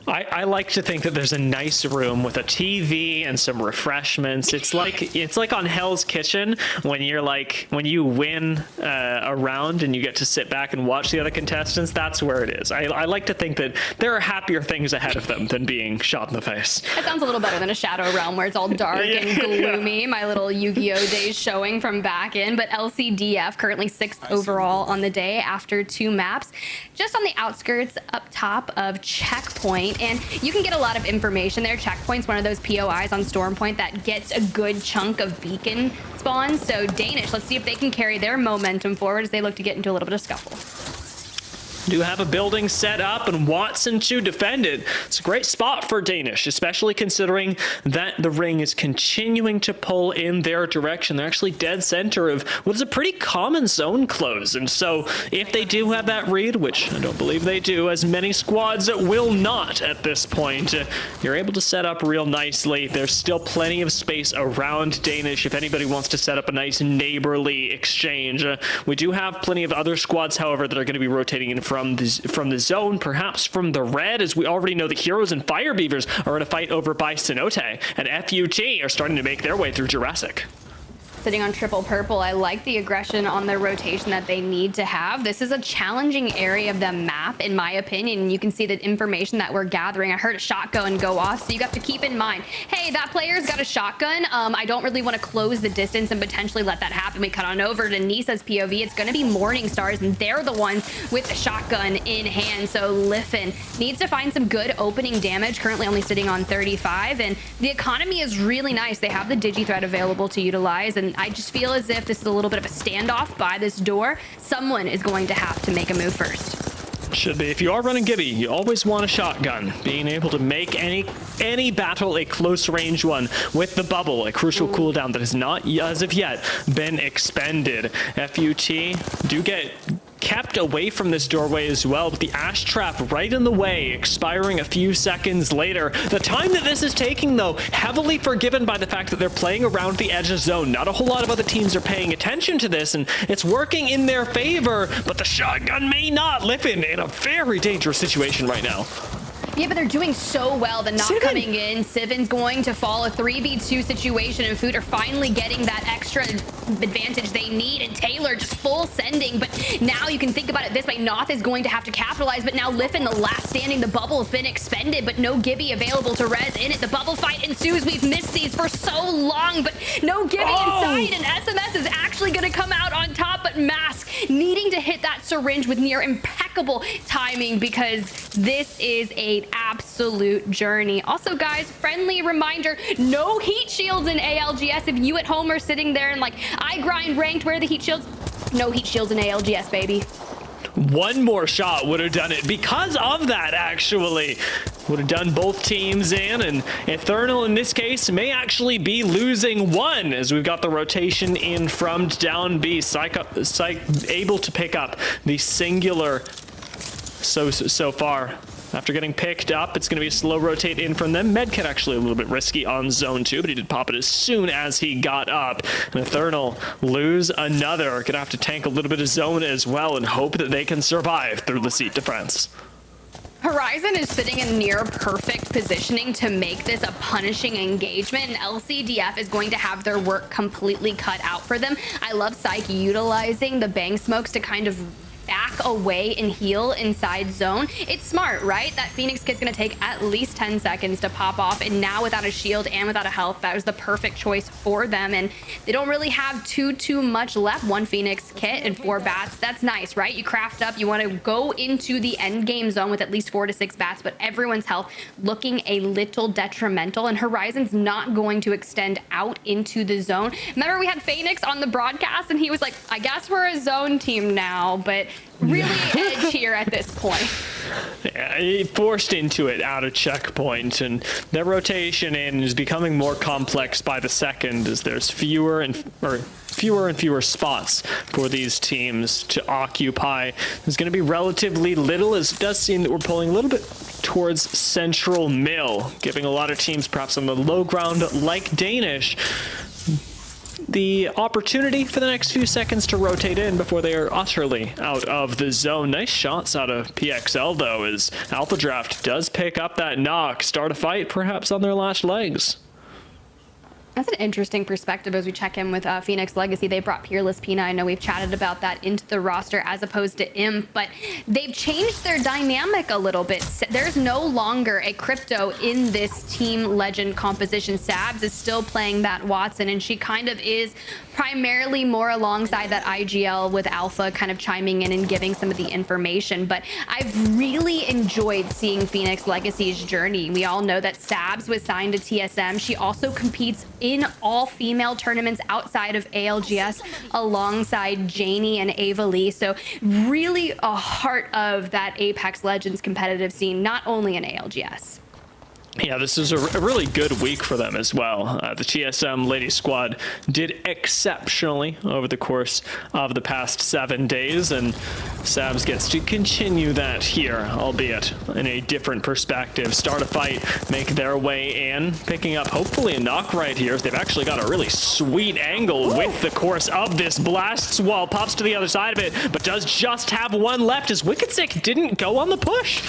I like to think that there's a nice room with a TV and some refreshments. It's like on Hell's Kitchen when you win a round and you get to sit back and watch the other contestants. That's where it is. I like to think that there are happier things ahead of them than being shot in the face. That sounds a little better than a Shadow Realm where it's all dark and gloomy. Yeah. My little Yu-Gi-Oh days showing from back in. But LCDF currently 6th overall on the day after 2 maps, just on the outskirts up top of Checkpoint. And you can get a lot of information there. Checkpoint's one of those POIs on Stormpoint that gets a good chunk of beacon spawns. So Danish, let's see if they can carry their momentum forward as they look to get into a little bit of scuffle. do have a building set up and Watson to defend it. It's a great spot for Danish, especially considering that the ring is continuing to pull in their direction. They're actually dead center of what is a pretty common zone close. And so if they do have that read, which I don't believe they do, as many squads will not at this point, you're able to set up real nicely. There's still plenty of space around Danish if anybody wants to set up a nice neighborly exchange. We do have plenty of other squads, however, that are going to be rotating in from the zone, perhaps from the red, as we already know the Heroes and Fire Beavers are in a fight over by Cenote, and FUT are starting to make their way through Jurassic. Sitting on triple purple, I like the aggression on their rotation that they need to have. This is a challenging area of the map, in my opinion. You can see the information that we're gathering. I heard a shotgun go off, so you have to keep in mind, hey, that player's got a shotgun. I don't really want to close the distance and potentially let that happen. We cut on over to Nisa's POV. It's going to be Morning Stars, and they're the ones with the shotgun in hand. So Liffen needs to find some good opening damage, currently only sitting on 35, and the economy is really nice. They have the Digi Threat available to utilize, and I just feel as if this is a little bit of a standoff by this door. Someone is going to have to make a move first. Should be. If you are running Gibby, you always want a shotgun. Being able to make any battle a close range one with the bubble, a crucial cooldown that has not, as of yet, been expended. FUT do get kept away from this doorway as well, but the Ash Trap right in the way, expiring a few seconds later. The time that this is taking, though, heavily forgiven by the fact that they're playing around the edge of zone. Not a whole lot of other teams are paying attention to this, and it's working in their favor, but the shotgun may not. Liffen in a very dangerous situation right now. Yeah, but they're doing so well. The knock coming in. Sivin's going to fall. A 3v2 situation, and Food are finally getting that extra advantage they need. And Taylor just full sending. But now you can think about it this way. Noth is going to have to capitalize. But now Liffen, the last standing, the bubble has been expended. But no Gibby available to res in it. The bubble fight ensues. We've missed these for so long. But no Gibby inside. And SMS is actually going to come out on top. But Mask needing to hit that syringe with near impeccable timing, because this is a absolute journey. Also, guys, friendly reminder, no heat shields in ALGS. If you at home are sitting there and like, I grind ranked, where are the heat shields? No heat shields in ALGS, baby. One more shot would have done it because of that, actually. Would have done both teams in, and Eternal in this case may actually be losing one, as we've got the rotation in from down B. Psych able to pick up the singular so far. After getting picked up, it's going to be a slow rotate in from them. Medkit actually a little bit risky on zone 2, but he did pop it as soon as he got up. And Eternal lose another. Going to have to tank a little bit of zone as well and hope that they can survive through the seat defense. Horizon is sitting in near perfect positioning to make this a punishing engagement, and LCDF is going to have their work completely cut out for them. I love Psyche utilizing the bang smokes to kind of back away and heal inside zone. It's smart, right? That Phoenix kit's gonna take at least 10 seconds to pop off, and now without a shield and without a health, that was the perfect choice for them, and they don't really have too much left. 1 Phoenix kit and 4 bats. That's nice, right? You craft up, you want to go into the end game zone with at least 4 to 6 bats, but everyone's health looking a little detrimental, and Horizon's not going to extend out into the zone. Remember, we had Phoenix on the broadcast and he was like, I guess we're a zone team now, but really edge here at this point. Yeah, he forced into it out of checkpoint, and their rotation in is becoming more complex by the second, as there's fewer and fewer spots for these teams to occupy. There's going to be relatively little, as it does seem that we're pulling a little bit towards Central Mill, giving a lot of teams perhaps on the low ground like Danish the opportunity for the next few seconds to rotate in before they are utterly out of the zone. Nice shots out of PXL, though, as Alpha Draft does pick up that knock. Start a fight, perhaps on their last legs. That's an interesting perspective as we check in with Phoenix Legacy. They brought Peerless Pina. I know we've chatted about that into the roster as opposed to Imp, but they've changed their dynamic a little bit. There's no longer a crypto in this team legend composition. Sabs is still playing that Watson, and she kind of is primarily more alongside that IGL with Alpha kind of chiming in and giving some of the information. But I've really enjoyed seeing Phoenix Legacy's journey. We all know that Sabs was signed to TSM. She also competes in all female tournaments outside of ALGS alongside Janie and Ava Lee. So really a heart of that Apex Legends competitive scene, not only in ALGS. Yeah, this is a really good week for them as well. The TSM ladies squad did exceptionally over the course of the past 7 days, and Sabs gets to continue that here, albeit in a different perspective. Start a fight, make their way in, picking up hopefully a knock right here. They've actually got a really sweet angle with the course of this blast. Wall pops to the other side of it, but does just have one left as Wickedsick didn't go on the push.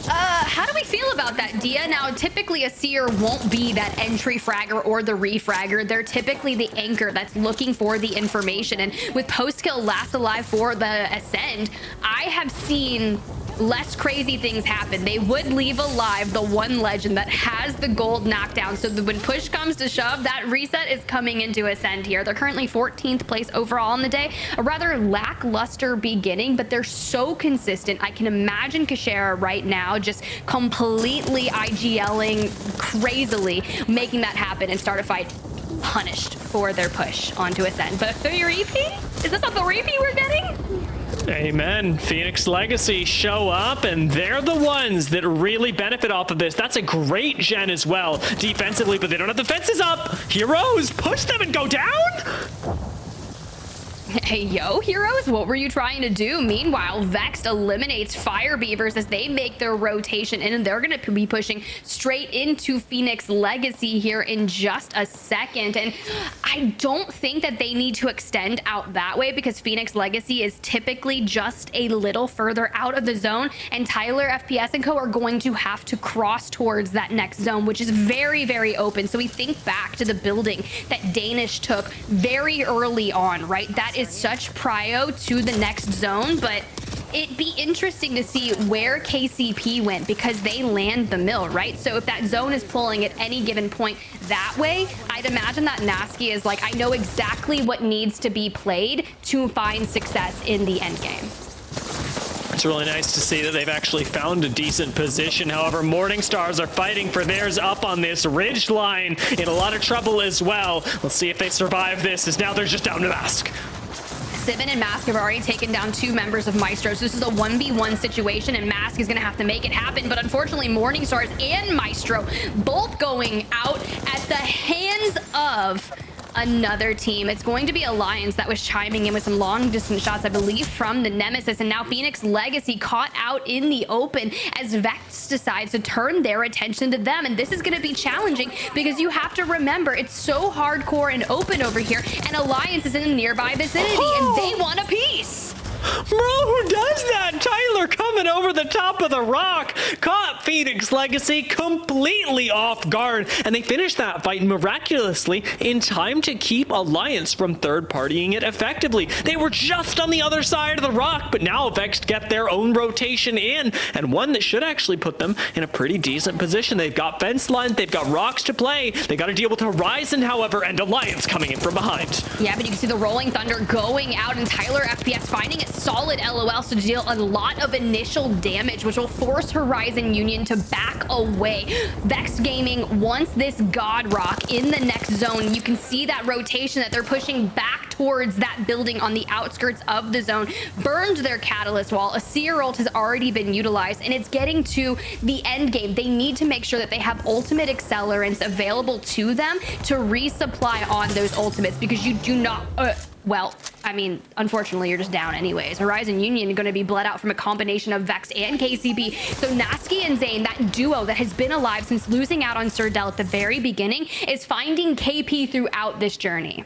How do we feel about that, Dia? Now, typically a seer won't be that entry fragger or the refragger. They're typically the anchor that's looking for the information. And with post-kill last alive for the Ascend, I have seen less crazy things happen. They would leave alive the one legend that has the gold knockdown, so that when push comes to shove, that reset is coming into Ascend here. They're currently 14th place overall on the day. A rather lackluster beginning, but they're so consistent. I can imagine Kashera right now just completely IGLing crazily, making that happen and start a fight punished for their push onto Ascend. But the repeat? Is this not the repeat we're getting? Amen. Phoenix Legacy show up, and they're the ones that really benefit off of this. That's a great gen as well defensively, but they don't have the fences up. Heroes, push them and go down. Hey, yo, Heroes, what were you trying to do? Meanwhile, Vexed eliminates Fire Beavers as they make their rotation in, and they're going to be pushing straight into Phoenix Legacy here in just a second. And I don't think that they need to extend out that way, because Phoenix Legacy is typically just a little further out of the zone, and Tyler, FPS, and co are going to have to cross towards that next zone, which is very, very open. So we think back to the building that Danish took very early on, right? That is such prio to the next zone, but it'd be interesting to see where KCP went, because they land the mill, right? So if that zone is pulling at any given point that way, I'd imagine that Nasky is like, I know exactly what needs to be played to find success in the end game. It's really nice to see that they've actually found a decent position. However, Morning Stars are fighting for theirs up on this ridge line, in a lot of trouble as well. Let's see if they survive this, as now they're just down to Mask. Sivin and Mask have already taken down 2 members of Maestro, so this is a 1v1 situation, and Mask is going to have to make it happen. But unfortunately, Morning Stars and Maestro both going out at the hands of another team. It's going to be Alliance that was chiming in with some long distance shots, I believe, from the Nemesis, and now Phoenix Legacy caught out in the open as Vex decides to turn their attention to them. And this is going to be challenging, because you have to remember it's so hardcore and open over here, and Alliance is in a nearby vicinity, and they want a piece. Bro, who does that? Tyler coming over the top of the rock, caught Phoenix Legacy completely off guard, and they finished that fight miraculously in time to keep Alliance from third-partying it effectively. They were just on the other side of the rock, but now Vexed get their own rotation in, and one that should actually put them in a pretty decent position. They've got fence lines, they've got rocks to play, they got to deal with Horizon, however, and Alliance coming in from behind. Yeah, but you can see the Rolling Thunder going out, and Tyler FPS finding it solid LOLs to deal a lot of initial damage, which will force Horizon Union to back away. Vex Gaming wants this God Rock in the next zone. You can see that rotation that they're pushing back towards that building on the outskirts of the zone. Burned their Catalyst wall. A Seer ult has already been utilized, and it's getting to the end game. They need to make sure that they have ultimate accelerants available to them to resupply on those ultimates, because you do not... well, I mean, unfortunately, you're just down anyways. Horizon Union are going to be bled out from a combination of Vex and KCP. So Nasky and Zane, that duo that has been alive since losing out on Sir Del at the very beginning, is finding KP throughout this journey.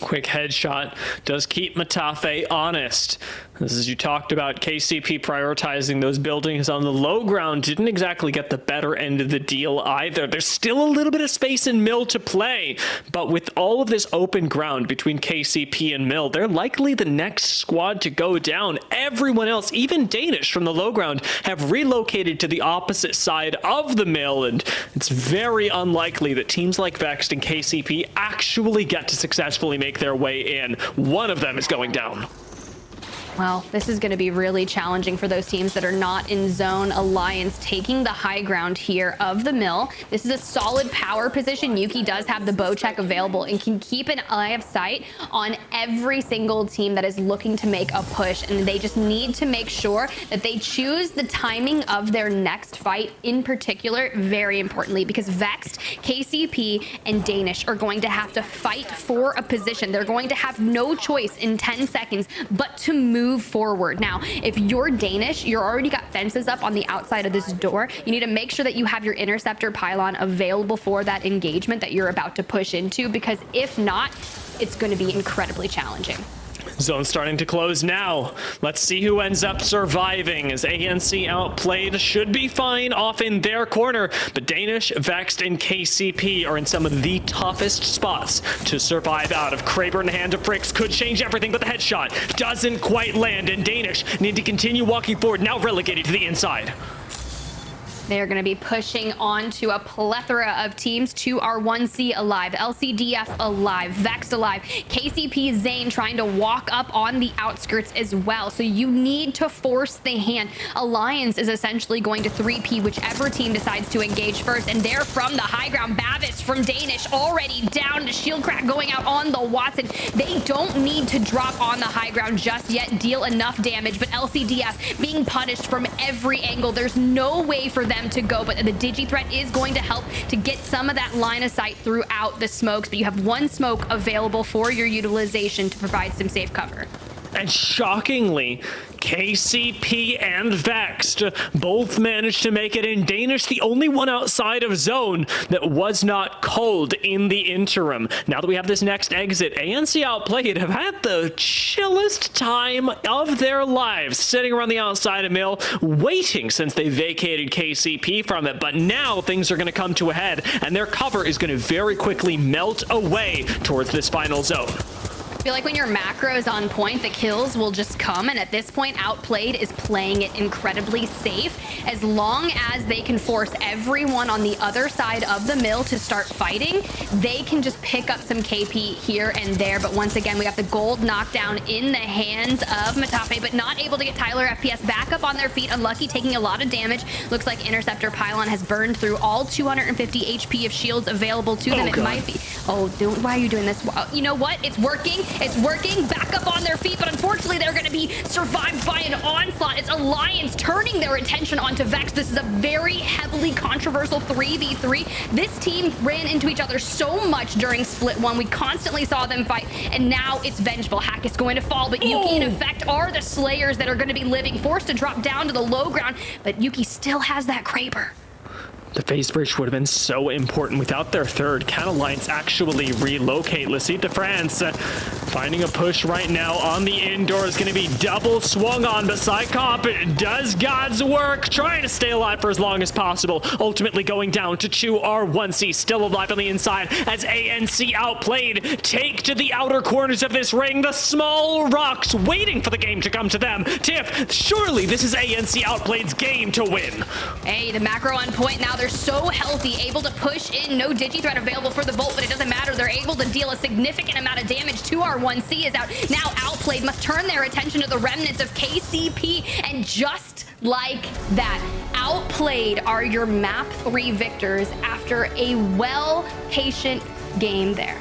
Quick headshot does keep Matafe honest. This is, you talked about KCP prioritizing those buildings on the low ground, didn't exactly get the better end of the deal either. There's still a little bit of space in Mill to play, but with all of this open ground between KCP and Mill, they're likely the next squad to go down. Everyone else, even Danish from the low ground, have relocated to the opposite side of the Mill, and it's very unlikely that teams like Vexed and KCP actually get to successfully make their way in. One of them is going down. Well, this is going to be really challenging for those teams that are not in zone. Alliance taking the high ground here of the mill. This is a solid power position. Yuki does have the bow check available and can keep an eye of sight on every single team that is looking to make a push. And they just need to make sure that they choose the timing of their next fight in particular, very importantly, because Vexed, KCP, and Danish are going to have to fight for a position. They're going to have no choice in 10 seconds but to move forward. Now, if you're Danish, you're already got fences up on the outside of this door. You need to make sure that you have your interceptor pylon available for that engagement that you're about to push into, because if not, it's going to be incredibly challenging. Zone starting to close now. Let's see who ends up surviving, as ANC outplayed. Should be fine off in their corner, but Danish, Vexed, and KCP are in some of the toughest spots to survive out of. Kraber in the hand of Fricks could change everything, but the headshot doesn't quite land, and Danish need to continue walking forward, now relegated to the inside. They're going to be pushing on to a plethora of teams. 2R1C alive, LCDF alive, Vexed alive, KCP Zane trying to walk up on the outskirts as well. So you need to force the hand. Alliance is essentially going to 3P whichever team decides to engage first. And they're from the high ground. Bavis from Danish already down to shield crack going out on the Watson. They don't need to drop on the high ground just yet, deal enough damage. But LCDF being punished from every angle. There's no way for them to go, but the digi threat is going to help to get some of that line of sight throughout the smokes, but you have one smoke available for your utilization to provide some safe cover. And shockingly, KCP and Vexed both managed to make it in. Danish, the only one outside of zone that was not cold in the interim. Now that we have this next exit, ANC outplayed have had the chillest time of their lives sitting around the outside of mill, waiting since they vacated KCP from it. But now things are going to come to a head, and their cover is going to very quickly melt away towards this final zone. I feel like when your macro is on point, the kills will just come, and at this point, Outplayed is playing it incredibly safe. As long as they can force everyone on the other side of the mill to start fighting, they can just pick up some KP here and there. But once again, we have the gold knockdown in the hands of Matafe, but not able to get Tyler FPS back up on their feet. Unlucky, taking a lot of damage. Looks like Interceptor Pylon has burned through all 250 HP of shields available to them. It might be... Oh, why are you doing this? You know what? It's working. It's working. Back up on their feet, but unfortunately they're going to be survived by an onslaught. It's Alliance turning their attention onto Vex. This is a very heavily controversial 3v3. This team ran into each other so much during Split 1. We constantly saw them fight, and now it's vengeful. Hack is going to fall, but Yuki and Effect are the slayers that are going to be living, forced to drop down to the low ground, but Yuki still has that Kraber. The phase bridge would have been so important. Without their third, can Alliance actually relocate? Lecite de France finding a push right now on the indoor is going to be double swung on, but Psycop does God's work, trying to stay alive for as long as possible. Ultimately going down to 2R1C, still alive on the inside as ANC outplayed. Take to the outer corners of this ring, the small rocks waiting for the game to come to them. Tiff, surely this is ANC outplayed's game to win. Hey, the macro on point now. They're so healthy, able to push in. No digi threat available for the Volt, but it doesn't matter. They're able to deal a significant amount of damage. 2R1C is out. Now Outplayed must turn their attention to the remnants of KCP, and just like that, Outplayed are your map 3 victors after a well-patient game there.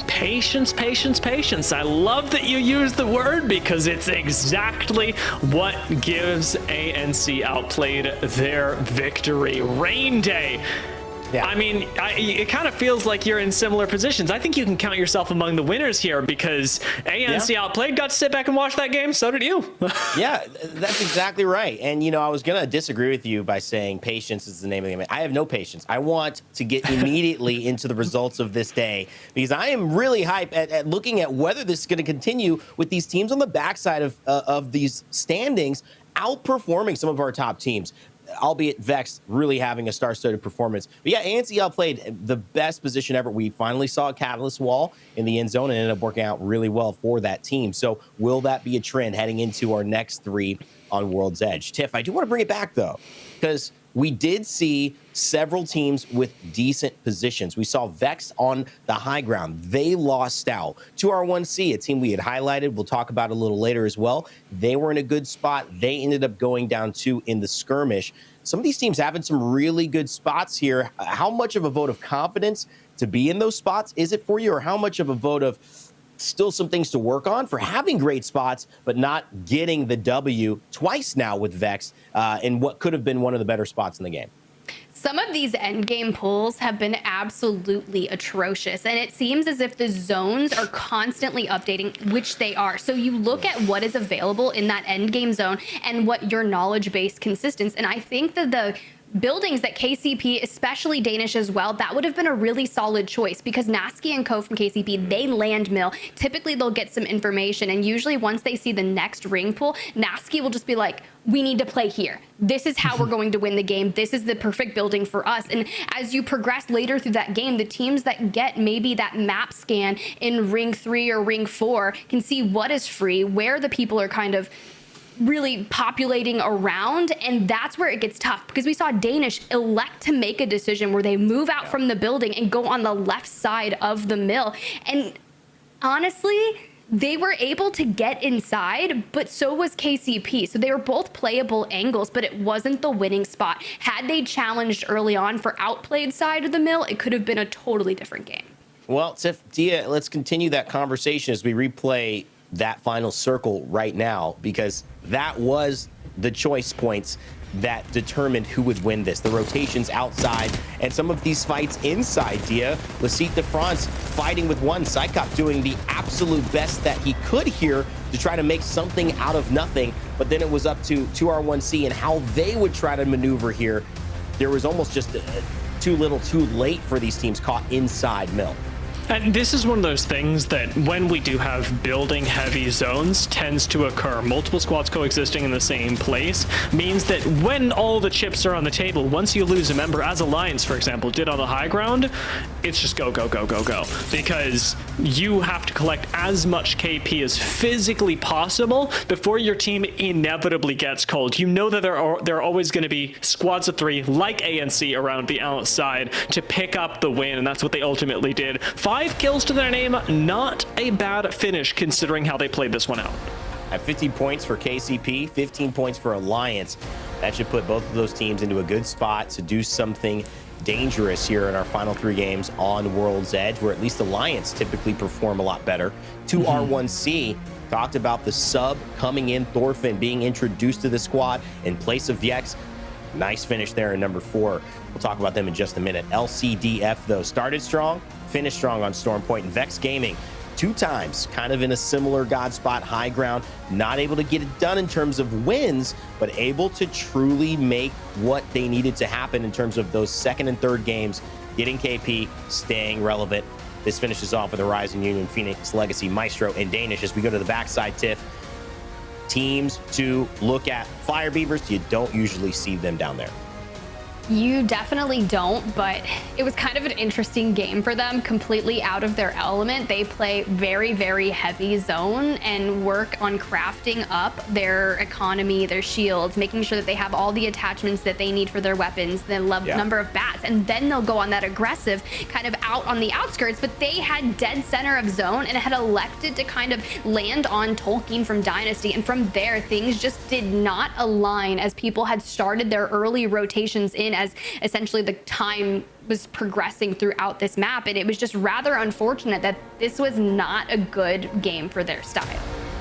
Patience, patience, patience. I love that you use the word, because it's exactly what gives ANC outplayed their victory. Rain Day. Yeah. I mean, it kind of feels like you're in similar positions. I think you can count yourself among the winners here, because ANC outplayed, got to sit back and watch that game. So did you. Yeah, that's exactly right. And, you know, I was going to disagree with you by saying patience is the name of the game. I have no patience. I want to get immediately into the results of this day, because I am really hyped at looking at whether this is going to continue with these teams on the backside of these standings outperforming some of our top teams. Albeit Vex really having a star-studded performance. But yeah, ANC outplayed the best position ever. We finally saw a catalyst wall in the end zone and ended up working out really well for that team. So will that be a trend heading into our next 3 on World's Edge? Tiff, I do want to bring it back, though, because we did see several teams with decent positions. We saw Vex on the high ground. They lost out. 2R1C, a team we had highlighted, we'll talk about a little later as well. They were in a good spot. They ended up going down 2 in the skirmish. Some of these teams having some really good spots here. How much of a vote of confidence to be in those spots is it for you, or how much of a vote of still some things to work on for having great spots, but not getting the W twice now with Vex in what could have been one of the better spots in the game? Some of these endgame pulls have been absolutely atrocious, and it seems as if the zones are constantly updating, which they are. So you look at what is available in that endgame zone and what your knowledge base consists, and I think that the buildings that KCP, especially Danish as well, that would have been a really solid choice, because Nasky and Co from KCP, they land mill. Typically they'll get some information, and usually once they see the next ring pool, Nasky will just be like, we need to play here. This is how we're going to win the game. This is the perfect building for us. And as you progress later through that game, the teams that get maybe that map scan in ring 3 or ring 4 can see what is free, where the people are kind of really populating around, and that's where it gets tough, because we saw Danish elect to make a decision where they move out from the building and go on the left side of the mill. And honestly, they were able to get inside, but so was KCP. So they were both playable angles, but it wasn't the winning spot. Had they challenged early on for outplayed side of the mill, it could have been a totally different game. Well, Tiff, Dia, let's continue that conversation as we replay that final circle right now, because that was the choice points that determined who would win this. The rotations outside and some of these fights inside, Dia. Lecite de France fighting with one. Psychop doing the absolute best that he could here to try to make something out of nothing. But then it was up to 2R1C and how they would try to maneuver here. There was almost just too little too late for these teams caught inside mill. And this is one of those things that when we do have building heavy zones tends to occur. Multiple squads coexisting in the same place means that when all the chips are on the table, once you lose a member, as Alliance, for example, did on the high ground, it's just go, go, go, go, go. Because you have to collect as much KP as physically possible before your team inevitably gets cold. You know that there are always going to be squads of 3 like ANC around the outside to pick up the win, and that's what they ultimately did. 5 kills to their name, not a bad finish considering how they played this one out. At 50 points for KCP, 15 points for Alliance. That should put both of those teams into a good spot to do something dangerous here in our final 3 games on World's Edge, where at least Alliance typically perform a lot better. 2R1C talked about the sub coming in, Thorfinn being introduced to the squad in place of Viex. Nice finish there in number 4. We'll talk about them in just a minute. LCDF, though, started strong, finished strong on Storm Point, and Vex Gaming 2 times, kind of in a similar God spot, high ground, not able to get it done in terms of wins, but able to truly make what they needed to happen in terms of those 2nd and 3rd games, getting KP, staying relevant. This finishes off with Horizon Union, Phoenix Legacy, Maestro, and Danish. As we go to the backside, Tiff, teams to look at. Fire Beavers, you don't usually see them down there. You definitely don't, but it was kind of an interesting game for them, completely out of their element. They play very, very heavy zone and work on crafting up their economy, their shields, making sure that they have all the attachments that they need for their weapons, the number of bats, and then they'll go on that aggressive kind of out on the outskirts. But they had dead center of zone and had elected to kind of land on Tolkien from Dynasty, and from there things just did not align as people had started their early rotations in, as essentially the time was progressing throughout this map. And it was just rather unfortunate that this was not a good game for their style.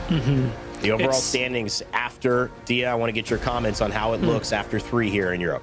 The overall standings after, Dia, I want to get your comments on how it looks after 3 here in Europe.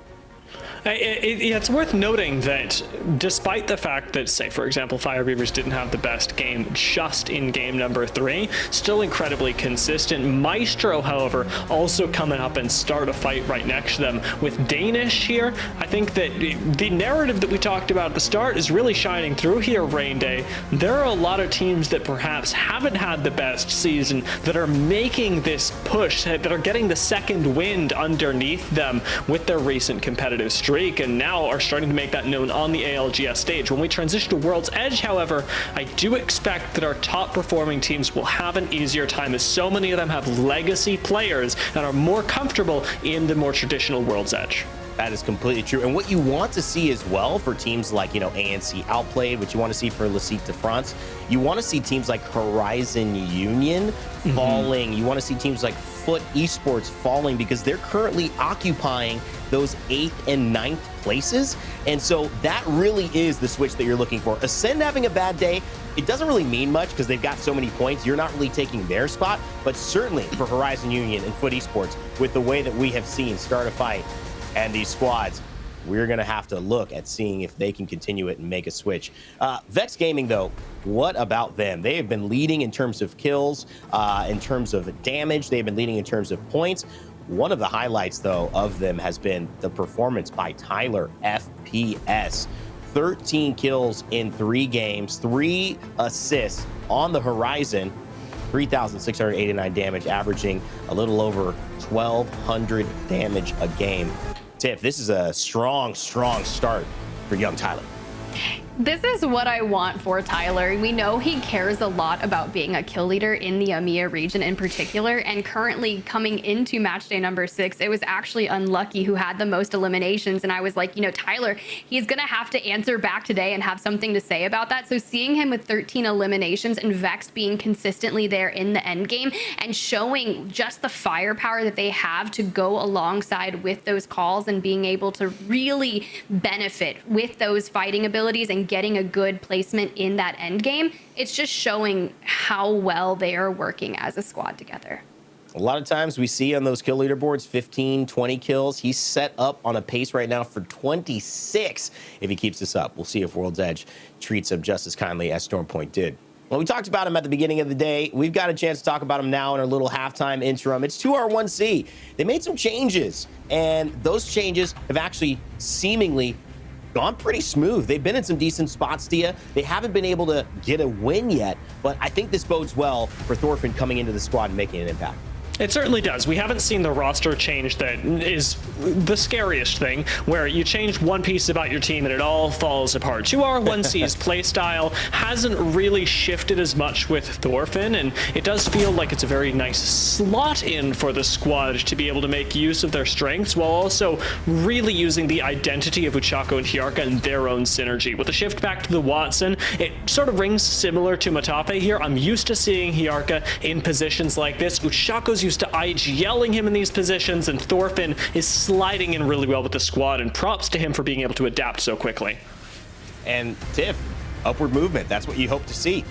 It's worth noting that despite the fact that, say, for example, Fire Beavers didn't have the best game just in game number 3, still incredibly consistent. Maestro, however, also coming up and start a fight right next to them. With Danish here, I think that the narrative that we talked about at the start is really shining through here, Rain Day. There are a lot of teams that perhaps haven't had the best season that are making this push, that are getting the second wind underneath them with their recent competitive streak, and now are starting to make that known on the ALGS stage. When we transition to World's Edge, however, I do expect that our top performing teams will have an easier time, as so many of them have legacy players and are more comfortable in the more traditional World's Edge. That is completely true. And what you want to see as well for teams like, ANC Outplayed, what you want to see for Lassique de France, you want to see teams like Horizon Union falling. You want to see teams like Foot Esports falling because they're currently occupying those 8th and 9th places. And so that really is the switch that you're looking for. Ascend having a bad day, it doesn't really mean much because they've got so many points. You're not really taking their spot, but certainly for Horizon Union and Foot Esports, with the way that we have seen start a fight and these squads, we're going to have to look at seeing if they can continue it and make a switch. Vex Gaming, though, what about them? They have been leading in terms of kills, in terms of damage. They've been leading in terms of points. One of the highlights, though, of them has been the performance by Tyler FPS. 13 kills in 3 games, 3 assists on the Horizon, 3,689 damage, averaging a little over 1,200 damage a game. Tiff, this is a strong start for young Tyler. This is what I want for Tyler. We know he cares a lot about being a kill leader in the EMEA region in particular, and currently coming into match day number 6, it was actually Unlucky who had the most eliminations, and I was like, Tyler, he's gonna have to answer back today and have something to say about that. So seeing him with 13 eliminations and Vex being consistently there in the end game and showing just the firepower that they have to go alongside with those calls and being able to really benefit with those fighting abilities and getting a good placement in that end game, it's just showing how well they are working as a squad together. A lot of times we see on those kill leaderboards 15, 20 kills. He's set up on a pace right now for 26 if he keeps this up. We'll see if World's Edge treats him just as kindly as Stormpoint did. Well, we talked about him at the beginning of the day. We've got a chance to talk about him now in our little halftime interim. It's 2R1C. They made some changes, and those changes have actually seemingly gone pretty smooth. They've been in some decent spots, Dia. They haven't been able to get a win yet, but I think this bodes well for Thorfinn coming into the squad and making an impact. It certainly does. We haven't seen the roster change that is the scariest thing, where you change one piece about your team and it all falls apart. 2R1C's playstyle hasn't really shifted as much with Thorfinn, and it does feel like it's a very nice slot in for the squad to be able to make use of their strengths while also really using the identity of Uchako and Hiarka and their own synergy. With the shift back to the Watson, it sort of rings similar to Matape here. I'm used to seeing Hiarka in positions like this. Uchako's used to IGLing him in these positions, and Thorfinn is sliding in really well with the squad, and props to him for being able to adapt so quickly. And Tiff, upward movement, that's what you hope to see.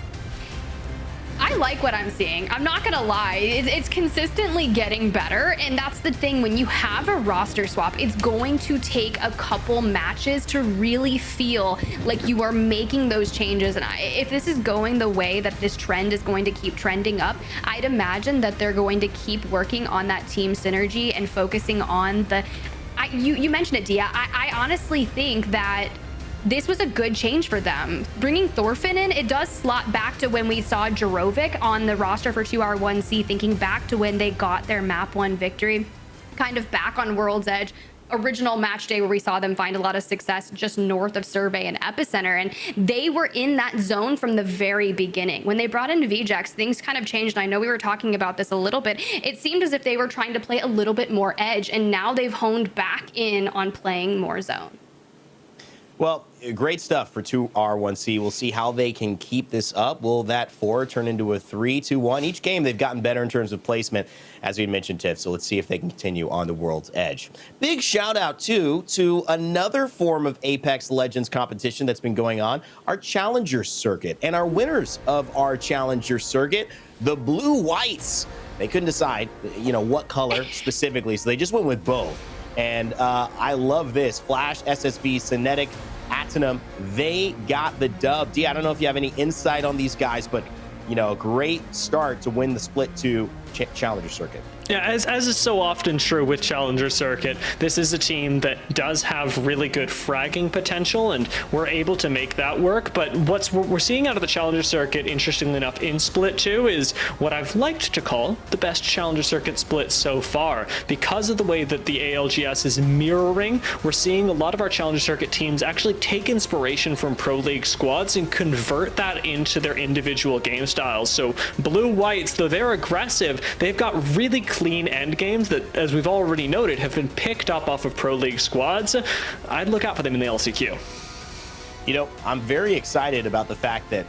I like what I'm seeing. I'm not gonna lie, it's consistently getting better, and that's the thing. When you have a roster swap, it's going to take a couple matches to really feel like you are making those changes. And if this is going the way that this trend is going to keep trending up, I'd imagine that they're going to keep working on that team synergy and focusing on the... You mentioned it, Dia. I honestly think that this was a good change for them. Bringing Thorfinn in, it does slot back to when we saw Jarovic on the roster for 2R1C, thinking back to when they got their map 1 victory, kind of back on World's Edge. Original match day where we saw them find a lot of success just north of Survey and Epicenter, and they were in that zone from the very beginning. When they brought in VJax, things kind of changed, and I know we were talking about this a little bit. It seemed as if they were trying to play a little bit more edge, and now they've honed back in on playing more zone. Well, great stuff for 2R1C. We'll see how they can keep this up. Will that 4 turn into a 3-2-1? Each game, they've gotten better in terms of placement, as we mentioned, Tiff. So let's see if they can continue on the World's Edge. Big shout out, too, to another form of Apex Legends competition that's been going on, our Challenger Circuit. And our winners of our Challenger Circuit, the Blue Whites. They couldn't decide, what color specifically, so they just went with both. And I love this. Flash, SSB, Cinetic, Atinum, they got the dub. D, I don't know if you have any insight on these guys, but, a great start to win the Split 2 Challenger Circuit. Yeah, as is so often true with Challenger Circuit, this is a team that does have really good fragging potential, and we're able to make that work. But what we're seeing out of the Challenger Circuit, interestingly enough, in Split 2 is what I've liked to call the best Challenger Circuit split so far. Because of the way that the ALGS is mirroring, we're seeing a lot of our Challenger Circuit teams actually take inspiration from Pro League squads and convert that into their individual game styles. So Blue Whites, though they're aggressive, they've got really clean end games that, as we've already noted, have been picked up off of Pro League squads. I'd look out for them in the LCQ. You know, I'm very excited about the fact that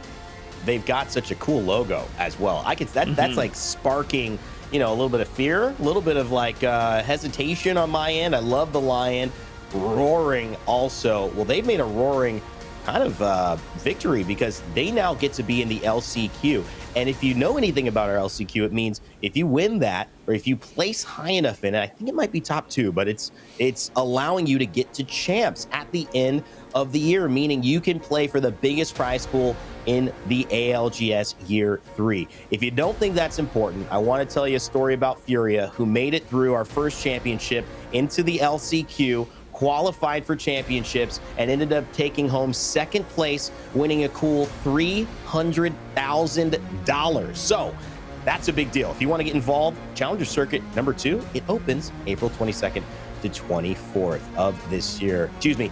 they've got such a cool logo as well. That's like sparking, you know, a little bit of fear, a little bit of like hesitation on my end. I love the lion. Roaring also. Well, they've made a roaring kind of victory because they now get to be in the LCQ. And if you know anything about our LCQ, it means if you win that, or if you place high enough in it, I think it might be top 2, but it's allowing you to get to champs at the end of the year, meaning you can play for the biggest prize pool in the ALGS year 3. If you don't think that's important, I want to tell you a story about Furia, who made it through our first championship into the LCQ, qualified for championships, and ended up taking home 2nd place, winning a cool $300,000. So that's a big deal. If you want to get involved, Challenger Circuit number 2, it opens April 22nd to 24th of this year. Excuse me,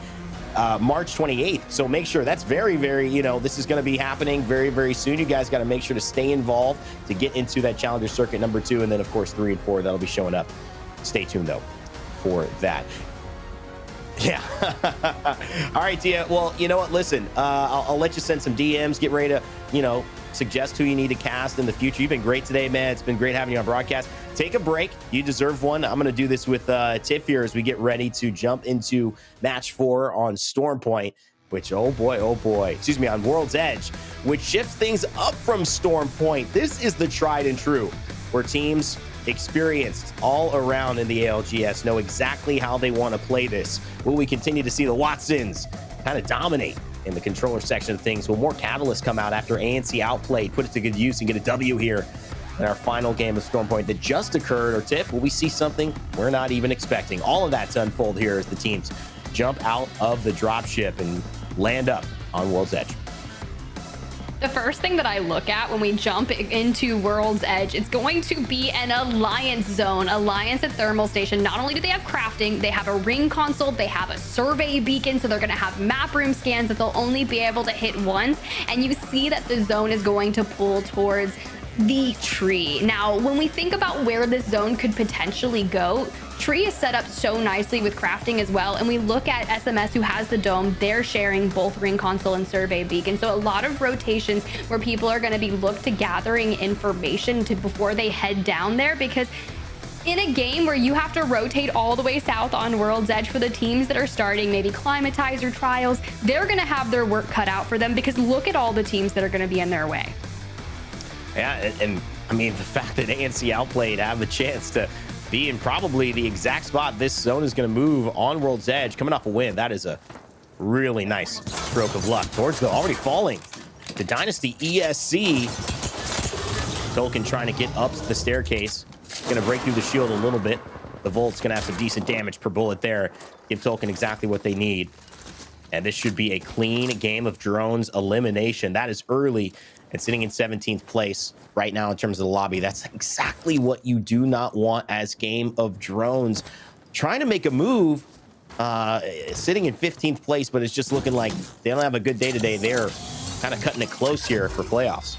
March 28th. So make sure that's very, very, you know, this is going to be happening very, very soon. You guys got to make sure to stay involved to get into that Challenger Circuit number 2. And then, of course, 3 and 4, that'll be showing up. Stay tuned, though, for that. Yeah. All right, Tia. Well, you know what? Listen, I'll let you send some DMs. Get ready to, you know, suggest who you need to cast in the future. You've been great today, man. It's been great having you on broadcast. Take a break. You deserve one. I'm going to do this with Tiff here as we get ready to jump into match 4 on Storm Point, which, oh boy, excuse me, on World's Edge, which shifts things up from Storm Point. This is the tried and true, where teams experienced all around in the ALGS know exactly how they want to play this. Will we continue to see the Watsons kind of dominate in the controller section of things? Will more catalysts come out after ANC outplayed, put it to good use, and get a W here in our final game of Storm Point that just occurred? Or Tiff, will we see something we're not even expecting? All of that to unfold here as the teams jump out of the dropship and land up on World's Edge. The first thing that I look at when we jump into World's Edge, it's going to be an Alliance zone. Alliance at Thermal Station. Not only do they have crafting, they have a ring console, they have a survey beacon, so they're going to have map room scans that they'll only be able to hit once. And you see that the zone is going to pull towards the tree. Now, when we think about where this zone could potentially go, Tree is set up so nicely with crafting as well, and we look at SMS, who has the dome. They're sharing both ring console and survey beacon, so a lot of rotations where people are going to be looked to gathering information before they head down there, because in a game where you have to rotate all the way south on World's Edge for the teams that are starting maybe Climatizer trials, they're going to have their work cut out for them, because look at all the teams that are going to be in their way. Yeah, and I mean, the fact that ANC outplayed have a chance to be in probably the exact spot this zone is going to move on World's Edge, coming off a win. That is a really nice stroke of luck. Towards the already falling to Dynasty ESC. Tolkien trying to get up the staircase. Going to break through the shield a little bit. The Volt's going to have some decent damage per bullet there. Give Tolkien exactly what they need. And this should be a clean game of drones elimination. That is early and sitting in 17th place right now in terms of the lobby. That's exactly what you do not want as game of drones. Trying to make a move, sitting in 15th place, but it's just looking like they don't have a good day today. They're kind of cutting it close here for playoffs.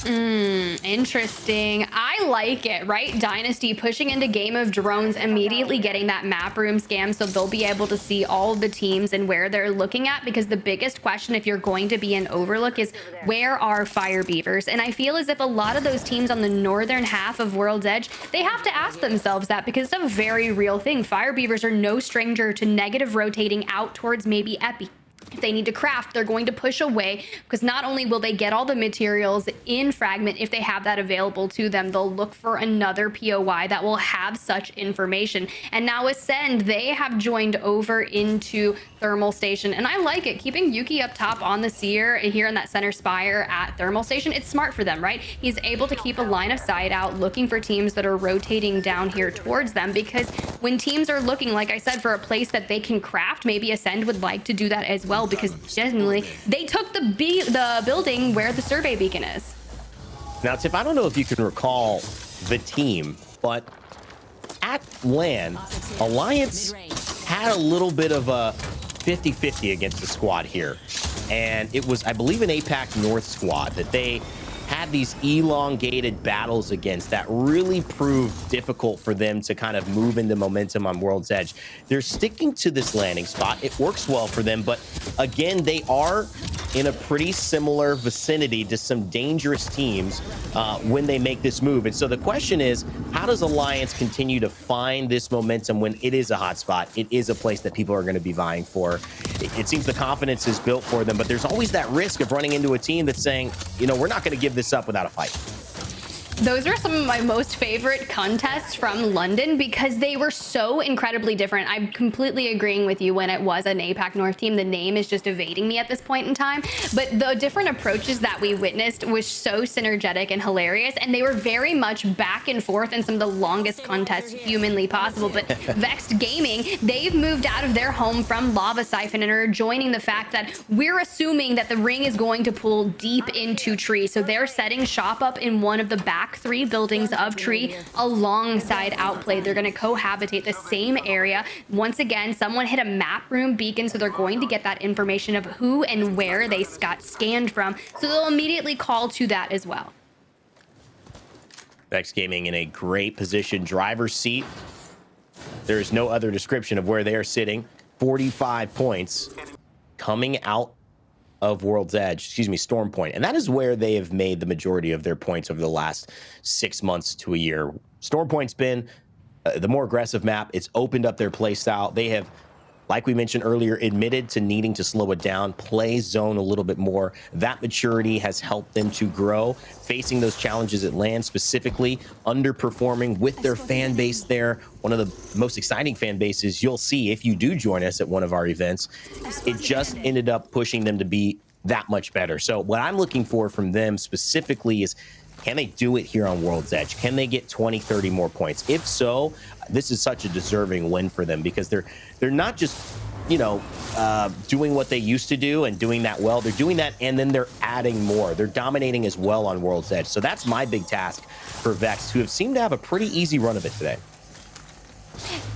Interesting. I like it, right? Dynasty pushing into Game of Drones, immediately getting that map room scam, so they'll be able to see all of the teams and where they're looking at, because the biggest question, if you're going to be in Overlook, is where are Fire Beavers? And I feel as if a lot of those teams on the northern half of World's Edge, they have to ask themselves that, because it's a very real thing. Fire Beavers are no stranger to negative rotating out towards maybe Epi. If they need to craft, they're going to push away, because not only will they get all the materials in Fragment, if they have that available to them, they'll look for another POI that will have such information. And now Ascend, they have joined over into Thermal Station, and I like it. Keeping Yuki up top on the Seer here in that center spire at Thermal Station, it's smart for them, right? He's able to keep a line of sight out, looking for teams that are rotating down here towards them, because when teams are looking, like I said, for a place that they can craft, maybe Ascend would like to do that as well, because genuinely they took the building where the survey beacon is. Now, Tiff, I don't know if you can recall the team, but at LAN, Alliance had a little bit of a 50-50 against the squad here. And it was, I believe, an APAC North squad that they had these elongated battles against that really proved difficult for them to kind of move into momentum on World's Edge. They're sticking to this landing spot. It works well for them, but again, they are in a pretty similar vicinity to some dangerous teams when they make this move. And so the question is, how does Alliance continue to find this momentum when it is a hot spot? It is a place that people are going to be vying for. It seems the confidence is built for them, but there's always that risk of running into a team that's saying, you know, we're not going to give this up without a fight. Those are some of my most favorite contests from London because they were so incredibly different. I'm completely agreeing with you when it was an APAC North team. The name is just evading me at this point in time. But the different approaches that we witnessed was so synergetic and hilarious. And they were very much back and forth in some of the longest contests humanly possible. But Vexed Gaming, they've moved out of their home from Lava Siphon and are joining the fact that we're assuming that the ring is going to pull deep into Tree. So they're setting shop up in one of the back 3 buildings of Tree alongside Outplay. They're going to cohabitate the same area. Once again, someone hit a map room beacon, so they're going to get that information of who and where they got scanned from. So they'll immediately call to that as well. Vex Gaming in a great position, driver's seat. There is no other description of where they are sitting. 45 points coming out of World's Edge, excuse me, Storm Point. And that is where they have made the majority of their points over the last 6 months to a year. Storm Point's been the more aggressive map. It's opened up their play style. They have, like we mentioned earlier, admitted to needing to slow it down, play zone a little bit more. That maturity has helped them to grow, facing those challenges at land, specifically underperforming with their fan base there. One of the most exciting fan bases you'll see if you do join us at one of our events. It just ended up pushing them to be that much better. So what I'm looking for from them specifically is, can they do it here on World's Edge? Can they get 20, 30 more points? If so, this is such a deserving win for them because they're not just, you know, doing what they used to do and doing that well. They're doing that and then they're adding more. They're dominating as well on World's Edge. So that's my big task for Vex, who have seemed to have a pretty easy run of it today.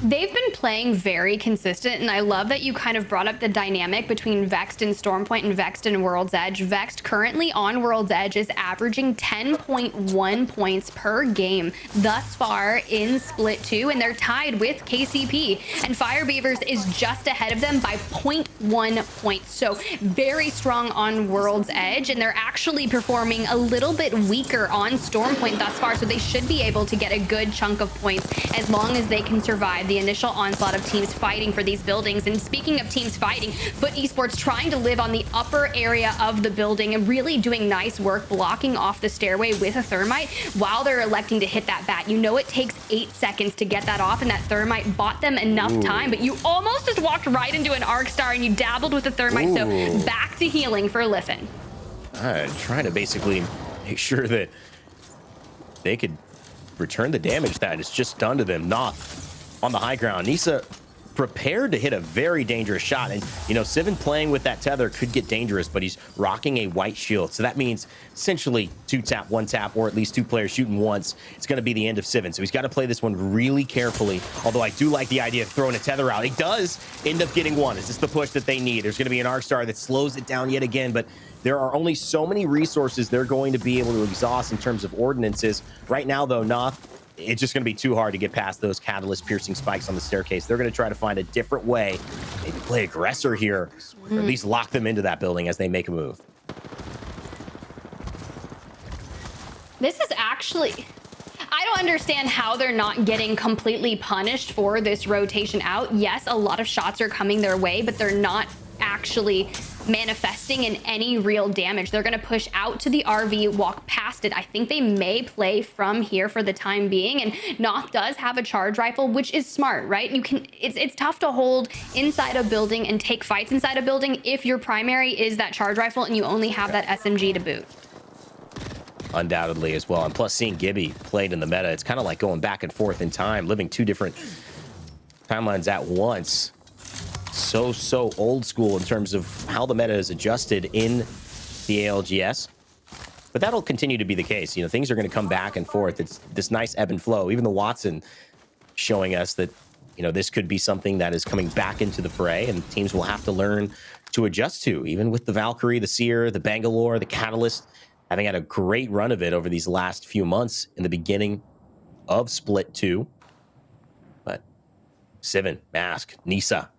They've been playing very consistent, and I love that you kind of brought up the dynamic between Vexed and Stormpoint and Vexed and World's Edge. Vexed currently on World's Edge is averaging 10.1 points per game thus far in Split 2, and they're tied with KCP. And Fire Beavers is just ahead of them by 0.1 points. So very strong on World's Edge, and they're actually performing a little bit weaker on Stormpoint thus far, so they should be able to get a good chunk of points as long as they can survive the initial onslaught of teams fighting for these buildings. And speaking of teams fighting, Foot Esports trying to live on the upper area of the building and really doing nice work blocking off the stairway with a thermite while they're electing to hit that bat. You know it takes 8 seconds to get that off, and that thermite bought them enough time, but you almost just walked right into an arc star and you dabbled with the thermite. So back to healing for Liffen. Trying to basically make sure that they could return the damage that is just done to them. Noth on the high ground. Nisa prepared to hit a very dangerous shot. And, you know, Sivin playing with that tether could get dangerous, but he's rocking a white shield. So that means essentially 2-tap, 1-tap, or at least 2 players shooting once. It's going to be the end of Sivin. So he's got to play this one really carefully. Although I do like the idea of throwing a tether out. He does end up getting one. Is this the push that they need? There's going to be an arc star that slows it down yet again, but there are only so many resources they're going to be able to exhaust in terms of ordinances. Right now, though, Noth, it's just going to be too hard to get past those catalyst piercing spikes on the staircase. They're going to try to find a different way, maybe play aggressor here, or at least lock them into that building as they make a move. This is actually... I don't understand how they're not getting completely punished for this rotation out. Yes, a lot of shots are coming their way, but they're not actually manifesting in any real damage. They're going to push out to the RV, walk past it. I think they may play from here for the time being, and Noth does have a charge rifle, which is smart, right? You can, it's tough to hold inside a building and take fights inside a building if your primary is that charge rifle and you only have that SMG to boot. Undoubtedly as well. And plus, seeing Gibby played in the meta, it's kind of like going back and forth in time, living 2 different timelines at once. So old school in terms of how the meta is adjusted in the ALGS. But that'll continue to be the case. You know, things are going to come back and forth. It's this nice ebb and flow. Even the Watson showing us that, you know, this could be something that is coming back into the fray, and teams will have to learn to adjust to, even with the Valkyrie, the Seer, the Bangalore, the Catalyst. having had a great run of it over these last few months in the beginning of Split 2. But Sivin, Mask, Nisa,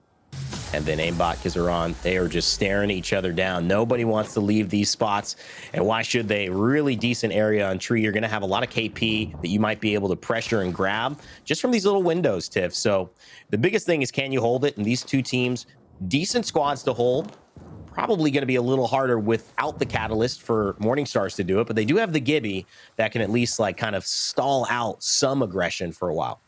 and then Aimbot Kizaran, they are just staring each other down. Nobody wants to leave these spots. And why should they? Really decent area on Tree. You're going to have a lot of KP that you might be able to pressure and grab just from these little windows, Tiff. So the biggest thing is, can you hold it? And these two teams, decent squads to hold. Probably going to be a little harder without the Catalyst for Morningstars to do it. But they do have the Gibby that can at least like kind of stall out some aggression for a while.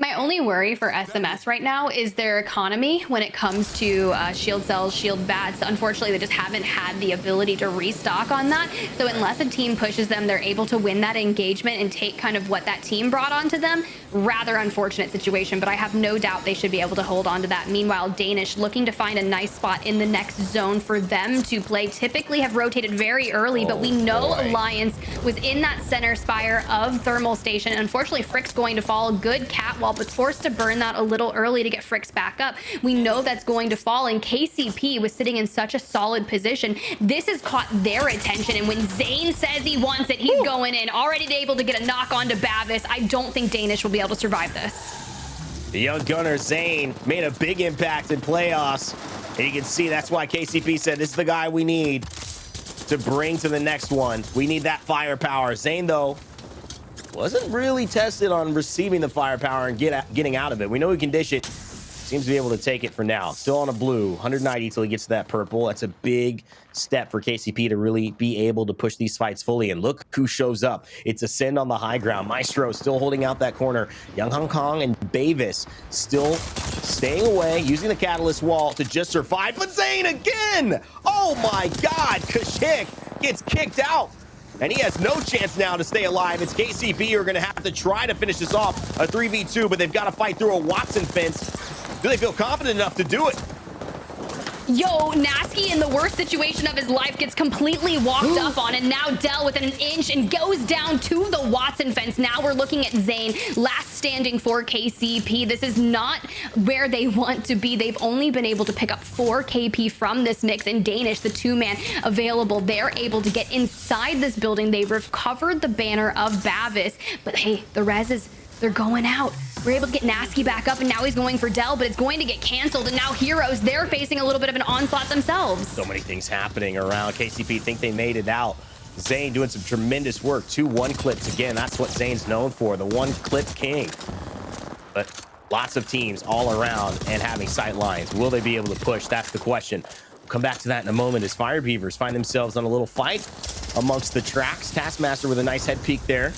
My only worry for SMS right now is their economy when it comes to shield cells, shield bats. Unfortunately, they just haven't had the ability to restock on that. So unless a team pushes them, they're able to win that engagement and take kind of what that team brought onto them. Rather unfortunate situation, but I have no doubt they should be able to hold on to that. Meanwhile, Danish looking to find a nice spot in the next zone for them to play. Typically have rotated very early, but we know Alliance was in that center spire of Thermal Station. Unfortunately, Frick's going to fall. Good catwalk, but forced to burn that a little early to get Fricks back up. We know that's going to fall, and KCP was sitting in such a solid position. This has caught their attention, and when Zane says he wants it, he's going in. Already able to get a knock onto Bavis. I don't think Danish will be able to survive this. The young gunner Zane made a big impact in playoffs, and you can see that's why KCP said this is the guy we need to bring to the next one. We need that firepower. Zane, though, wasn't really tested on receiving the firepower and getting out of it. We know he can dish it. Seems to be able to take it for now. Still on a blue, 190 till he gets to that purple. That's a big step for KCP to really be able to push these fights fully. And look who shows up. It's Ascend on the high ground. Maestro still holding out that corner. Young Hong Kong and Bavis still staying away, using the Catalyst wall to just survive. But Zane again! Oh my God! Kashik gets kicked out. And he has no chance now to stay alive. It's KCP who are going to have to try to finish this off, a 3v2, but they've got to fight through a Watson fence. Do they feel confident enough to do it? Yo, Nasky in the worst situation of his life gets completely walked up on, and now Dell with an inch and goes down to the Watson fence. Now we're looking at Zane, last standing for KCP. This is not where they want to be. They've only been able to pick up 4 KP from this mix, and Danish, the 2-man available, they're able to get inside this building. They've recovered the banner of Bavis, but hey, the reses, they're going out. We're able to get Nasky back up, and now he's going for Dell, but it's going to get canceled. And now Heroes, they're facing a little bit of an onslaught themselves. So many things happening around. KCP think they made it out. Zane doing some tremendous work. 2 1-clips. Again, that's what Zane's known for, the 1-clip king. But lots of teams all around and having sight lines. Will they be able to push? That's the question. We'll come back to that in a moment as Fire Beavers find themselves on a little fight amongst the tracks. Taskmaster with a nice head peek there.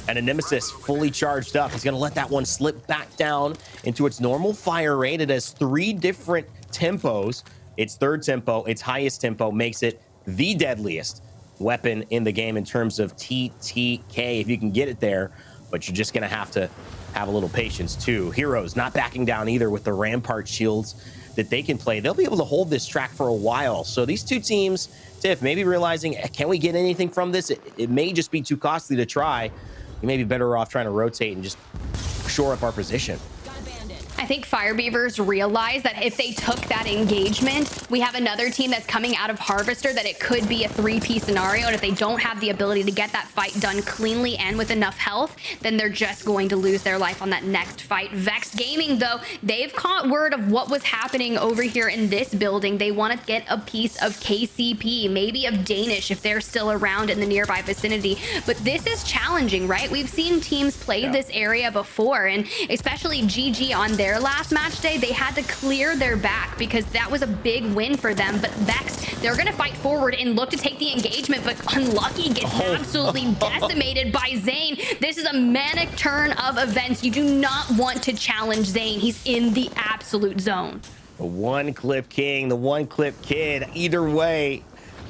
And a Nemesis fully charged up. He's going to let that one slip back down into its normal fire rate. It has 3 different tempos. Its 3rd tempo, its highest tempo, makes it the deadliest weapon in the game in terms of TTK, if you can get it there. But you're just going to have a little patience, too. Heroes not backing down either with the Rampart shields that they can play. They'll be able to hold this track for a while. So these two teams, Tiff, maybe realizing, can we get anything from this? It may just be too costly to try. We may be better off trying to rotate and just shore up our position. I think Fire Beavers realize that if they took that engagement, we have another team that's coming out of Harvester, that it could be a 3-piece scenario. And if they don't have the ability to get that fight done cleanly and with enough health, then they're just going to lose their life on that next fight. Vex Gaming, though, they've caught word of what was happening over here in this building. They want to get a piece of KCP, maybe of Danish if they're still around in the nearby vicinity. But this is challenging, right? We've seen teams play this area before, and especially GG on their last match day, they had to clear their back because that was a big win for them. But Vex, they're going to fight forward and look to take the engagement, but Unlucky gets absolutely decimated by Zane. This is a manic turn of events. You do not want to challenge Zane. He's in the absolute zone. The 1-clip king, the 1-clip kid. Either way,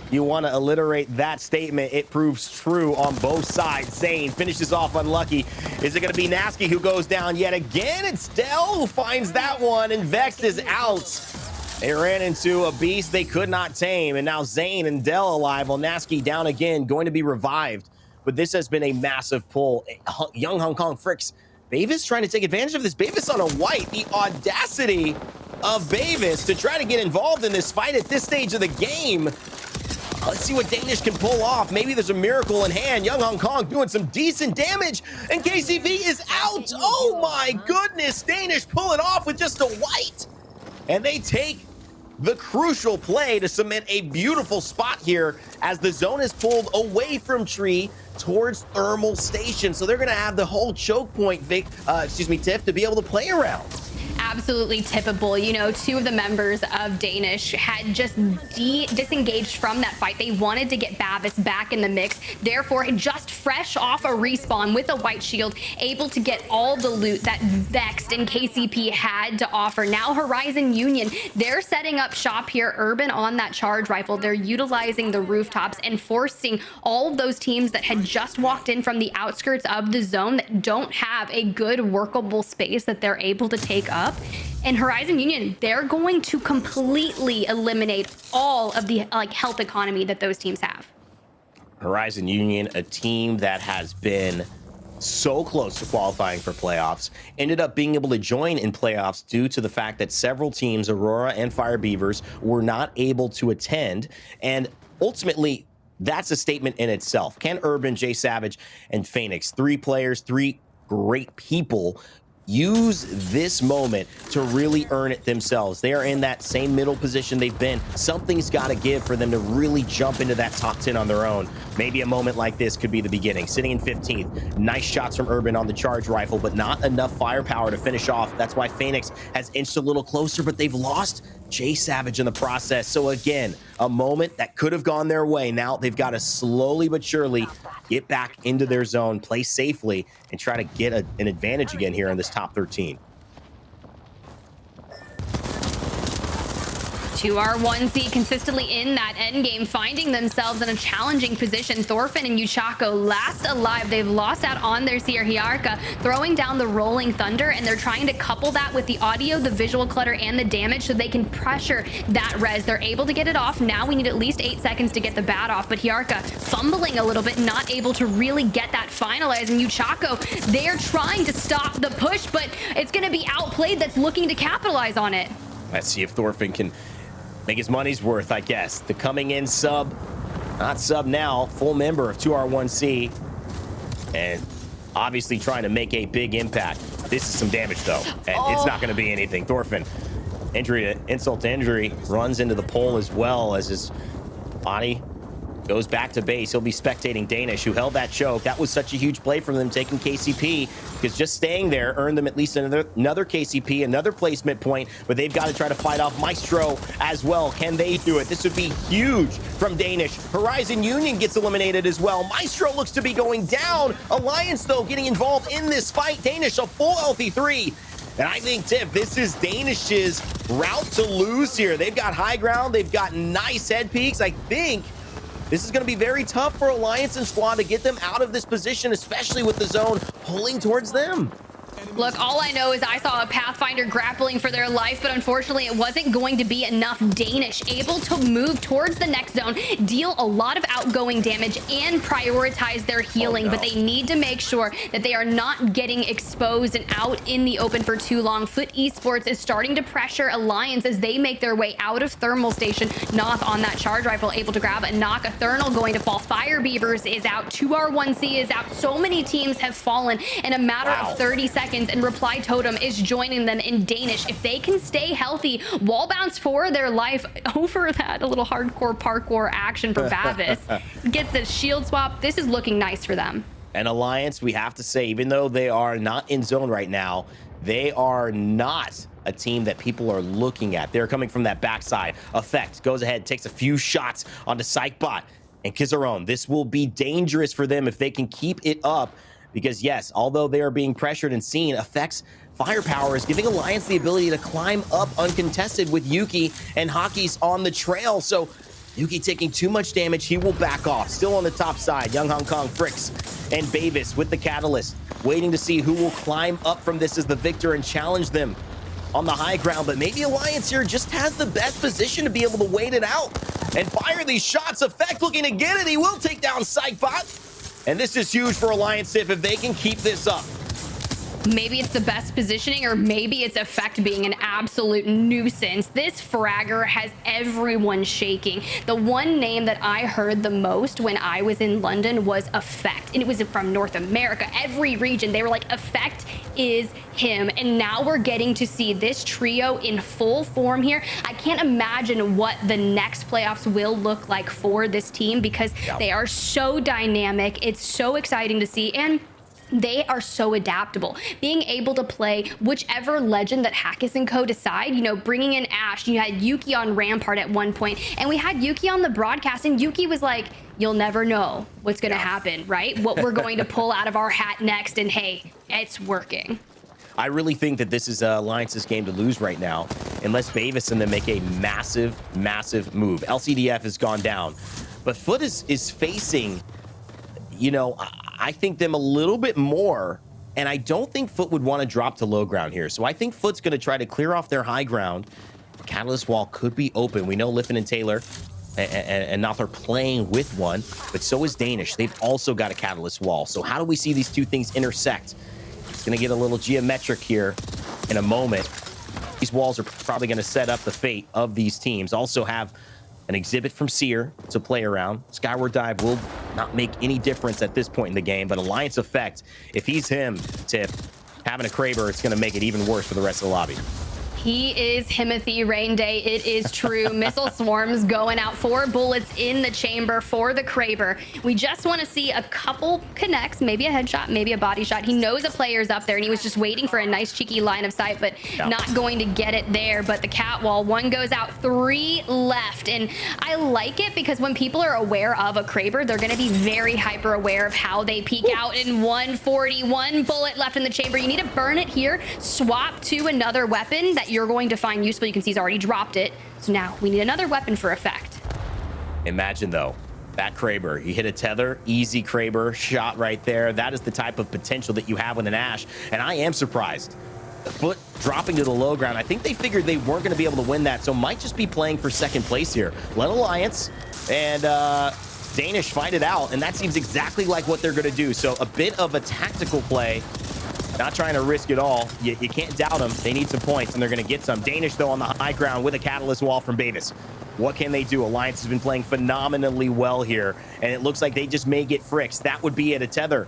you want to alliterate that statement. It proves true on both sides. Zane finishes off Unlucky. Is it going to be Nasky who goes down yet again? It's Dell who finds that one, and Vex is out. They ran into a beast they could not tame, and now Zane and Dell alive while Nasky down again, going to be revived. But this has been a massive pull. Young Hong Kong Fricks. Bavis trying to take advantage of this. Bavis on a white. The audacity of Bavis to try to get involved in this fight at this stage of the game. Let's see what Danish can pull off. Maybe there's a miracle in hand. Young Hong Kong doing some decent damage, and KCP is out. Oh my goodness, Danish pulling off with just a white. And they take the crucial play to cement a beautiful spot here as the zone is pulled away from tree towards thermal station. So they're going to have the whole choke point, Tiff, to be able to play around. Absolutely tippable. You know, two of the members of Danish had just disengaged from that fight. They wanted to get Bavis back in the mix. Therefore, just fresh off a respawn with a white shield, able to get all the loot that Vexed and KCP had to offer. Now Horizon Union, they're setting up shop here. Urban on that charge rifle. They're utilizing the rooftops and forcing all of those teams that had just walked in from the outskirts of the zone that don't have a good workable space that they're able to take up. And Horizon Union, they're going to completely eliminate all of the health economy that those teams have. Horizon Union, a team that has been so close to qualifying for playoffs, ended up being able to join in playoffs due to the fact that several teams, Aurora and Fire Beavers, were not able to attend. And ultimately, that's a statement in itself. Can Urban, Jay Savage, and Phoenix, three players, three great people, use this moment to really earn it themselves? They are in that same middle position they've been. Something's got to give for them to really jump into that top 10 on their own. Maybe a moment like this could be the beginning. Sitting in 15th, nice shots from Urban on the charge rifle, but not enough firepower to finish off. That's why Phoenix has inched a little closer, but they've lost Jay Savage in the process. So again, a moment that could have gone their way. Now they've got to slowly but surely get back into their zone, play safely, and try to get an advantage again here in this top 13. 2R1C consistently in that end game, finding themselves in a challenging position. Thorfinn and Yuchako last alive. They've lost out on their Seer Hiarka, throwing down the Rolling Thunder, and they're trying to couple that with the audio, the visual clutter, and the damage so they can pressure that res. They're able to get it off. Now we need at least 8 seconds to get the bat off, but Hiarka fumbling a little bit, not able to really get that finalized. And Yuchako, they're trying to stop the push, but it's going to be Outplayed that's looking to capitalize on it. Let's see if Thorfinn can make his money's worth, I guess. The coming in sub, not sub now, full member of 2R1C, and obviously trying to make a big impact. This is some damage though, and it's not going to be anything. Thorfinn, insult to injury, runs into the pole as well as his body goes back to base. He'll be spectating Danish, who held that choke. That was such a huge play from them, taking KCP, because just staying there earned them at least another KCP, another placement point, but they've got to try to fight off Maestro as well. Can they do it? This would be huge from Danish. Horizon Union gets eliminated as well. Maestro looks to be going down. Alliance, though, getting involved in this fight. Danish, a full healthy 3. And I think, Tiff, this is Danish's route to lose here. They've got high ground. They've got nice head peaks. I think this is going to be very tough for Alliance and Squad to get them out of this position, especially with the zone pulling towards them. Look, all I know is I saw a Pathfinder grappling for their life, but unfortunately it wasn't going to be enough. Danish able to move towards the next zone, deal a lot of outgoing damage, and prioritize their healing, but they need to make sure that they are not getting exposed and out in the open for too long. Foot Esports is starting to pressure Alliance as they make their way out of thermal station. Noth on that charge rifle, able to grab a knock. A Thernal going to fall. Fire Beavers is out. 2R1C is out. So many teams have fallen in a matter of 30 seconds. And Reply Totem is joining them in Danish. If they can stay healthy, wall bounce for their life over that. A little hardcore parkour action for Bavis. Gets the shield swap. This is looking nice for them. And Alliance, we have to say, even though they are not in zone right now, they are not a team that people are looking at. They're coming from that backside. Effect goes ahead, takes a few shots onto Psychbot and Kizaron. This will be dangerous for them if they can keep it up. Because yes, although they are being pressured and seen, Effect's firepower is giving Alliance the ability to climb up uncontested with Yuki and Hockey's on the trail. So Yuki taking too much damage, he will back off. Still on the top side, Young Hong Kong, Fricks, and Bavis with the Catalyst, waiting to see who will climb up from this as the victor and challenge them on the high ground. But maybe Alliance here just has the best position to be able to wait it out and fire these shots. Effect looking to get it. He will take down Psychbot. And this is huge for Alliance if they can keep this up. Maybe it's the best positioning, or maybe it's Effect being an absolute nuisance. This fragger has everyone shaking. The one name that I heard the most when I was in London was Effect, and it was from North America. Every region, they were like, Effect is him. And now we're getting to see this trio in full form here. I can't imagine what the next playoffs will look like for this team, because they are so dynamic. It's so exciting to see, and they are so adaptable. Being able to play whichever legend that Hackis and Co decide, you know, bringing in Ash, you had Yuki on Rampart at one point, and we had Yuki on the broadcast, and Yuki was like, you'll never know what's going to happen, right? What we're going to pull out of our hat next, and hey, it's working. I really think that this is Alliance's game to lose right now, unless Bavis and them make a massive, massive move. LCDF has gone down, but Foot is facing, you know, I think them a little bit more, and I don't think Foot would want to drop to low ground here. So I think Foot's going to try to clear off their high ground. Catalyst wall could be open. We know Liffen and Taylor and Noth are playing with one, but so is Danish. They've also got a Catalyst wall. So how do we see these two things intersect? It's going to get a little geometric here in a moment. These walls are probably going to set up the fate of these teams. Also have an exhibit from Seer to play around. Skyward Dive will not make any difference at this point in the game, but Alliance Effect, if he's him, Tiff, having a Kraber, it's going to make it even worse for the rest of the lobby. He is Himothy Rain Day. It is true. Missile swarms going out. 4 bullets in the chamber for the Kraber. We just want to see a couple connects, maybe a headshot, maybe a body shot. He knows a player's up there, and he was just waiting for a nice cheeky line of sight, but not going to get it there. But the cat wall, 1 goes out, 3 left. And I like it because when people are aware of a Kraber, they're going to be very hyper aware of how they peek out. In 141 bullet left in the chamber. You need to burn it here, swap to another weapon that you're going to find useful. You can see he's already dropped it. So now we need another weapon for Effect. Imagine though, that Kraber, he hit a tether, easy Kraber shot right there. That is the type of potential that you have with an Ash. And I am surprised. The Foot dropping to the low ground. I think they figured they weren't going to be able to win that. So might just be playing for second place here. Let Alliance and Danish fight it out. And that seems exactly like what they're going to do. So a bit of a tactical play. Not trying to risk it all. You can't doubt them. They need some points, and they're going to get some. Danish, though, on the high ground with a Catalyst wall from Bavis. What can they do? Alliance has been playing phenomenally well here, and it looks like they just may get Fricks. That would be it. A tether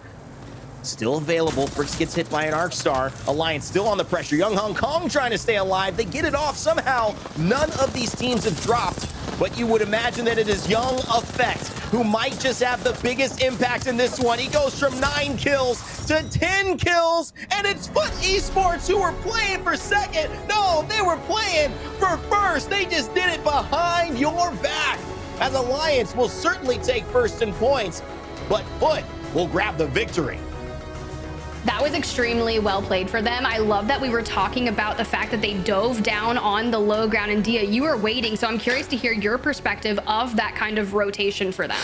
still available. Fricks gets hit by an Arc Star. Alliance still on the pressure. Young Hong Kong trying to stay alive. They get it off somehow. None of these teams have dropped, but you would imagine that it is Young Effect who might just have the biggest impact in this one. He goes from 9 kills to 10 kills, and it's Foot Esports who were playing for second. No, they were playing for first. They just did it behind your back. As Alliance will certainly take first in points, but Foot will grab the victory. That was extremely well played for them. I love that we were talking about the fact that they dove down on the low ground, and Dia, you were waiting, so I'm curious to hear your perspective of that kind of rotation for them.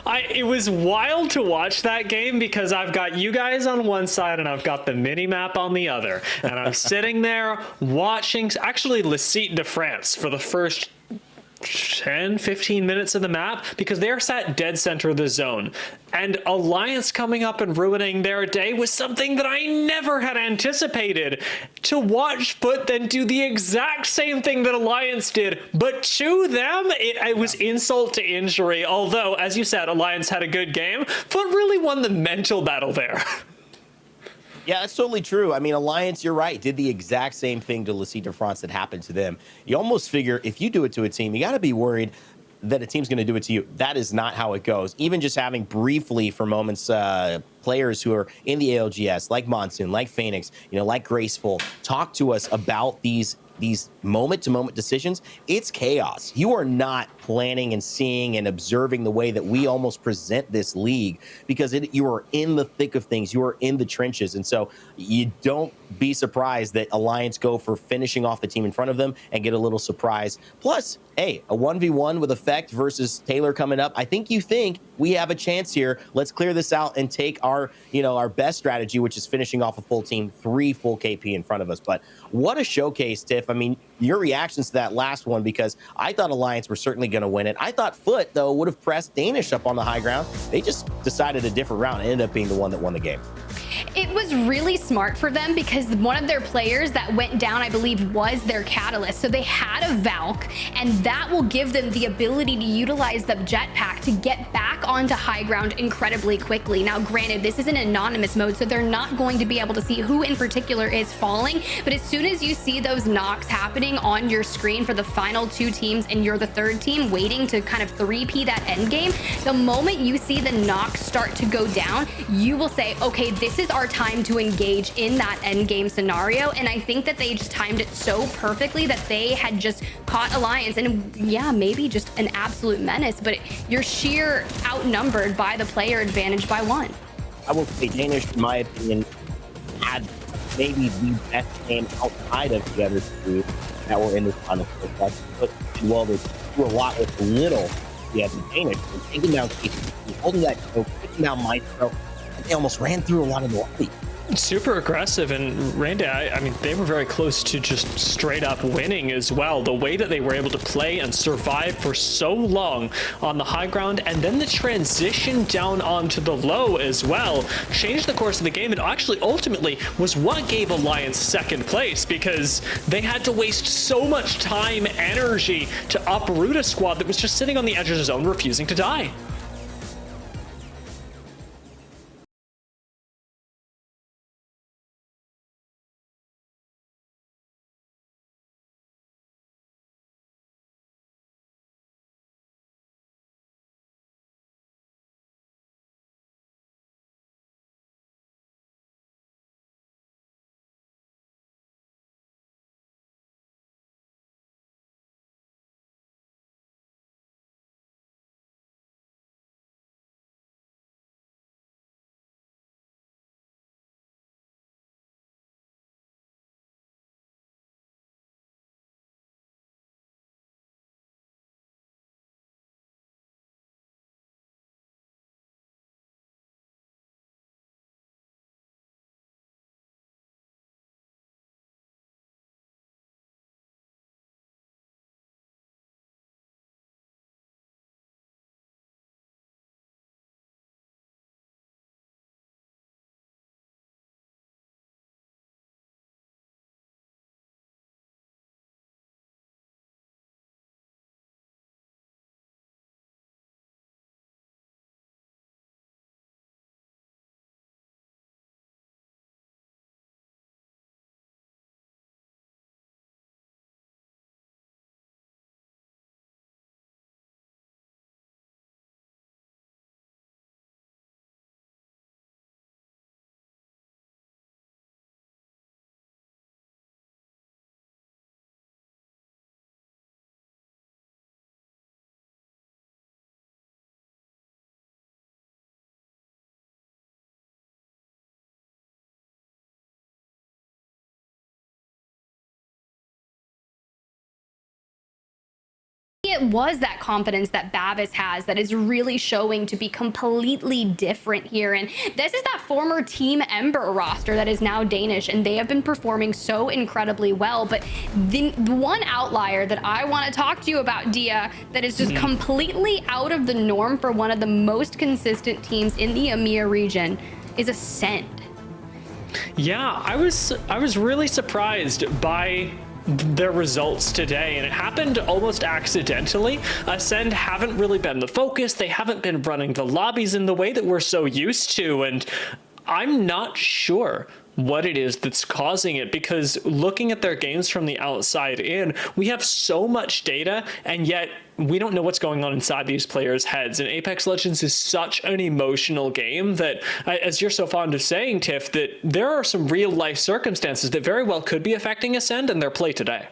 It was wild to watch that game because I've got you guys on one side and I've got the mini map on the other, and I'm sitting there watching actually Le Site de France for the first 10-15 minutes of the map because they're sat dead center of the zone, and Alliance coming up and ruining their day was something that I never had anticipated. To watch Foot then do the exact same thing that Alliance did, but to them it was insult to injury. Although, as you said, Alliance had a good game, Foot really won the mental battle there. Yeah, that's totally true. I mean, Alliance, you're right, did the exact same thing to Le Site de France that happened to them. You almost figure if you do it to a team, you got to be worried that a team's going to do it to you. That is not how it goes. Even just having briefly for moments players who are in the ALGS, like Monsoon, like Phoenix, you know, like Graceful, talk to us about these moment-to-moment decisions. It's chaos. You are not planning and seeing and observing the way that we almost present this league, because you are in the thick of things. You are in the trenches. And so you don't be surprised that Alliance go for finishing off the team in front of them and get a little surprise. Plus, hey, a 1v1 with Effect versus Taylor coming up. I think we have a chance here. Let's clear this out and take our best strategy, which is finishing off a full team, 3 full KP in front of us. But what a showcase, Tiff. I mean, your reactions to that last one, because I thought Alliance were certainly going to win it. I thought Foot, though, would have pressed Danish up on the high ground. They just decided a different round. It ended up being the one that won the game. It was really smart for them because one of their players that went down, I believe, was their catalyst. So they had a Valk, and that will give them the ability to utilize the jetpack to get back onto high ground incredibly quickly. Now, granted, this is an anonymous mode, so they're not going to be able to see who in particular is falling. But as soon as you see those knocks happening on your screen for the final 2 teams, and you're the 3rd team waiting to kind of 3P that end game, the moment you see the knocks start to go down, you will say, okay, this is our time to engage in that end game scenario. And I think that they just timed it so perfectly that they had just caught Alliance, and yeah, maybe just an absolute menace, but you're sheer outnumbered by the player advantage by 1. I will say Danish, in my opinion, had maybe the best game outside of the other 2 that were in this final four. That's put well, they do a lot with little. Yeah, the Danish were taking down cases, holding that choke, taking down Maestro, and they almost ran through a lot of the lobby. Super aggressive, and Randy, I mean, they were very close to just straight up winning as well. The way that they were able to play and survive for so long on the high ground, and then the transition down onto the low as well, changed the course of the game, and actually ultimately was what gave Alliance 2nd place, because they had to waste so much time, energy to uproot a squad that was just sitting on the edge of the zone, refusing to die. It was that confidence that Bavis has that is really showing to be completely different here. And this is that former Team Ember roster that is now Danish, and they have been performing so incredibly well. But the one outlier that I want to talk to you about, Dia, that is just completely out of the norm for one of the most consistent teams in the EMEA region is Ascend. Yeah, I was really surprised by their results today, and it happened almost accidentally. Ascend haven't really been the focus. They haven't been running the lobbies in the way that we're so used to, and I'm not sure what it is that's causing it, because looking at their games from the outside in, we have so much data, and yet we don't know what's going on inside these players' heads. And Apex Legends is such an emotional game that, as you're so fond of saying, Tiff, that there are some real life circumstances that very well could be affecting Ascend and their play today.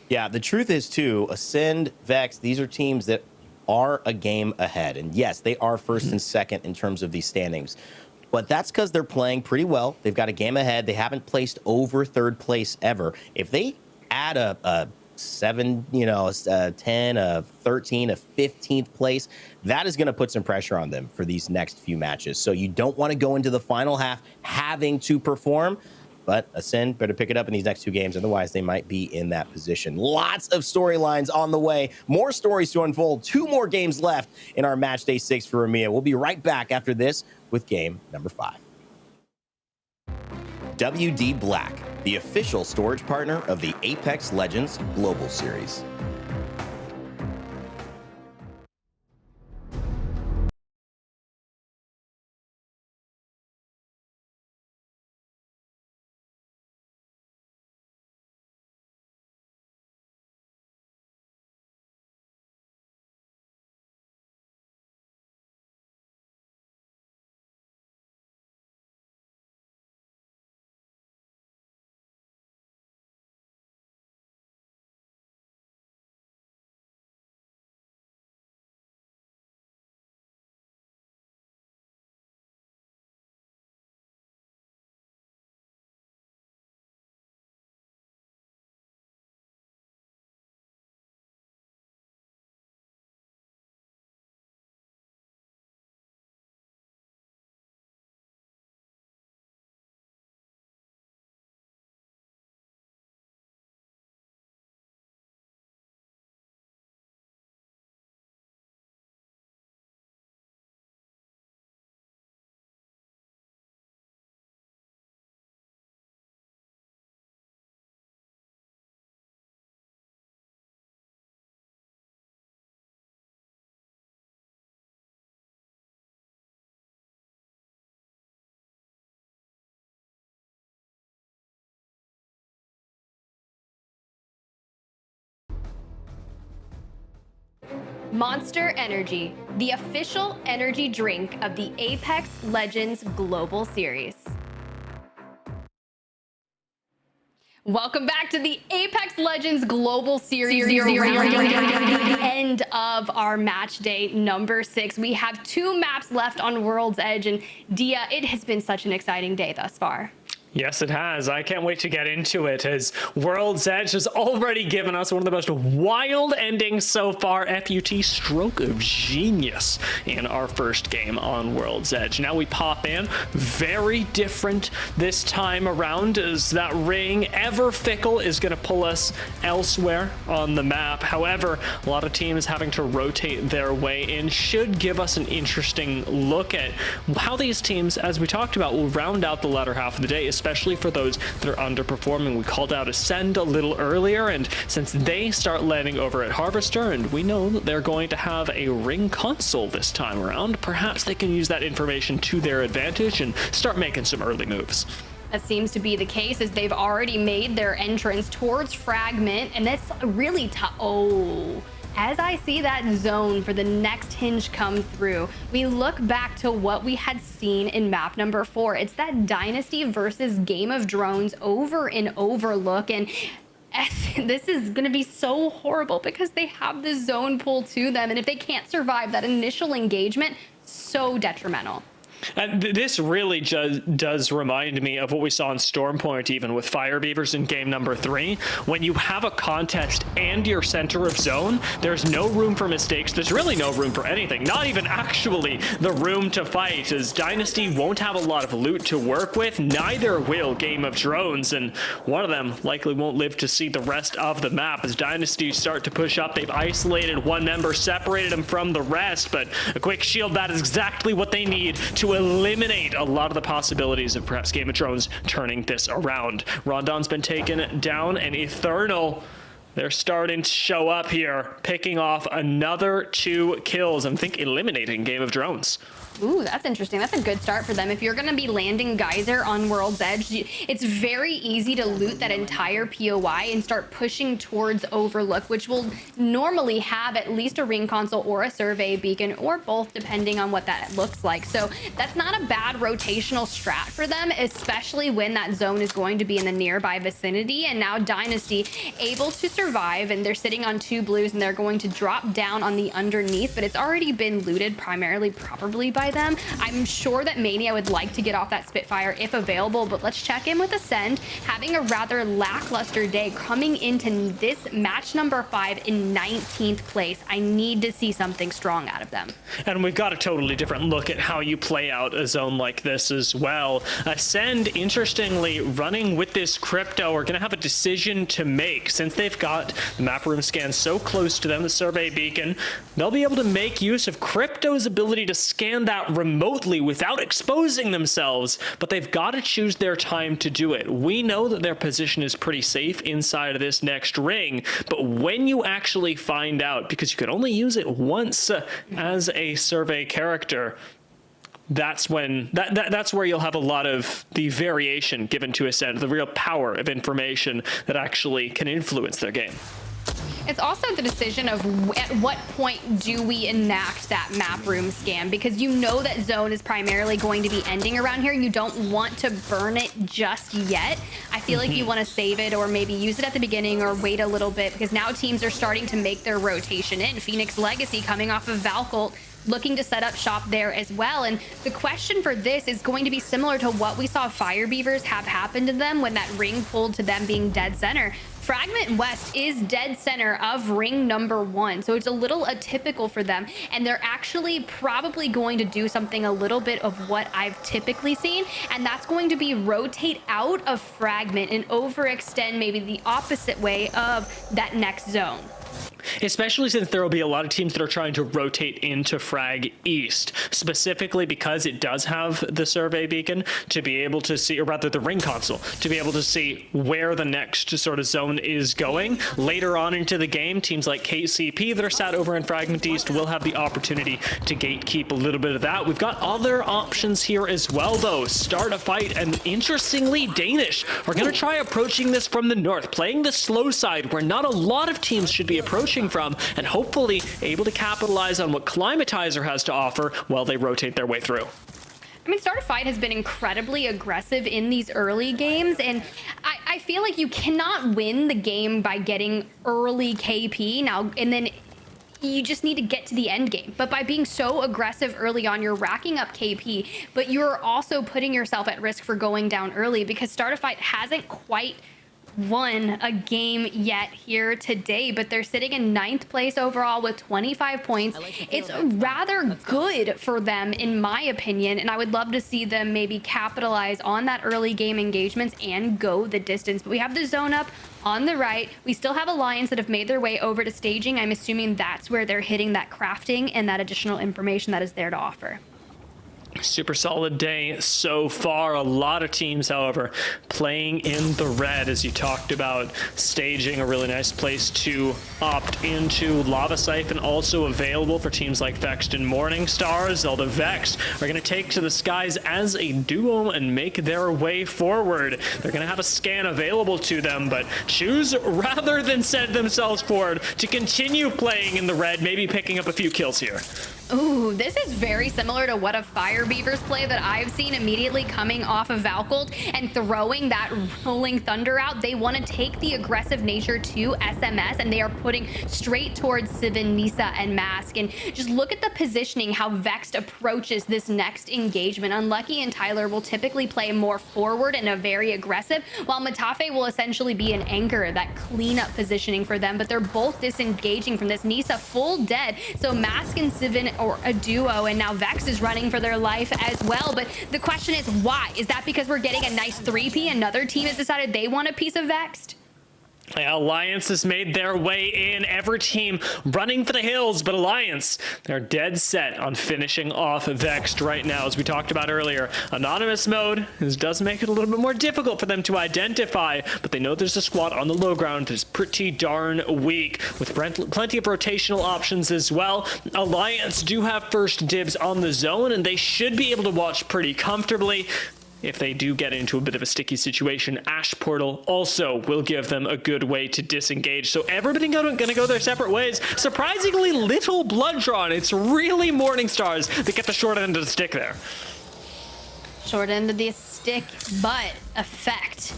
Yeah, the truth is too, Ascend, Vex, these are teams that are a game ahead. And yes, they are first and second in terms of these standings. But that's because they're playing pretty well. They've got a game ahead. They haven't placed over third place ever. If they add a 7, a 10, a 13, a 15th place, that is going to put some pressure on them for these next few matches. So you don't want to go into the final half having to perform. But Ascend better pick it up in these next 2 games. Otherwise, they might be in that position. Lots of storylines on the way. More stories to unfold. 2 more games left in our match day 6 for EMEA. We'll be right back after this with game number 5. WD Black, the official storage partner of the Apex Legends Global Series. Monster Energy, the official energy drink of the Apex Legends Global Series. Welcome back to the Apex Legends Global Series. The end of our match day number 6. We have 2 maps left on World's Edge, and Dia, it has been such an exciting day thus far. Yes, it has. I can't wait to get into it, as World's Edge has already given us one of the most wild endings so far. FUT stroke of genius in our first game on World's Edge. Now we pop in, very different this time around, as that ring, ever fickle, is going to pull us elsewhere on the map. However, a lot of teams having to rotate their way in should give us an interesting look at how these teams, as we talked about, will round out the latter half of the day, especially for those that are underperforming. We called out Ascend a little earlier, and since they start landing over at Harvester, and we know that they're going to have a ring console this time around, perhaps they can use that information to their advantage and start making some early moves. That seems to be the case, as they've already made their entrance towards Fragment, and that's really tough. Oh. As I see that zone for the next hinge come through, we look back to what we had seen in map number 4. It's that Dynasty versus Game of Drones over and over look, and this is going to be so horrible because they have the zone pull to them, and if they can't survive that initial engagement, so detrimental. And this really does remind me of what we saw in Stormpoint, even with Fire Beavers in game number 3. When you have a contest and your center of zone, there's no room for mistakes. There's really no room for anything, not even actually the room to fight, as Dynasty won't have a lot of loot to work with. Neither will Game of Drones, and one of them likely won't live to see the rest of the map. As Dynasty start to push up, they've isolated one member, separated him from the rest, but a quick shield, that is exactly what they need to eliminate a lot of the possibilities of perhaps Game of Drones turning this around. Rondon's been taken down, and Eternal, they're starting to show up here, picking off another 2 kills, and I think eliminating Game of Drones. Ooh, that's interesting. That's a good start for them. If you're going to be landing Geyser on World's Edge, it's very easy to loot that entire POI and start pushing towards Overlook, which will normally have at least a ring console or a survey beacon, or both, depending on what that looks like. So that's not a bad rotational strat for them, especially when that zone is going to be in the nearby vicinity. And now Dynasty able to survive, and they're sitting on 2 blues, and they're going to drop down on the underneath, but it's already been looted primarily probably by them. I'm sure that Mania would like to get off that Spitfire if available, but let's check in with Ascend, having a rather lackluster day, coming into this match number 5 in 19th place. I need to see something strong out of them. And we've got a totally different look at how you play out a zone like this as well. Ascend, interestingly, running with this crypto, are going to have a decision to make. Since they've got the map room scan so close to them, the survey beacon, they'll be able to make use of crypto's ability to scan that that remotely without exposing themselves, but they've got to choose their time to do it. We know that their position is pretty safe inside of this next ring, but when you actually find out, because you can only use it once as a survey character, that's when that's where you'll have a lot of the variation given to Ascend, the real power of information that actually can influence their game. It's also the decision of at what point do we enact that map room scan, because you know that zone is primarily going to be ending around here. You don't want to burn it just yet. I feel like you want to save it or maybe use it at the beginning or wait a little bit, because now teams are starting to make their rotation in. Phoenix Legacy coming off of Valcolt, looking to set up shop there as well. And the question for this is going to be similar to what we saw Fire Beavers have happen to them when that ring pulled to them being dead center. Fragment West is dead center of ring number 1, so it's a little atypical for them, and they're actually probably going to do something a little bit of what I've typically seen, and that's going to be rotate out of Fragment and overextend maybe the opposite way of that next zone. Especially since there will be a lot of teams that are trying to rotate into Frag East, specifically because it does have the survey beacon to be able to see, or rather the ring console, to be able to see where the next sort of zone is going. Later on into the game, teams like KCP that are sat over in Fragment East will have the opportunity to gatekeep a little bit of that. We've got other options here as well, though. Start a fight, and interestingly, Danish are going to try approaching this from the north, playing the slow side where not a lot of teams should be approaching from, and hopefully able to capitalize on what Climatizer has to offer while they rotate their way through. I mean, Start a Fight has been incredibly aggressive in these early games, and I feel like you cannot win the game by getting early KP now, and then you just need to get to the end game. But by being so aggressive early on, you're racking up KP, but you're also putting yourself at risk for going down early, because Start a Fight hasn't quite won a game yet here today, but they're sitting in 9th place overall with 25 points. It's rather good for them, in my opinion, and I would love to see them maybe capitalize on that early game engagements and go the distance. But we have the zone up on the right. We still have Alliance that have made their way over to staging. I'm assuming that's where they're hitting that crafting and that additional information that is there to offer. Super solid day so far. A lot of teams, however, playing in the red, as you talked about, staging a really nice place to opt into. Lava Siphon also available for teams like Vexed and Morningstar. Zelda Vexed are going to take to the skies as a duo and make their way forward. They're going to have a scan available to them, but choose, rather than send themselves forward, to continue playing in the red, maybe picking up a few kills here. Ooh, this is very similar to what a Fire Beavers play that I've seen immediately coming off of Valcolt and throwing that Rolling Thunder out. They want to take the aggressive nature to SMS, and they are putting straight towards Sivin, Nisa, and Mask. And just look at the positioning, how Vexed approaches this next engagement. Unlucky and Tyler will typically play more forward and a very aggressive, while Matafe will essentially be an anchor, that cleanup positioning for them. But they're both disengaging from this. Nisa full dead, so Mask and Sivin or a duo, and now Vex is running for their life as well. But the question is, why? Is that because we're getting a nice 3P? Another team has decided they want a piece of Vexed? Alliance has made their way in. Every team running for the hills, but Alliance, they're dead set on finishing off Vexed right now. As we talked about earlier, anonymous mode does make it a little bit more difficult for them to identify, but they know there's a squad on the low ground that's pretty darn weak, with plenty of rotational options as well. Alliance do have first dibs on the zone, and they should be able to watch pretty comfortably. If they do get into a bit of a sticky situation, Ash Portal also will give them a good way to disengage. So everybody gonna go their separate ways. Surprisingly little blood drawn. It's really Morningstars that get the short end of the stick there. Short end of the stick, but effect.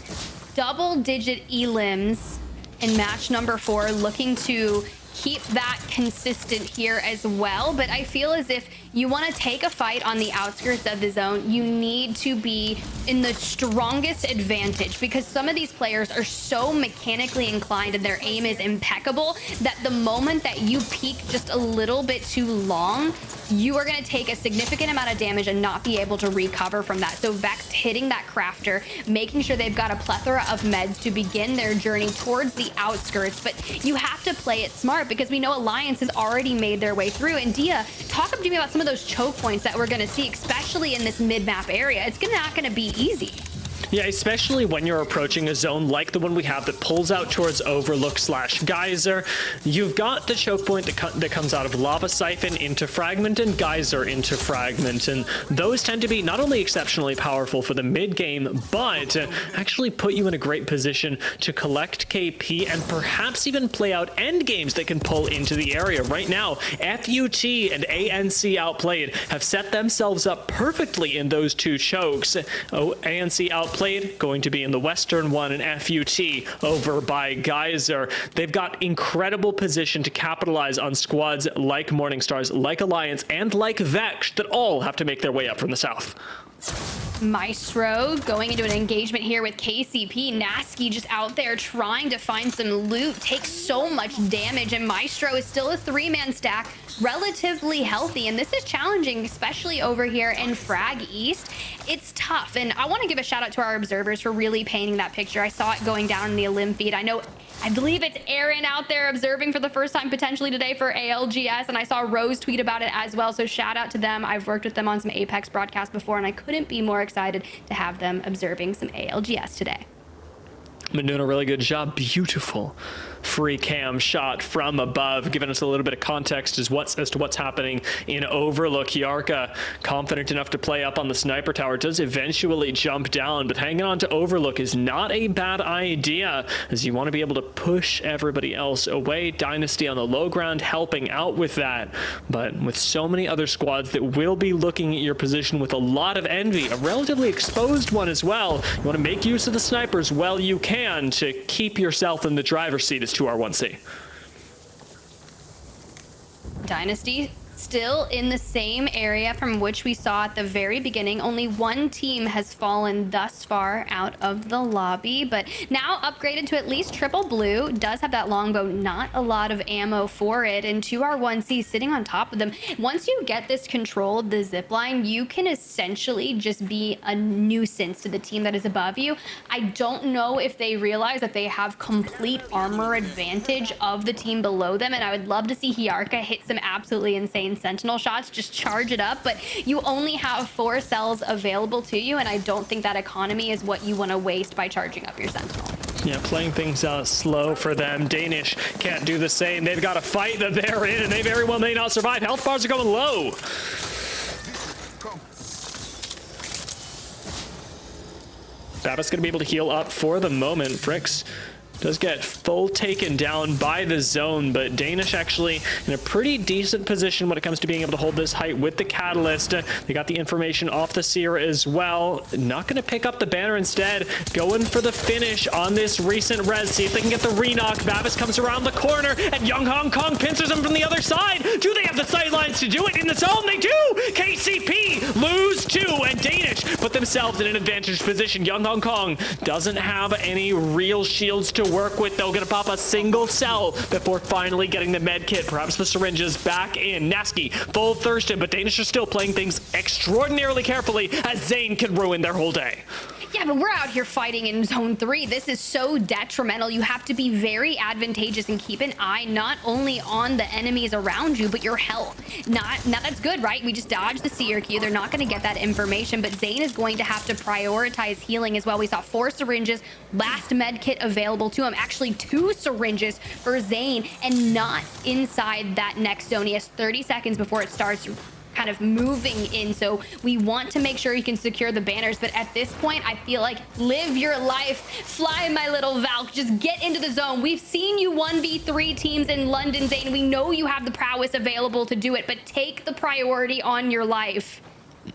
Double-digit elims in match number 4, looking to keep that consistent here as well. But I feel as if you want to take a fight on the outskirts of the zone, you need to be in the strongest advantage, because some of these players are so mechanically inclined and their aim is impeccable that the moment that you peek just a little bit too long, you are going to take a significant amount of damage and not be able to recover from that. So Vex hitting that crafter, making sure they've got a plethora of meds to begin their journey towards the outskirts. But you have to play it smart because we know Alliance has already made their way through. And Dia, talk to me about some of those choke points that we're going to see, especially in this mid-map area. It's not going to be easy. Yeah, especially when you're approaching a zone like the one we have that pulls out towards Overlook / Geyser. You've got the choke point that comes out of Lava Siphon into Fragment and Geyser into Fragment, and those tend to be not only exceptionally powerful for the mid game, but actually put you in a great position to collect KP and perhaps even play out end games that can pull into the area. Right now, FUT and ANC Outplayed have set themselves up perfectly in those two chokes. ANC Outplayed going to be in the western one, and FUT over by Geyser. They've got incredible position to capitalize on squads like Morningstars, like Alliance, and like Vex that all have to make their way up from the south. Maestro going into an engagement here with KCP. Nasky just out there trying to find some loot, takes so much damage, and Maestro is still a 3-man stack, relatively healthy, and this is challenging, especially over here in Frag East. It's tough, and I want to give a shout out to our observers for really painting that picture. I saw it going down in the Elim feed. I believe it's Aaron out there observing for the first time potentially today for ALGS, and I saw Rose tweet about it as well, so shout out to them. I've worked with them on some Apex broadcasts before, and I couldn't be more excited to have them observing some ALGS today. Been doing a really good job. Beautiful free cam shot from above, giving us a little bit of context as to what's happening in Overlook. Yarka, confident enough to play up on the sniper tower, does eventually jump down, but hanging on to Overlook is not a bad idea, as you want to be able to push everybody else away. Dynasty on the low ground helping out with that, but with so many other squads that will be looking at your position with a lot of envy, a relatively exposed one as well, you want to make use of the snipers while you can to keep yourself in the driver's seat as 2R1C. Dynasty still in the same area from which we saw at the very beginning. Only one team has fallen thus far out of the lobby, but now upgraded to at least triple blue. Does have that longbow, not a lot of ammo for it, and 2R1C sitting on top of them. Once you get this control of the zipline, you can essentially just be a nuisance to the team that is above you. I don't know if they realize that they have complete armor advantage of the team below them, and I would love to see Hyarka hit some absolutely insane sentinel shots, just charge it up, but you only have 4 cells available to you, and I don't think that economy is what you want to waste by charging up your sentinel. Yeah, playing things out slow for them. Danish can't do the same. They've got a fight that they're in, and they very well may not survive. Health bars are going low. Babbitt's going to be able to heal up for the moment. Fricks does get full taken down by the zone, but Danish actually in a pretty decent position when it comes to being able to hold this height with the catalyst. They got the information off the seer as well. Not going to pick up the banner, instead going for the finish on this recent res. See if they can get the re-knock. Babbis comes around the corner, and Young Hong Kong pincers him from the other side. Do they have the sightlines to do it in the zone? They do! KCP lose 2, and Danish put themselves in an advantaged position. Young Hong Kong doesn't have any real shields to work with, though. Gonna pop a single cell before finally getting the med kit. Perhaps the syringes back in. Nasky full thirsted, but Danish are still playing things extraordinarily carefully, as Zane can ruin their whole day. Yeah, but we're out here fighting in zone 3. This is so detrimental. You have to be very advantageous and keep an eye not only on the enemies around you, but your health. Now that's good, right? We just dodged the seer Q. They're not going to get that information, but Zane is going to have to prioritize healing as well. We saw 4 syringes, last med kit available to him. Actually 2 syringes for Zane, and not inside that next zone. He has 30 seconds before it starts kind of moving in, so we want to make sure you can secure the banners, but at this point I feel like live your life, fly my little Valk, just get into the zone. We've seen you 1v3 teams in London, Zane. We know you have the prowess available to do it, but take the priority on your life.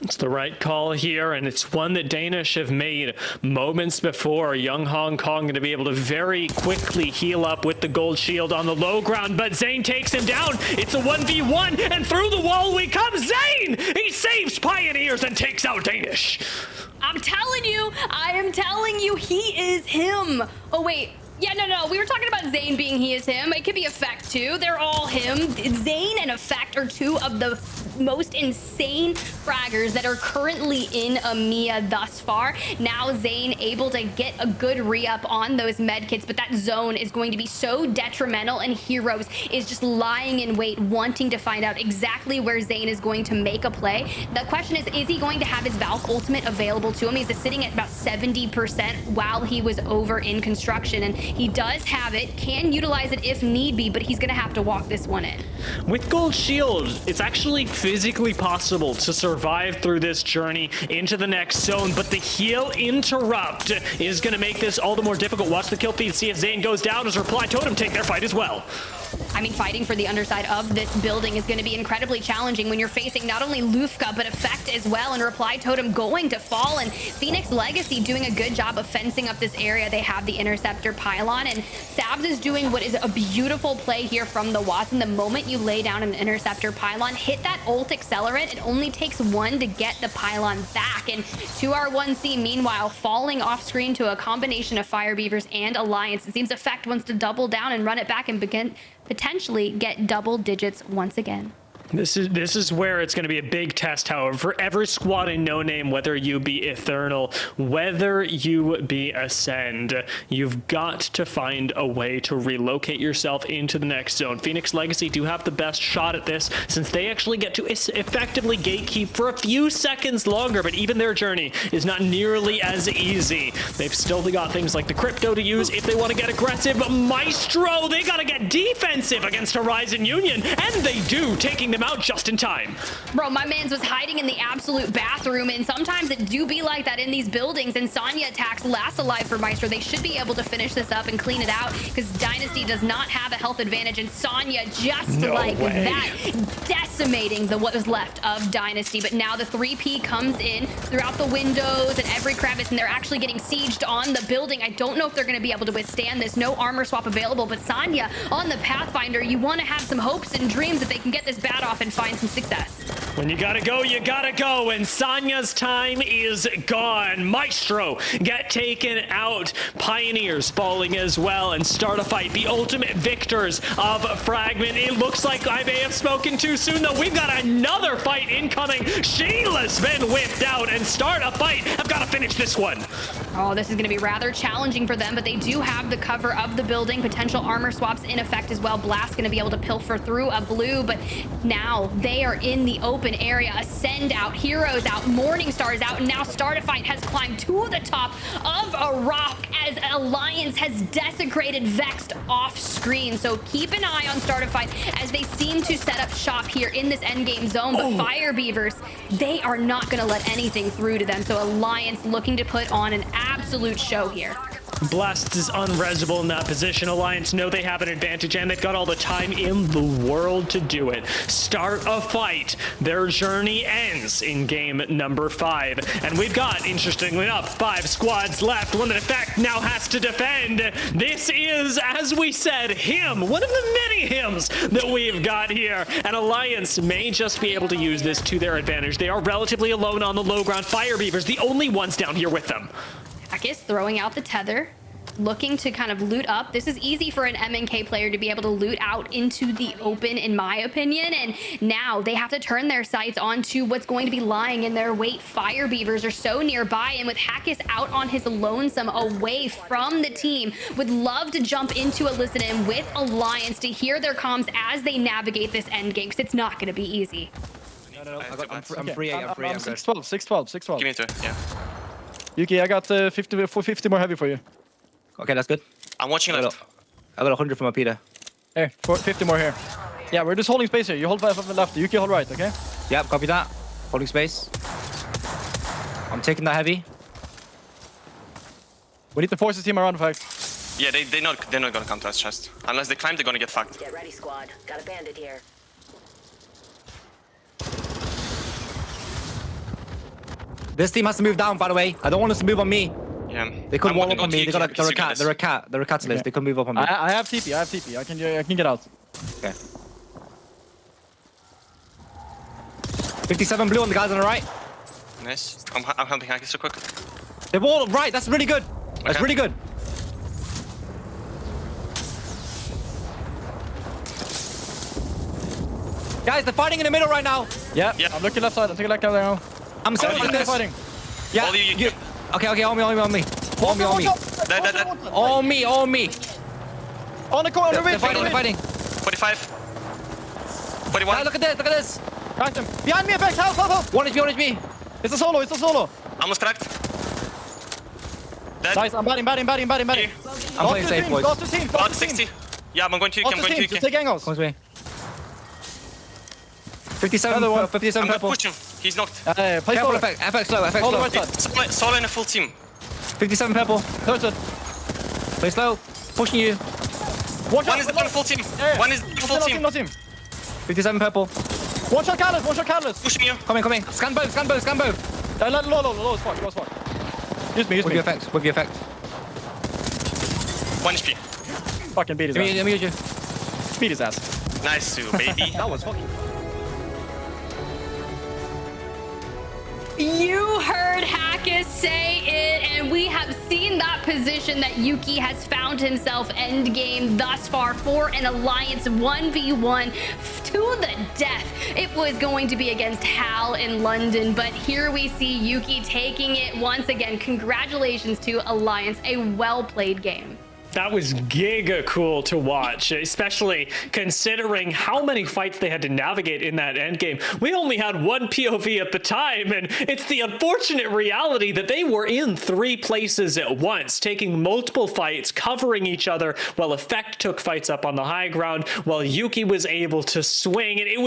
It's the right call here, and it's one that Danish have made moments before. Young Hong Kong going to be able to very quickly heal up with the gold shield on the low ground, but Zane takes him down. It's a 1v1, and through the wall we come. Zane! He saves Pioneers and takes out Danish. I'm telling you, I am telling you, he is him. Oh wait, Yeah, no. We were talking about Zane being he is him. It could be Effect too. They're all him. Zane and Effect are two of the most insane fraggers that are currently in EMEA thus far. Now Zane able to get a good re-up on those medkits, but that zone is going to be so detrimental, and Heroes is just lying in wait, wanting to find out exactly where Zane is going to make a play. The question is he going to have his Valk ultimate available to him? He's sitting at about 70% while he was over in construction, and he does have it, can utilize it if need be, but he's gonna have to walk this one in. With Gold Shield, it's actually physically possible to survive through this journey into the next zone, but the heal interrupt is going to make this all the more difficult. Watch the kill feed, see if Zane goes down as Reply Totem take their fight as well. I mean, fighting for the underside of this building is going to be incredibly challenging when you're facing not only Lufka, but Effect as well, and Reply Totem going to fall, and Phoenix Legacy doing a good job of fencing up this area. They have the Interceptor pylon, and Sabs is doing what is a beautiful play here from the Watson. The moment you lay down an Interceptor pylon, hit that ult accelerant, it only takes one to get the pylon back, and 2R1C meanwhile falling off screen to a combination of Fire Beavers and Alliance. It seems Effect wants to double down and run it back and potentially get double digits once again. This is where it's going to be a big test, however, for every squad in No Name, whether you be Eternal, whether you be Ascend, you've got to find a way to relocate yourself into the next zone. Phoenix Legacy do have the best shot at this, since they actually get to effectively gatekeep for a few seconds longer, but even their journey is not nearly as easy. They've still got things like the Crypto to use if they want to get aggressive, but Maestro, they got to get defensive against Horizon Union, and they do, taking them out just in time. Bro, my man's was hiding in the absolute bathroom, and sometimes it do be like that in these buildings, and Sonya attacks last alive for Maestro. They should be able to finish this up and clean it out, because Dynasty does not have a health advantage, and Sonya just that decimating what was left of Dynasty. But now the 3P comes in throughout the windows and every crevice, and they're actually getting sieged on the building. I don't know if they're going to be able to withstand this. No armor swap available, but Sonya on the Pathfinder, you want to have some hopes and dreams that they can get this bat off and find some success. When you gotta go, and Sonya's time is gone. Maestro get taken out. Pioneers falling as well, and start a fight. The ultimate victors of Fragment. It looks like I may have spoken too soon, though. We've got another fight incoming. Sheila's been whipped out, and start a fight. I've got to finish this one. Oh, this is going to be rather challenging for them, but they do have the cover of the building. Potential armor swaps in effect as well. Blast going to be able to pilfer through a blue, but now they are in the open area. Ascend out, Heroes out, Morningstar is out, and now Startifight has climbed to the top of a rock as Alliance has desecrated Vexed off screen. So keep an eye on Startifight as they seem to set up shop here in this endgame zone, but Fire Beavers, they are not going to let anything through to them. So Alliance looking to put on an absolute show here. Blast is unresable in that position. Alliance know they have an advantage, and they've got all the time in the world to do it. Start a fight. Their journey ends in game number 5. And we've got, interestingly enough, 5 squads left. One that, in fact, now has to defend. This is, as we said, him. One of the many hymns that we've got here. And Alliance may just be able to use this to their advantage. They are relatively alone on the low ground. Fire Beavers, the only ones down here with them. Akis throwing out the tether, looking to kind of loot up. This is easy for an MNK player to be able to loot out into the open, in my opinion. And now they have to turn their sights onto what's going to be lying in their wait. Fire Beavers are so nearby, and with Hackis out on his lonesome away from the team, would love to jump into a listen-in with Alliance to hear their comms as they navigate this end game, because it's not going to be easy. No. I'm free. I'm 612, 612, 612. Give me 2, yeah. Yuki, I got 50 more heavy for you. Okay, that's good. I'm watching left. I got 100 from my Peter. Here, 50 more here. Yeah, we're just holding space here. You hold left, Yuki hold right, okay? Yep, copy that. Holding space. I'm taking that heavy. We need to force the team around, in fact. Yeah, they're not gonna come to us chest. Unless they climb, they're gonna get fucked. Get ready, squad. Got a bandit here. This team has to move down, by the way. I don't want us to move on me. Yeah. They could wall up on me. They're a cat. They're a catalyst. They could move up on me. I have TP. I can get out. Okay. 57 blue on the guys on the right. Nice. I'm helping hack this so quick. They're all right. That's really good. That's really good. Okay. They could wall up on me. They could wall up on me. They could move up on me. Okay. 57 blue on the guys on the right. Nice. I'm helping Hackis so quick. They're all right. That's really good. That's really good. They wall right. That's really good. Guys, they're fighting in the middle right now. Yeah. Yeah. I'm looking left side. I'm taking left there now. I'm They're selling fighting. Yeah. All you. Okay, on me. On me. Dead. On me. On the corner. They're fighting. 45. 41. Guys, look at this. Cracked him. Behind me, effect. Help. 1 HP. It's a solo. Almost cracked. Dead. Nice, I'm batting. I'm playing safe, boys. Go to team. About 60. Yeah, I'm going to you. Just take angles. Comes me. 57 Another one. 57 I'm going to purple. push him. He's knocked. Play Careful, solo. FX low. Hold the right side. Solo in a full team. 57 purple. Curtain. Play slow. Pushing you. One One is the full team. One is the full team. No team. 57 purple. One shot catalyst. Pushing you. Coming. Scan both. Low as fuck. Use me. With your effect. 1 HP. Fucking beat his Let ass. me use you. Beat his ass. Nice, Sue, baby. That was fucking... You heard Hackis say it, and we have seen that position that Yuki has found himself endgame thus far for an alliance 1v1 to the death. It was going to be against Hal in London, but here we see Yuki taking it once again. Congratulations to Alliance, a well-played game. That was giga cool to watch, especially considering how many fights they had to navigate in that endgame. We only had one POV at the time, and it's the unfortunate reality that they were in 3 places at once, taking multiple fights, covering each other, while Effect took fights up on the high ground, while Yuki was able to swing, and it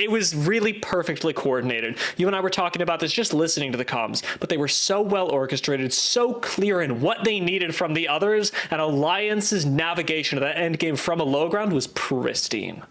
was really perfectly coordinated. You and I were talking about this just listening to the comms, but they were so well orchestrated, so clear in what they needed from the others, and Alliance's navigation of that endgame from a low ground was pristine.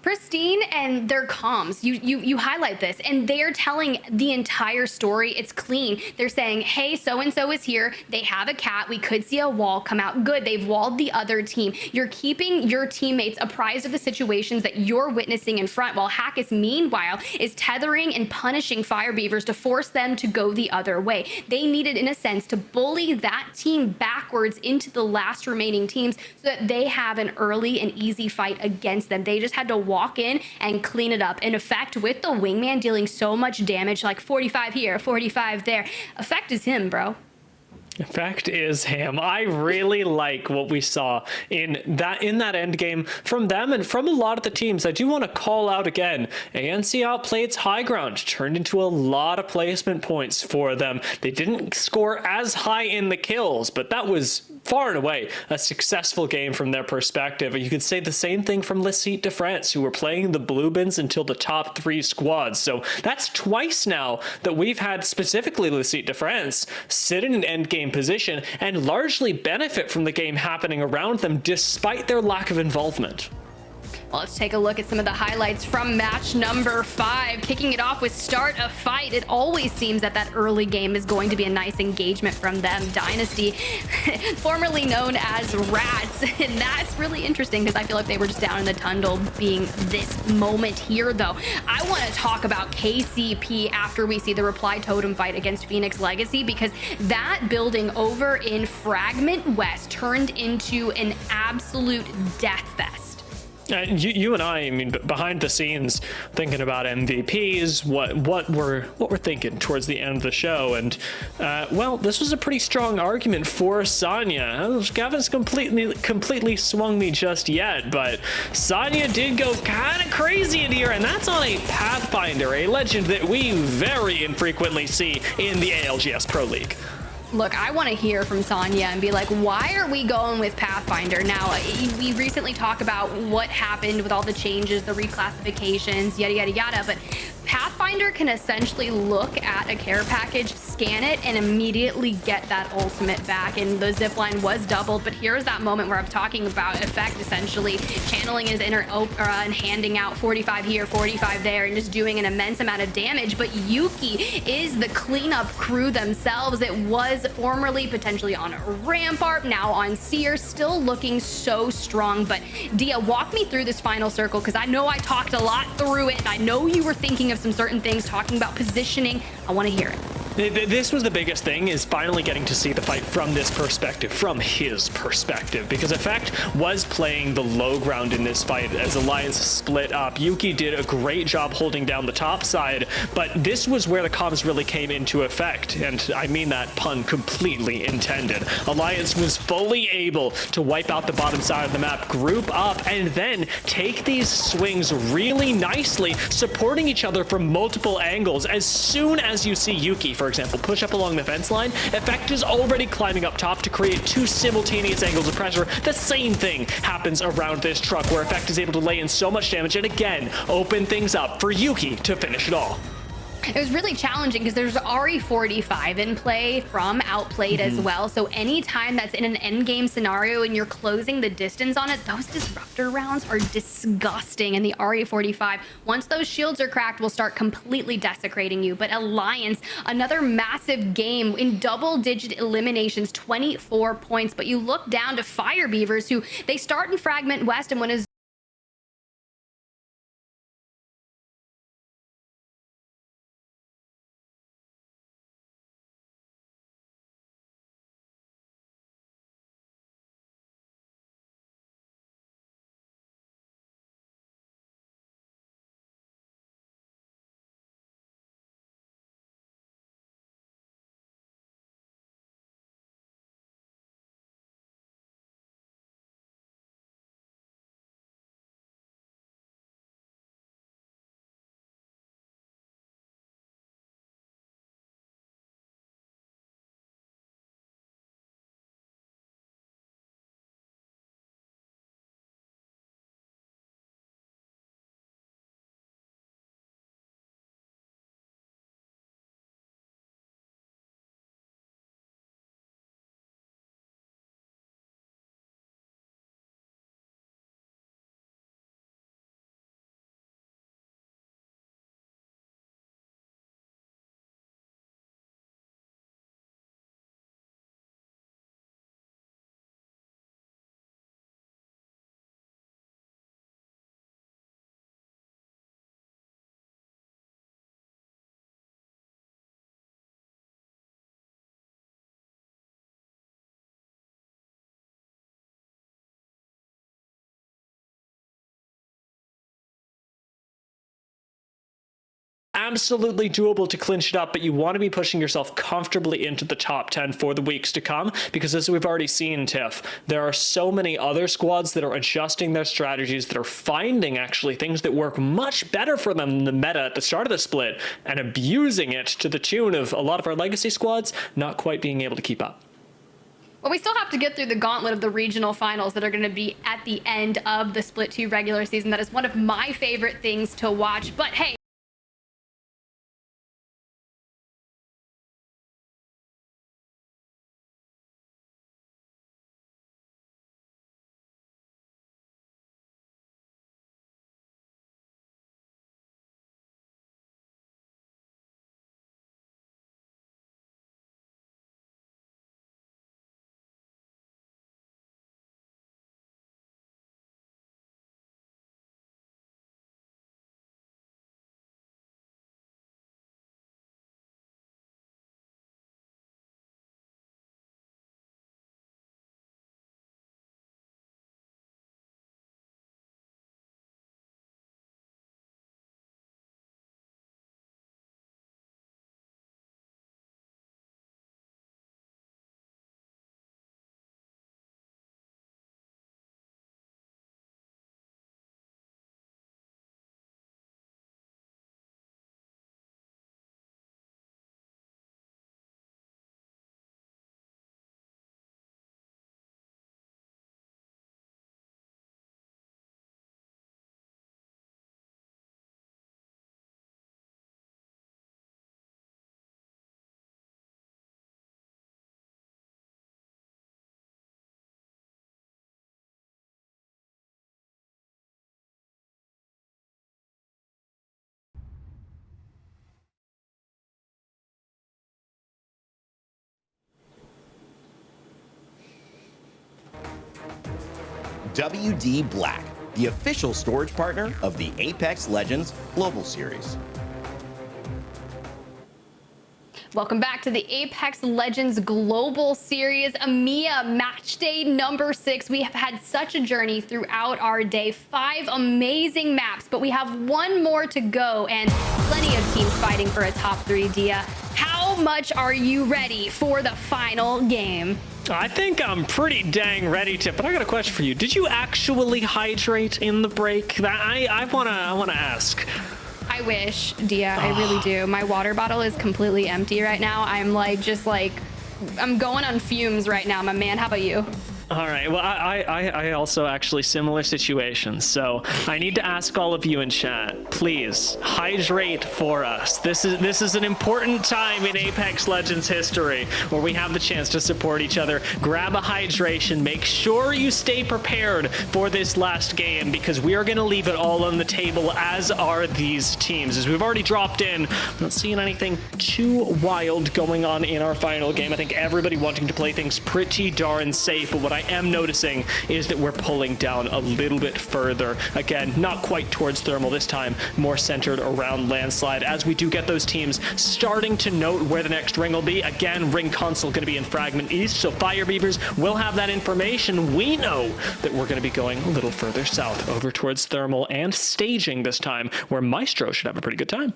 Pristine, and their comms. You highlight this, and they're telling the entire story. It's clean. They're saying, hey, so-and-so is here. They have a cat. We could see a wall come out. Good. They've walled the other team. You're keeping your teammates apprised of the situations that you're witnessing in front, while Hackis, meanwhile, is tethering and punishing Fire Beavers to force them to go the other way. They needed, in a sense, to bully that team backwards into the last remaining teams so that they have an early and easy fight against them. They just had to walk in and clean it up. In effect, with the wingman dealing so much damage, like 45 here, 45 there, Effect is him, bro. Effect is him. I really like what we saw in that end game from them and from a lot of the teams. I do want to call out again, ANC outplayed its high ground, turned into a lot of placement points for them. They didn't score as high in the kills, but that was far and away a successful game from their perspective. You could say the same thing from Licite de France, who were playing the blue bins until the top 3 squads. So that's twice now that we've had specifically Licite de France sit in an endgame position and largely benefit from the game happening around them despite their lack of involvement. Well, let's take a look at some of the highlights from match number 5. Kicking it off with Start a Fight. It always seems that early game is going to be a nice engagement from them. Dynasty, formerly known as Rats. And that's really interesting because I feel like they were just down in the tunnel being this moment here, though. I want to talk about KCP after we see the Reply Totem fight against Phoenix Legacy, because that building over in Fragment West turned into an absolute death fest. You and I mean, behind the scenes, thinking about MVPs, what we're thinking towards the end of the show, and well, this was a pretty strong argument for Sonya. Gavin's completely swung me just yet, but Sonya did go kind of crazy in here, and that's on a Pathfinder, a legend that we very infrequently see in the ALGS Pro League. Look, I want to hear from Sonya and be like, why are we going with Pathfinder? Now, we recently talked about what happened with all the changes, the reclassifications, yada, yada, yada, but Pathfinder can essentially look at a care package, scan it, and immediately get that ultimate back. And the zipline was doubled, but here's that moment where I'm talking about Effect essentially channeling his inner Oprah and handing out 45 here, 45 there, and just doing an immense amount of damage. But Yuki is the cleanup crew themselves. It was formerly potentially on a Rampart, now on Seer, still looking so strong. But Dia, walk me through this final circle, because I know I talked a lot through it, and I know you were thinking of some certain things, talking about positioning. I want to hear it. This was the biggest thing, is finally getting to see the fight from this perspective, from his perspective, because Effect was playing the low ground in this fight as Alliance split up. Yuki did a great job holding down the top side, but this was where the comms really came into effect, and I mean that pun completely intended. Alliance was fully able to wipe out the bottom side of the map, group up, and then take these swings really nicely, supporting each other from multiple angles. As soon as you see Yuki, for example, push up along the fence line, Effect is already climbing up top to create two simultaneous angles of pressure. The same thing happens around this truck, where Effect is able to lay in so much damage and again open things up for Yuki to finish it all. It was really challenging because there's RE45 in play from Outplayed as well. So anytime that's in an end game scenario and you're closing the distance on it, those disruptor rounds are disgusting. And the RE45, once those shields are cracked, will start completely desecrating you. But Alliance, another massive game in double-digit eliminations, 24 points. But you look down to Fire Beavers, who they start in Fragment West, and when is absolutely doable to clinch it up, but you want to be pushing yourself comfortably into the top 10 for the weeks to come, because as we've already seen, Tiff, there are so many other squads that are adjusting their strategies, that are finding actually things that work much better for them than the meta at the start of the split, and abusing it to the tune of a lot of our legacy squads not quite being able to keep up. Well, we still have to get through the gauntlet of the regional finals that are going to be at the end of the Split 2 regular season. That is one of my favorite things to watch, but hey, WD Black, the official storage partner of the Apex Legends Global Series. Welcome back to the Apex Legends Global Series EMEA Match Day number 6. We have had such a journey throughout our day. 5 amazing maps, but we have one more to go and plenty of teams fighting for a top 3, Dia. How much are you ready for the final game? I think I'm pretty dang ready to, but I got a question for you. Did you actually hydrate in the break? I wanna ask. I wish, Dia, I really do. My water bottle is completely empty right now. I'm I'm going on fumes right now, my man. How about you? All right, well, I also actually similar situation. So I need to ask all of you in chat, please hydrate for us. This is an important time in Apex Legends history where we have the chance to support each other. Grab a hydration. Make sure you stay prepared for this last game because we are going to leave it all on the table, as are these teams. As we've already dropped in, I'm not seeing anything too wild going on in our final game. I think everybody wanting to play things pretty darn safe, but what I am noticing is that we're pulling down a little bit further. Again, not quite towards thermal this time, more centered around landslide, as we do get those teams starting to note where the next ring will be. Again, ring console going to be in fragment east, so Fire Beavers will have that information. We know that we're going to be going a little further south over towards thermal and staging this time, where Maestro should have a pretty good time.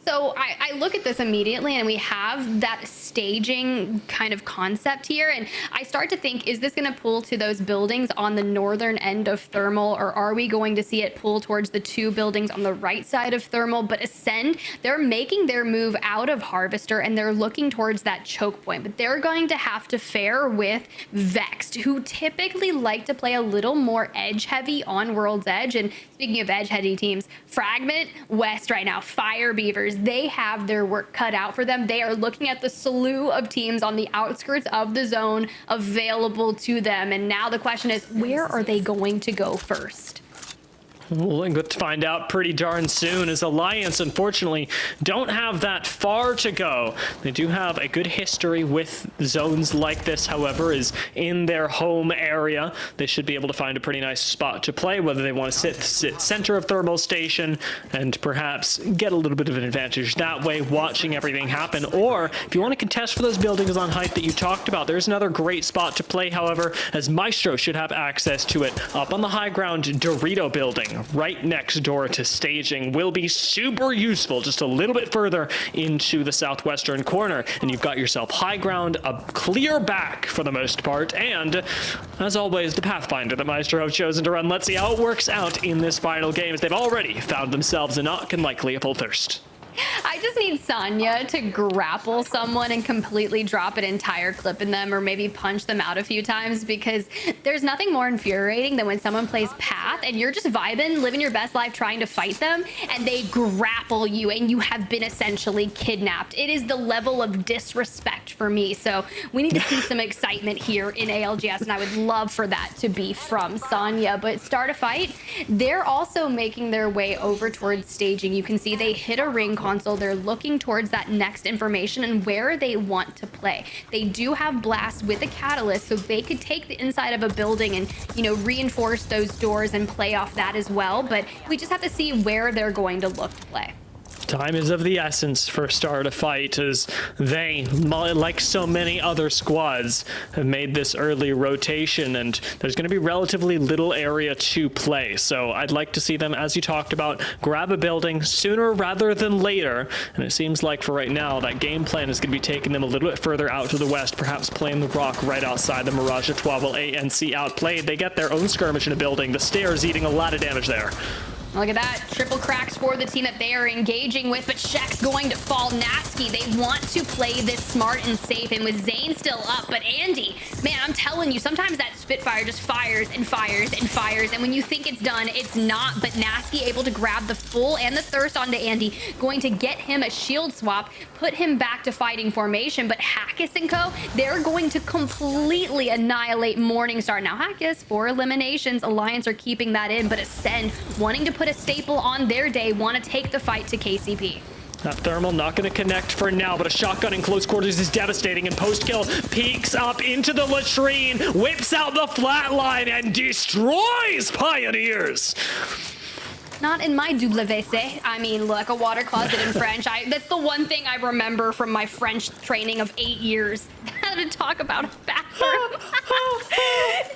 So I look at this immediately and we have that staging kind of concept here. And I start to think, is this going to pull to those buildings on the northern end of thermal, or are we going to see it pull towards the 2 buildings on the right side of thermal? But Ascend, they're making their move out of Harvester and they're looking towards that choke point. But they're going to have to fare with Vexed, who typically like to play a little more edge heavy on World's Edge. And speaking of edge heavy teams, Fragment West right now, Fire Beavers, they have their work cut out for them. They are looking at the slew of teams on the outskirts of the zone available to them. And now the question is, where are they going to go first? We'll get to find out pretty darn soon, as Alliance, unfortunately, don't have that far to go. They do have a good history with zones like this, however, is in their home area. They should be able to find a pretty nice spot to play, whether they want to sit center of thermal station and perhaps get a little bit of an advantage that way, watching everything happen. Or if you want to contest for those buildings on height that you talked about, there's another great spot to play, however, as Maestro should have access to it. Up on the high ground, Dorito building, right next door to staging, will be super useful just a little bit further into the southwestern corner, and you've got yourself high ground, a clear back for the most part, and as always, the Pathfinder that Maestro have chosen to run. Let's see how it works out in this final game, as they've already found themselves a knock and likely a full thirst. I just need Sonya to grapple someone and completely drop an entire clip in them, or maybe punch them out a few times, because there's nothing more infuriating than when someone plays Path and you're just vibing, living your best life, trying to fight them, and they grapple you and you have been essentially kidnapped. It is the level of disrespect for me. So we need to see some excitement here in ALGS, and I would love for that to be from Sonya. But start a fight, they're also making their way over towards staging. You can see they hit a ring console. They're looking towards that next information and where they want to play. They do have Blast with a Catalyst, so they could take the inside of a building and, you know, reinforce those doors and play off that as well. But we just have to see where they're going to look to play. Time is of the essence for Star to fight, as they, like so many other squads, have made this early rotation, and there's going to be relatively little area to play. So I'd like to see them, as you talked about, grab a building sooner rather than later. And it seems like for right now, that game plan is going to be taking them a little bit further out to the west, perhaps playing the rock right outside the Mirage à Trois, while ANC outplayed. They get their own skirmish in a building. The stairs eating a lot of damage there. Look at that. Triple cracks for the team that they are engaging with, but Shaq's going to fall nasty. They want to play this smart and safe, and with Zane still up, but Andy, man, I'm telling you, sometimes that Spitfire just fires and fires and fires, and when you think it's done, it's not. But Nasty able to grab the full and the thirst onto Andy, going to get him a shield swap, put him back to fighting formation. But Hackus and co, they're going to completely annihilate Morningstar. Now Hackus, 4 eliminations, Alliance are keeping that in, but Ascend wanting to put a staple on their day, want to take the fight to KCP. That thermal not going to connect for now, but a shotgun in close quarters is devastating, and post-kill peeks up into the latrine, whips out the flatline, and destroys Pioneers. Not in my WC. I mean, look, a water closet in French. That's the one thing I remember from my French training of 8 years. How to talk about a bathroom.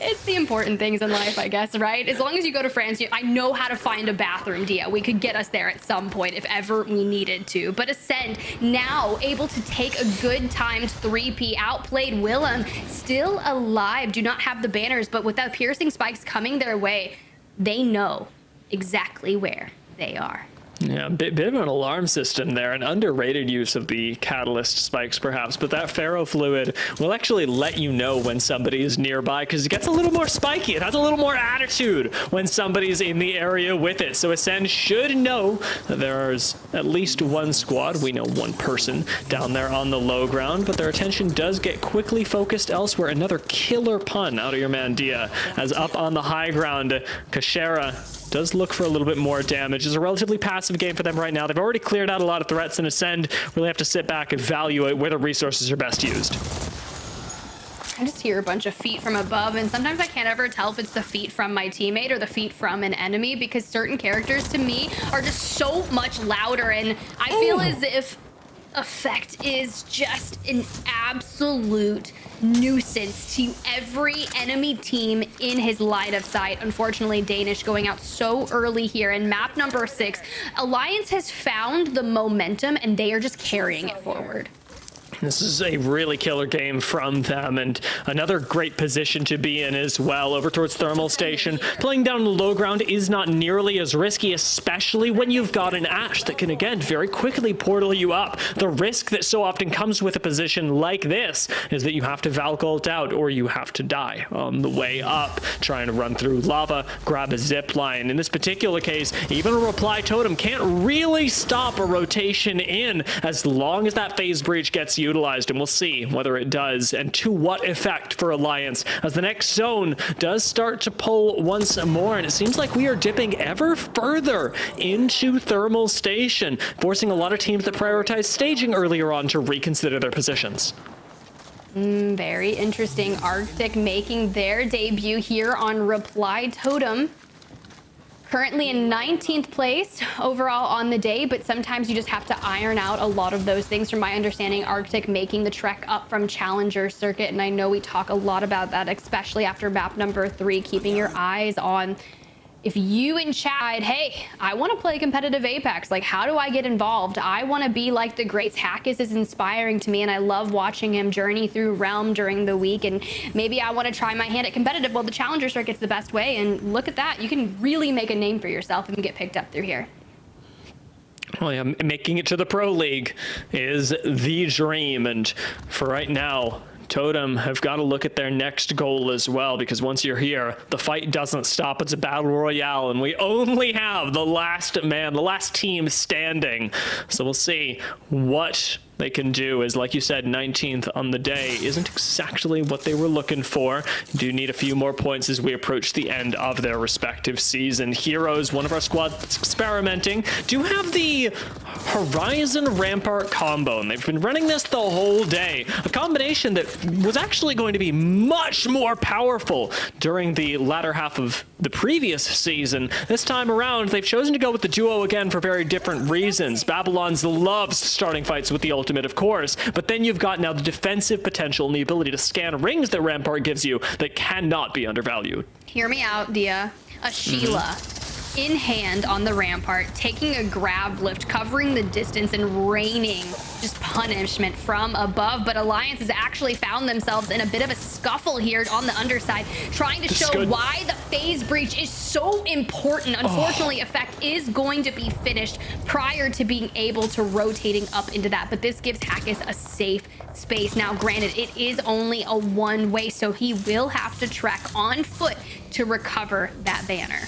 It's the important things in life, I guess, right? As long as you go to France, I know how to find a bathroom, Dia. We could get us there at some point if ever we needed to. But Ascend now able to take a good timed 3P, outplayed Willem, still alive, do not have the banners, but with that piercing spikes coming their way, they know exactly where they are. Yeah, bit of an alarm system there, an underrated use of the catalyst spikes perhaps, but that ferrofluid will actually let you know when somebody is nearby because it gets a little more spiky. It has a little more attitude when somebody's in the area with it. So Ascend should know that there's at least one squad. We know one person down there on the low ground, but their attention does get quickly focused elsewhere. Another killer pun out of your man Dia, as up on the high ground, Kashera does look for a little bit more damage. It's a relatively passive game for them right now. They've already cleared out a lot of threats, and Ascend really have to sit back and evaluate where the resources are best used. I just hear a bunch of feet from above, and sometimes I can't ever tell if it's the feet from my teammate or the feet from an enemy, because certain characters to me are just so much louder, and I feel as if Effect is just an absolute nuisance to every enemy team in his line of sight. Unfortunately, Danish going out so early here in map number 6. Alliance has found the momentum and they are just carrying it forward. This is a really killer game from them, and another great position to be in as well. Over towards Thermal Station. Playing down the low ground is not nearly as risky, especially when you've got an Ashe that can, again, very quickly portal you up. The risk that so often comes with a position like this is that you have to Valk ult out or you have to die on the way up, trying to run through lava, grab a zip line. In this particular case, even a reply totem can't really stop a rotation in as long as that phase breach gets utilized, and we'll see whether it does and to what effect for Alliance as the next zone does start to pull once more, and it seems like we are dipping ever further into Thermal Station, forcing a lot of teams that prioritized staging earlier on to reconsider their positions. Very interesting. Arctic making their debut here on Reply Totem. Currently in 19th place overall on the day, but sometimes you just have to iron out a lot of those things. From my understanding, Arctic making the trek up from Challenger Circuit, and I know we talk a lot about that, especially after map number 3, keeping your eyes on. If you in chat, hey, I want to play competitive Apex, like how do I get involved? I want to be like the greats. Hackis is inspiring to me, and I love watching him journey through Realm during the week, and maybe I want to try my hand at competitive. Well, the Challenger Circuit's the best way, and look at that. You can really make a name for yourself and get picked up through here. Well, yeah, making it to the Pro League is the dream, and for right now, Totem have got to look at their next goal as well, because once you're here, the fight doesn't stop. It's a battle royale, and we only have the last man, the last team standing. So we'll see what they can do. Is, like you said, 19th on the day isn't exactly what they were looking for. Do need a few more points as we approach the end of their respective season. Heroes, one of our squads that's experimenting, do have the Horizon Rampart combo, and they've been running this the whole day. A combination that was actually going to be much more powerful during the latter half of the previous season. This time around, they've chosen to go with the duo again for very different reasons. Babylon's loves starting fights with the ultimate, of course, but then you've got now the defensive potential and the ability to scan rings that Rampart gives you that cannot be undervalued. Hear me out, Dia. A Sheila in hand on the Rampart, taking a grab lift, covering the distance and raining just punishment from above. But Alliance has actually found themselves in a bit of a scuffle here on the underside, trying to show why the phase breach is so important. Unfortunately, Effect is going to be finished prior to being able to rotating up into that, but this gives Hackis a safe space. Now, granted, it is only a one-way, so he will have to trek on foot to recover that banner.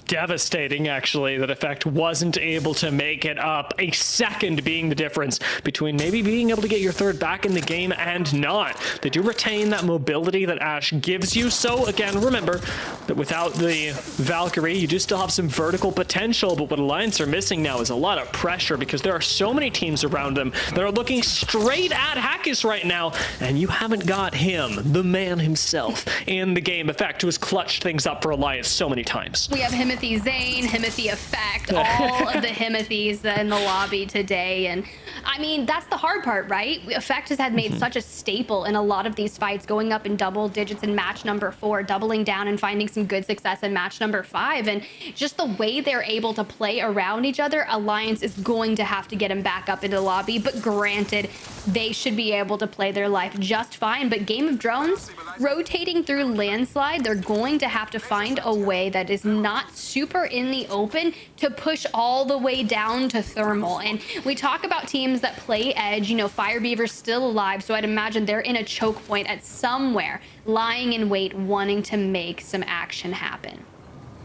Devastating, actually, that Effect wasn't able to make it up. A second being the difference between maybe being able to get your third back in the game and not. They do retain that mobility that Ashe gives you. So again, remember that without the Valkyrie, you do still have some vertical potential, but what Alliance are missing now is a lot of pressure, because there are so many teams around them that are looking straight at Hackis right now, and you haven't got him, the man himself, in the game. Effect, who has clutched things up for Alliance so many times. We have him Himothy Zane, Himothy Effect, all of the Himothys in the lobby today. And I mean, that's the hard part, right? Effect has had made such a staple in a lot of these fights, going up in double digits in match number 4, doubling down and finding some good success in match number 5. And just the way they're able to play around each other, Alliance is going to have to get him back up into the lobby. But granted, they should be able to play their life just fine. But Game of Drones, rotating through landslide, they're going to have to find a way that is not super in the open to push all the way down to thermal. And we talk about teams that play edge, you know, Fire Beaver's still alive, so I'd imagine they're in a choke point at somewhere, lying in wait, wanting to make some action happen.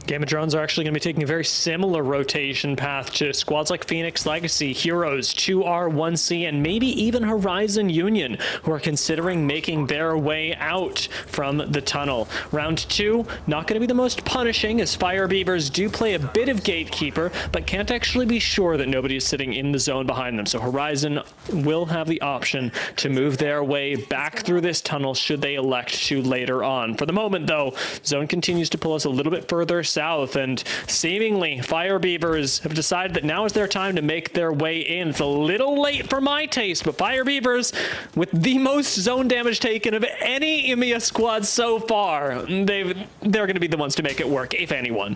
Game of Drones are actually going to be taking a very similar rotation path to squads like Phoenix Legacy, Heroes, 2R1C, and maybe even Horizon Union, who are considering making their way out from the tunnel. Round 2, not going to be the most punishing, as Fire Beavers do play a bit of gatekeeper, but can't actually be sure that nobody is sitting in the zone behind them. So Horizon will have the option to move their way back through this tunnel should they elect to later on. For the moment, though, Zone continues to pull us a little bit further south, and seemingly Fire Beavers have decided that now is their time to make their way in. It's a little late for my taste, but Fire Beavers, with the most zone damage taken of any EMEA squad so far, they're going to be the ones to make it work, if anyone.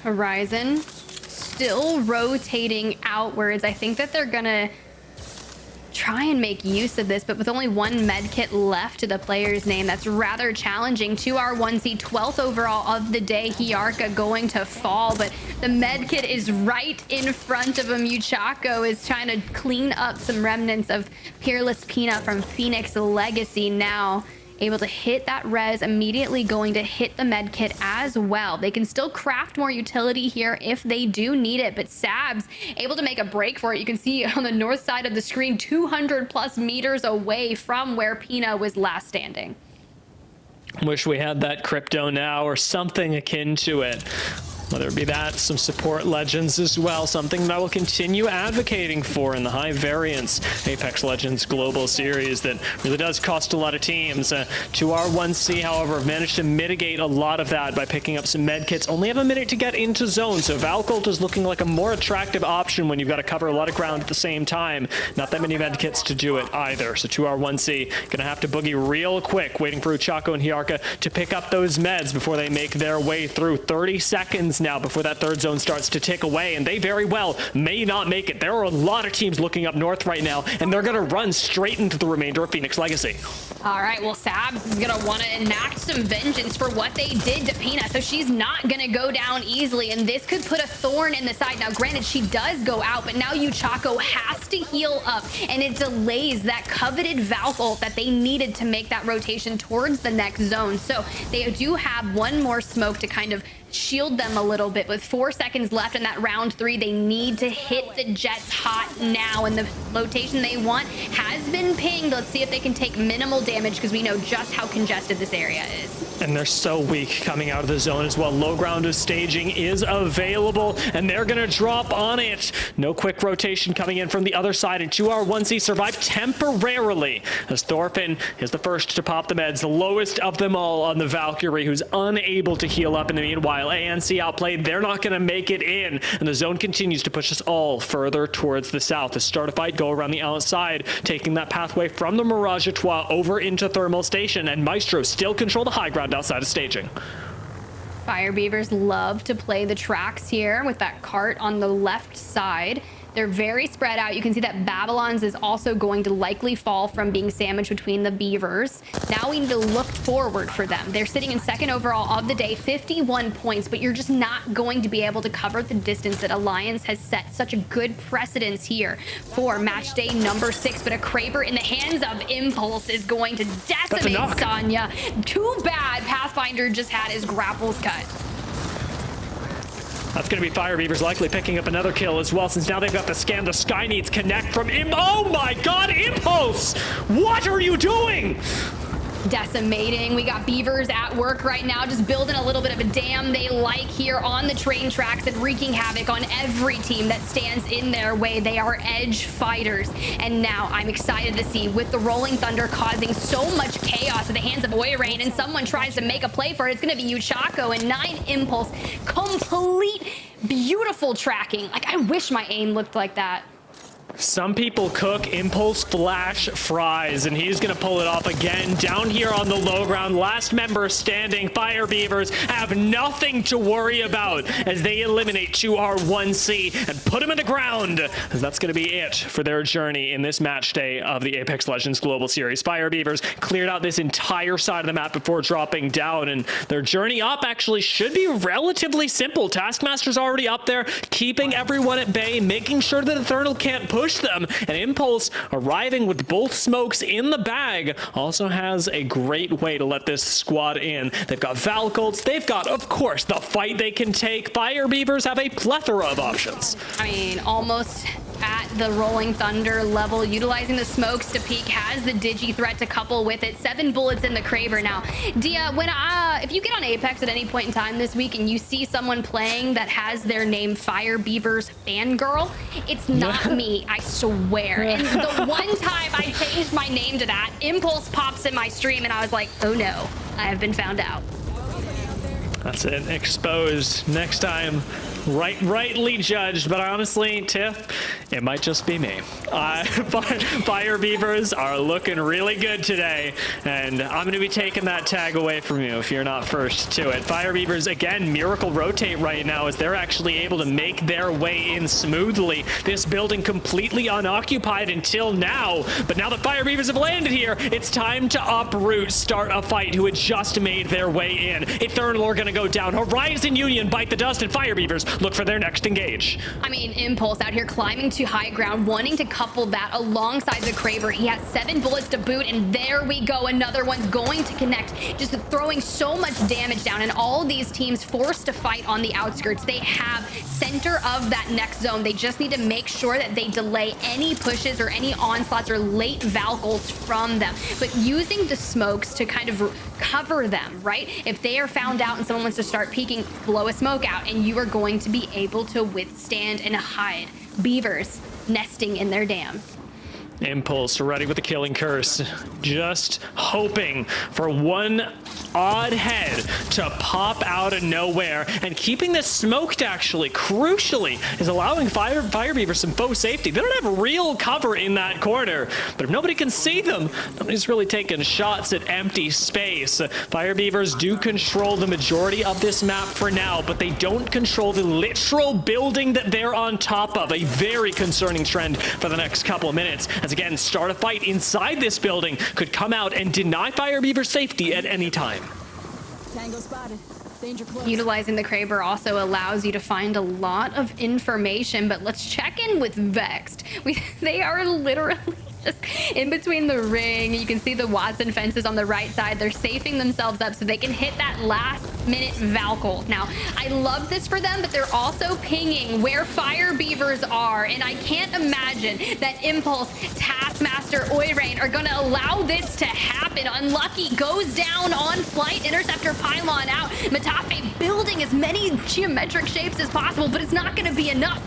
Horizon still rotating outwards. I think that they're gonna try and make use of this, but with only one med kit left to the player's name, that's rather challenging. 2R1C, 12th overall of the day. Hiarka going to fall, but the med kit is right in front of him. Uchako is trying to clean up some remnants of Peerless Peanut from Phoenix Legacy now. Able to hit that res, immediately going to hit the med kit as well. They can still craft more utility here if they do need it, but Sabs able to make a break for it. You can see on the north side of the screen, 200 plus meters away from where Pina was last standing. Wish we had that crypto now or something akin to it. Whether it be that, some support legends as well, something that I will continue advocating for in the high variance Apex Legends Global Series that really does cost a lot of teams. 2R1C, however, have managed to mitigate a lot of that by picking up some med kits. Only have a minute to get into zone, so Valcolt is looking like a more attractive option when you've got to cover a lot of ground at the same time. Not that many med kits to do it either, so 2R1C gonna have to boogie real quick, waiting for Uchako and Hiarka to pick up those meds before they make their way through. 30 seconds now before that third zone starts to tick away, and they very well may not make it. There are a lot of teams looking up north right now, and they're going to run straight into the remainder of Phoenix Legacy. All right, well, Sabs is going to want to enact some vengeance for what they did to Pina, so she's not going to go down easily, and this could put a thorn in the side. Now, granted, she does go out, but now Uchako has to heal up, and it delays that coveted Valk ult that they needed to make that rotation towards the next zone. So they do have one more smoke to kind of shield them a little bit. With 4 seconds left in that round 3, they need to hit the Jets hot now, and the location they want has been pinged. Let's see if they can take minimal damage, because we know just how congested this area is. And they're so weak coming out of the zone as well. Low ground of staging is available, and they're gonna drop on it. No quick rotation coming in from the other side, and 2R1C survived temporarily as Thorfinn is the first to pop the meds, the lowest of them all on the Valkyrie, who's unable to heal up in the meanwhile. ANC outplayed, they're not going to make it in, and the zone continues to push us all further towards the south. The start a fight, go around the outside, taking that pathway from the Mirage Etoile over into Thermal Station, and Maestro still control the high ground outside of staging. Fire Beavers love to play the tracks here with that cart on the left side. They're very spread out. You can see that Babylon's is also going to likely fall from being sandwiched between the Beavers. Now we need to look forward for them. They're sitting in second overall of the day, 51 points, but you're just not going to be able to cover the distance that Alliance has set such a good precedence here for match day number 6. But a Kraber in the hands of Impulse is going to decimate Sonya. Too bad Pathfinder just had his grapples cut. That's going to be Fire Beavers likely picking up another kill as well, since now they've got the scan. The Sky needs connect from Oh my god, Impulse! What are you doing? decimating. We got Beavers at work right now, just building a little bit of a dam they like here on the train tracks and wreaking havoc on every team that stands in their way. They are edge fighters. And now I'm excited to see, with the Rolling Thunder causing so much chaos in the hands of Oirain, and someone tries to make a play for it, it's going to be Uchako and 9 Impulse. Complete beautiful tracking. Like, I wish my aim looked like that. Some people cook Impulse Flash fries, and he's going to pull it off again down here on the low ground. Last member standing. Fire Beavers have nothing to worry about as they eliminate 2R1C and put him in the ground. That's going to be it for their journey in this match day of the Apex Legends Global Series. Fire Beavers cleared out this entire side of the map before dropping down, and their journey up actually should be relatively simple. Taskmaster's already up there, keeping everyone at bay, making sure that Eternal can't push them, and Impulse, arriving with both smokes in the bag, also has a great way to let this squad in. They've got Valcolts, they've got, of course, the fight they can take. Fire Beavers have a plethora of options. I mean, almost at the Rolling Thunder level, utilizing the smokes to peek, has the Digi threat to couple with it. 7 bullets in the Kraber now. Dia, if you get on Apex at any point in time this week and you see someone playing that has their name Fire Beavers Fangirl, it's not me, I swear. And the one time I changed my name to that, Impulse pops in my stream and I was like, oh no, I have been found out. That's it, exposed. Next time, rightly judged, but honestly, Tiff, it might just be me. Fire Beavers are looking really good today, and I'm going to be taking that tag away from you if you're not first to it. Fire Beavers, again, miracle rotate right now as they're actually able to make their way in smoothly. This building completely unoccupied until now, but now that Fire Beavers have landed here, it's time to uproot, start a fight who had just made their way in. Eternal are going to go down. Horizon Union bite the dust, and Fire Beavers look for their next engage. I mean, Impulse out here climbing to high ground, wanting to couple that alongside the Kraber. He has 7 bullets to boot, and there we go. Another one's going to connect, just throwing so much damage down, and all these teams forced to fight on the outskirts. They have center of that next zone. They just need to make sure that they delay any pushes or any onslaughts or late Valcolts from them. But using the smokes to kind of cover them, right? If they are found out and someone wants to start peeking, blow a smoke out, and you are going to be able to withstand and hide. Beavers nesting in their dam. Impulse ready with the killing curse, just hoping for one odd head to pop out of nowhere, and keeping this smoked actually crucially is allowing Fire Beavers some faux safety. They don't have real cover in that corner, but if nobody can see them, nobody's really taking shots at empty space. Fire Beavers do control the majority of this map for now, but they don't control the literal building that they're on top of. A very concerning trend for the next couple of minutes, as again, start a fight inside this building could come out and deny Fire Beaver safety at any time. Tango spotted. Danger close. Utilizing the Kraber also allows you to find a lot of information, but let's check in with Vexed. They are literally just in between the ring. You can see the Watson fences on the right side. They're safing themselves up so they can hit that last minute Valcolt. Now, I love this for them, but they're also pinging where Fire Beavers are, and I can't imagine that Impulse, Taskmaster, Oirain are going to allow this to happen. Unlucky goes down on flight, Interceptor pylon out. Matafe building as many geometric shapes as possible, but it's not going to be enough.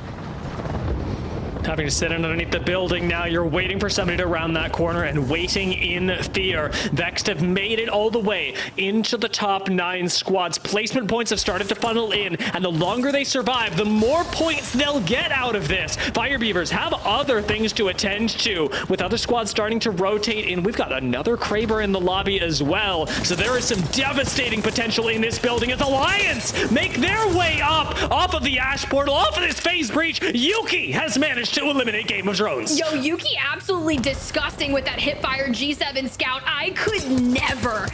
Having to sit underneath the building now. You're waiting for somebody to round that corner and waiting in fear. Vexed have made it all the way into the top 9 squads. Placement points have started to funnel in, and the longer they survive, the more points they'll get out of this. Fire Beavers have other things to attend to, with other squads starting to rotate in. We've got another Kraber in the lobby as well, so there is some devastating potential in this building as Alliance make their way up off of the Ash Portal, off of this phase breach. Yuki has managed to eliminate Game of Thrones. Yo, Yuki absolutely disgusting with that hipfire G7 scout. I could never.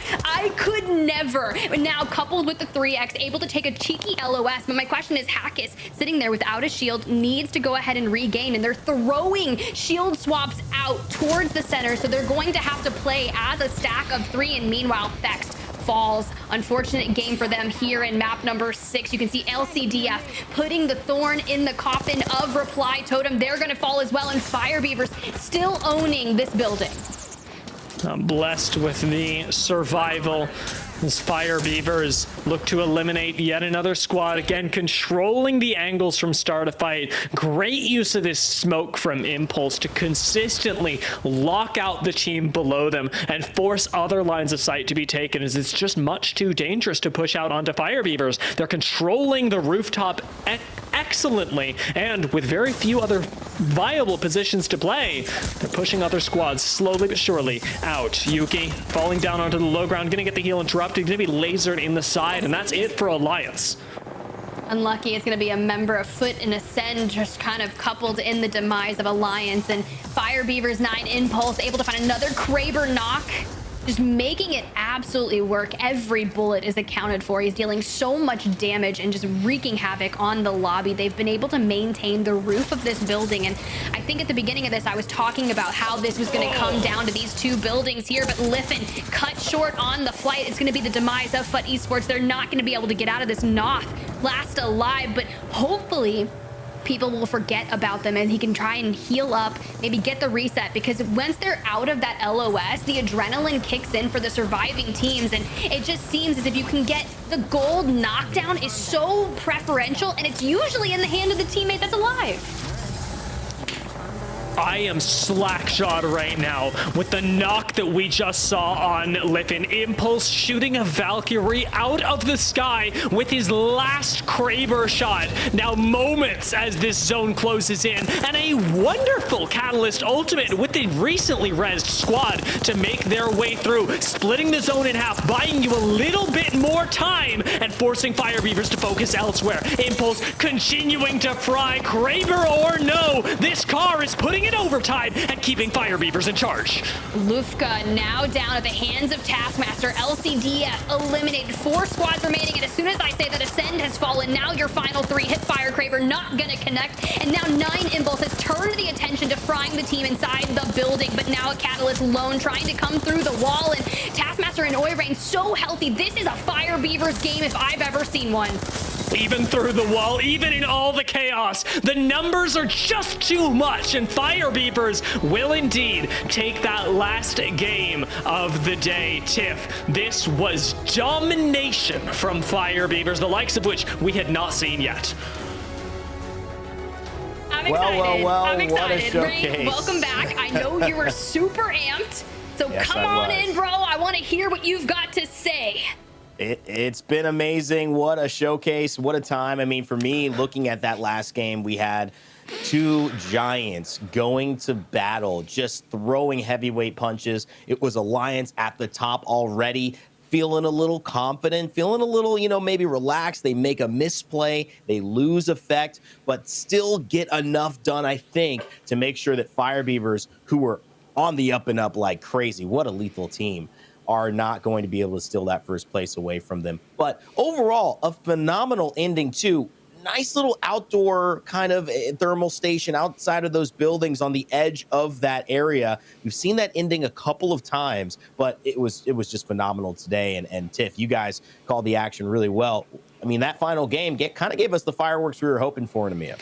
But now coupled with the 3x, able to take a cheeky LOS. But my question is, Hackis sitting there without a shield needs to go ahead and regain, and they're throwing shield swaps out towards the center, so they're going to have to play as a stack of 3, and meanwhile, Vexed falls. Unfortunate game for them here in map number 6. You can see LCDF putting the thorn in the coffin of Reply Totem. They're going to fall as well, and Fire Beavers still owning this building. Blessed with the survival. As Fire Beavers look to eliminate yet another squad, again controlling the angles from start of fight. Great use of this smoke from Impulse to consistently lock out the team below them and force other lines of sight to be taken, as it's just much too dangerous to push out onto Fire Beavers. They're controlling the rooftop excellently, and with very few other viable positions to play, they're pushing other squads slowly but surely out. Yuki falling down onto the low ground, gonna get the heal interrupted, gonna be lasered in the side, and that's it for Alliance. Unlucky, it's going to be a member of Foot and Ascend, just kind of coupled in the demise of Alliance. And Fire Beavers 9 Impulse able to find another Kraber knock, just making it absolutely work. Every bullet is accounted for. He's dealing so much damage and just wreaking havoc on the lobby. They've been able to maintain the roof of this building, and I think at the beginning of this I was talking about how this was going to come down to these two buildings here, but Liffen cut short on the flight. It's going to be the demise of Foot Esports. They're not going to be able to get out of this Noth last alive, but hopefully people will forget about them and he can try and heal up, maybe get the reset, because once they're out of that LOS, the adrenaline kicks in for the surviving teams, and it just seems as if you can get the gold knockdown is so preferential, and it's usually in the hand of the teammate that's alive. I am slack-jawed right now with the knock that we just saw on Liffen. Impulse shooting a Valkyrie out of the sky with his last Kraber shot. Now moments as this zone closes in, and a wonderful Catalyst ultimate with the recently rezzed squad to make their way through, splitting the zone in half, buying you a little bit more time and forcing Fire Beavers to focus elsewhere. Impulse continuing to fry. Kraber or no, this car is putting in overtime and keeping Fire Beavers in charge. Lufka now down at the hands of Taskmaster. LCDF eliminated, 4 squads remaining, and as soon as I say that Ascend has fallen, now your final 3 hit Fire Kraber not gonna connect, and now 9 Impulse has turned the attention to frying the team inside the building, but now a Catalyst lone trying to come through the wall, and Taskmaster and Oirain so healthy. This is a Fire Beavers game if I've ever seen one. Even through the wall, even in all the chaos, the numbers are just too much, and Fire Beavers will indeed take that last game of the day. Tiff, this was domination from Fire Beavers, the likes of which we had not seen yet. I'm excited. I'm excited. What a showcase. Rain, welcome back. I know you were super amped, so Yes, come on in, bro. I want to hear what you've got to say. It's been amazing. What a showcase. What a time. I mean, for me, looking at that last game, we had 2 giants going to battle, just throwing heavyweight punches. It was Alliance at the top already, feeling a little confident, feeling a little, maybe relaxed. They make a misplay, they lose effect, but still get enough done, I think, to make sure that Fire Beavers, who were on the up and up like crazy, what a lethal team, are not going to be able to steal that first place away from them. But overall, a phenomenal ending too. Nice little outdoor kind of thermal station outside of those buildings on the edge of that area. We've seen that ending a couple of times, but it was just phenomenal today. And Tiff, you guys called the action really well. I mean, that final game kind of gave us the fireworks we were hoping for in EMEA.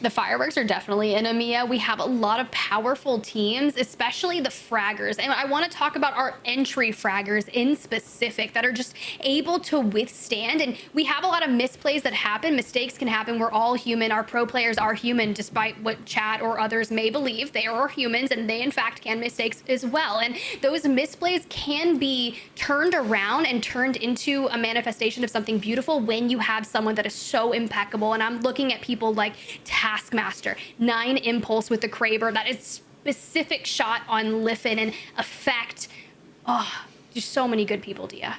The fireworks are definitely in EMEA. We have a lot of powerful teams, especially the fraggers. And I want to talk about our entry fraggers in specific that are just able to withstand. And we have a lot of misplays that happen. Mistakes can happen. We're all human. Our pro players are human, despite what chat or others may believe. They are humans, and they, in fact, can mistakes as well. And those misplays can be turned around and turned into a manifestation of something beautiful when you have someone that is so impeccable. And I'm looking at people like Taskmaster, 9 Impulse with the Kraber, that is specific shot on Liffen and effect. Oh, just so many good people, Dia.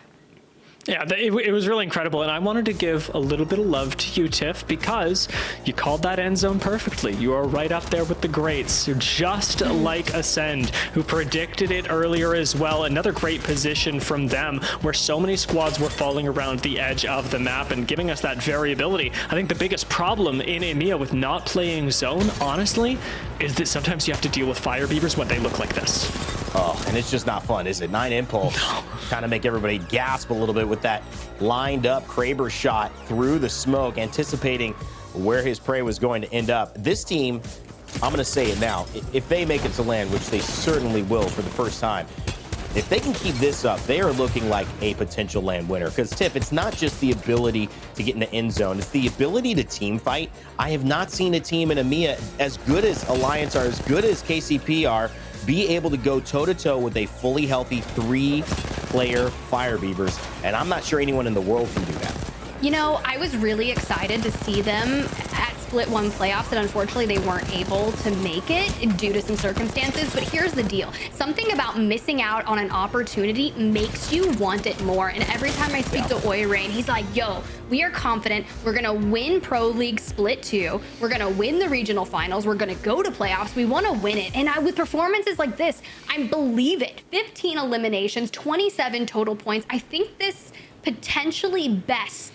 Yeah, it was really incredible, and I wanted to give a little bit of love to you, Tiff, because you called that end zone perfectly. You are right up there with the greats. You're just like Ascend, who predicted it earlier as well. Another great position from them, where so many squads were falling around the edge of the map and giving us that variability. I think the biggest problem in EMEA with not playing zone, honestly, is that sometimes you have to deal with Fire Beavers when they look like this. Oh, and it's just not fun, is it? 9 Impulse kind of make everybody gasp a little bit with that lined up Kraber shot through the smoke, anticipating where his prey was going to end up. This team I'm going to say it now. If they make it to land, which they certainly will for the first time, if they can keep this up, they are looking like a potential land winner. Because, Tiff, it's not just the ability to get in the end zone. It's the ability to team fight. I have not seen a team in EMEA as good as Alliance are, as good as KCP are, be able to go toe-to-toe with a fully healthy 3-player Fire Beavers. And I'm not sure anyone in the world can do that. You know, I was really excited to see them at Split 1 playoffs, and unfortunately they weren't able to make it due to some circumstances. But here's the deal. Something about missing out on an opportunity makes you want it more. And every time I speak to Oyrain, he's like, yo, we are confident. We're going to win Pro League Split 2. We're going to win the regional finals. We're going to go to playoffs. We want to win it. And with performances like this, I believe it. 15 eliminations, 27 total points. I think this potentially best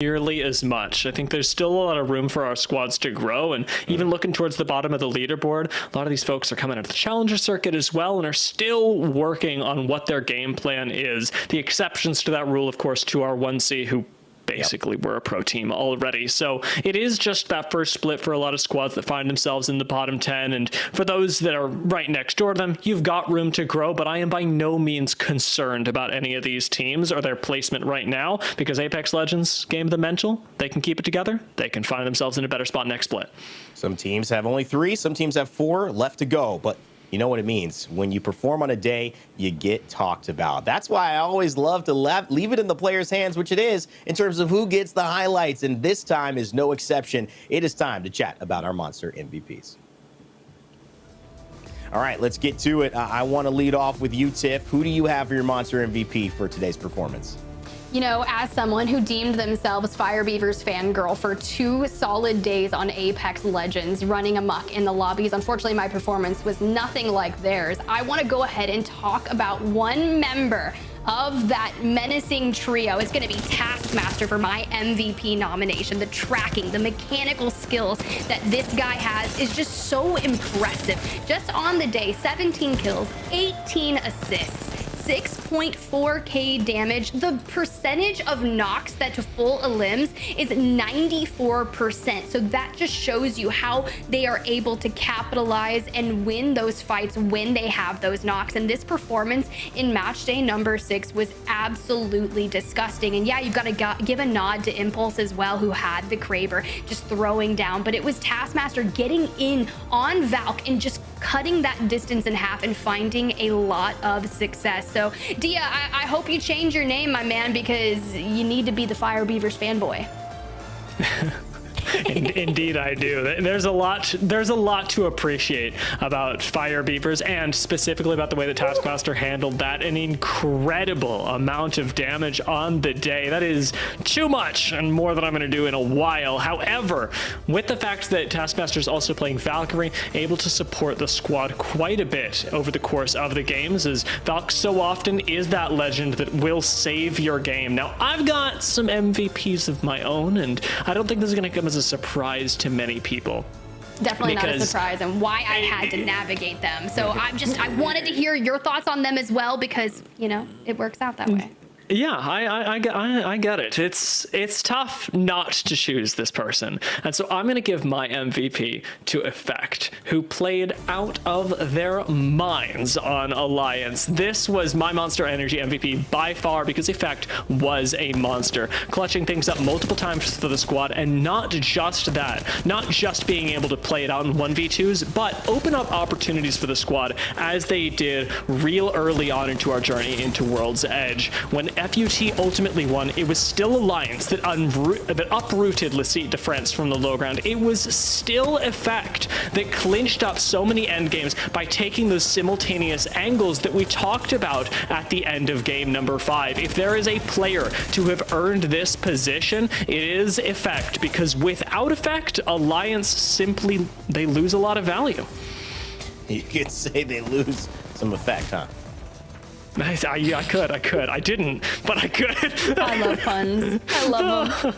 nearly as much. I think there's still a lot of room for our squads to grow, and even looking towards the bottom of the leaderboard, a lot of these folks are coming out of the challenger circuit as well and are still working on what their game plan is. The exceptions to that rule, of course, to our 1C, who basically were a pro team already. So it is just that first split for a lot of squads that find themselves in the bottom 10. And for those that are right next door to them, you've got room to grow, but I am by no means concerned about any of these teams or their placement right now, because Apex Legends, game of the mental, they can keep it together. They can find themselves in a better spot next split. Some teams have only 3, some teams have 4 left to go, but you know what it means. When you perform on a day, you get talked about. That's why I always love to leave it in the players' hands, which it is, in terms of who gets the highlights. And this time is no exception. It is time to chat about our Monster MVPs. All right, let's get to it. I want to lead off with you, Tiff. Who do you have for your Monster MVP for today's performance? You know, as someone who deemed themselves Fire Beavers fangirl for 2 solid days on Apex Legends, running amok in the lobbies, unfortunately my performance was nothing like theirs. I want to go ahead and talk about one member of that menacing trio. It's going to be Taskmaster for my MVP nomination. The tracking, the mechanical skills that this guy has is just so impressive. Just on the day, 17 kills, 18 assists, 6.4k damage. The percentage of knocks that to full elims is 94%. So that just shows you how they are able to capitalize and win those fights when they have those knocks. And this performance in match day number 6 was absolutely disgusting. And yeah, you've got to give a nod to Impulse as well, who had the Kraber just throwing down. But it was Taskmaster getting in on Valk and just cutting that distance in half and finding a lot of success. So Dia, I hope you change your name, my man, because you need to be the Fire Beavers fanboy. Indeed, I do. There's a lot to appreciate about Fire Beavers, and specifically about the way that Taskmaster handled that. An incredible amount of damage on the day. That is too much, and more than I'm going to do in a while. However, with the fact that Taskmaster is also playing Valkyrie, able to support the squad quite a bit over the course of the games, as Valk so often is that legend that will save your game. Now, I've got some MVPs of my own, and I don't think this is going to come as a surprise to many people. Definitely not a surprise, and why I had to navigate them. So I wanted to hear your thoughts on them as well, because, you know, it works out that way. Yeah, I get it. It's tough not to choose this person. And so I'm going to give my MVP to Effect, who played out of their minds on Alliance. This was my Monster Energy MVP by far, because Effect was a monster, clutching things up multiple times for the squad. And not just that, not just being able to play it out in 1v2s, but open up opportunities for the squad, as they did real early on into our journey into World's Edge. When FUT ultimately won, it was still Alliance that uprooted Lecite de France from the low ground. It was still Effect that clinched up so many end games by taking those simultaneous angles that we talked about at the end of game number 5. If there is a player to have earned this position, it is Effect, because without Effect, Alliance simply, they lose a lot of value. You could say they lose some effect, huh? I could. I didn't, but I could. I love puns. I love them.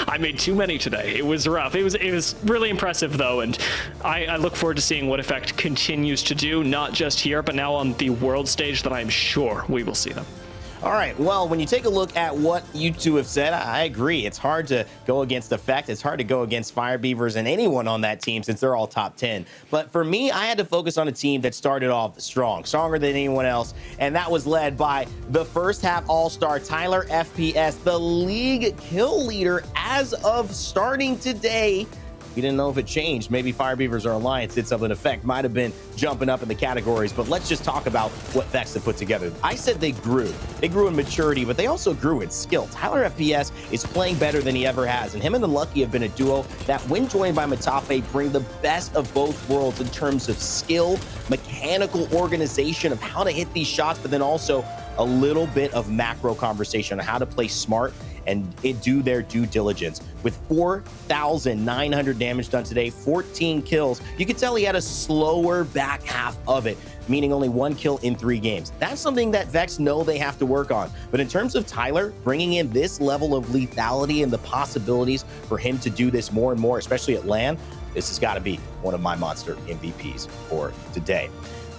I made too many today. It was rough. It was really impressive, though, and I look forward to seeing what Effect continues to do, not just here, but now on the world stage that I'm sure we will see them. All right, well, when you take a look at what you two have said, I agree. It's hard to go against Effect. It's hard to go against Fire Beavers and anyone on that team, since they're all top 10. But for me, I had to focus on a team that started off strong, stronger than anyone else, and that was led by the first half all-star Tyler FPS, the league kill leader as of starting today. We didn't know if it changed. Maybe Fire Beavers or Alliance did something. Effect might have been jumping up in the categories, but let's just talk about what Vex have put together. I said they grew. They grew in maturity, but they also grew in skill. Tyler FPS is playing better than he ever has, and him and the Lucky have been a duo that, when joined by Matafe, bring the best of both worlds in terms of skill, mechanical organization of how to hit these shots, but then also a little bit of macro conversation on how to play smart and do their due diligence. With 4,900 damage done today, 14 kills, you could tell he had a slower back half of it, meaning only 1 kill in 3 games. That's something that Vex know they have to work on. But in terms of Tyler, bringing in this level of lethality and the possibilities for him to do this more and more, especially at LAN, this has got to be one of my Monster MVPs for today.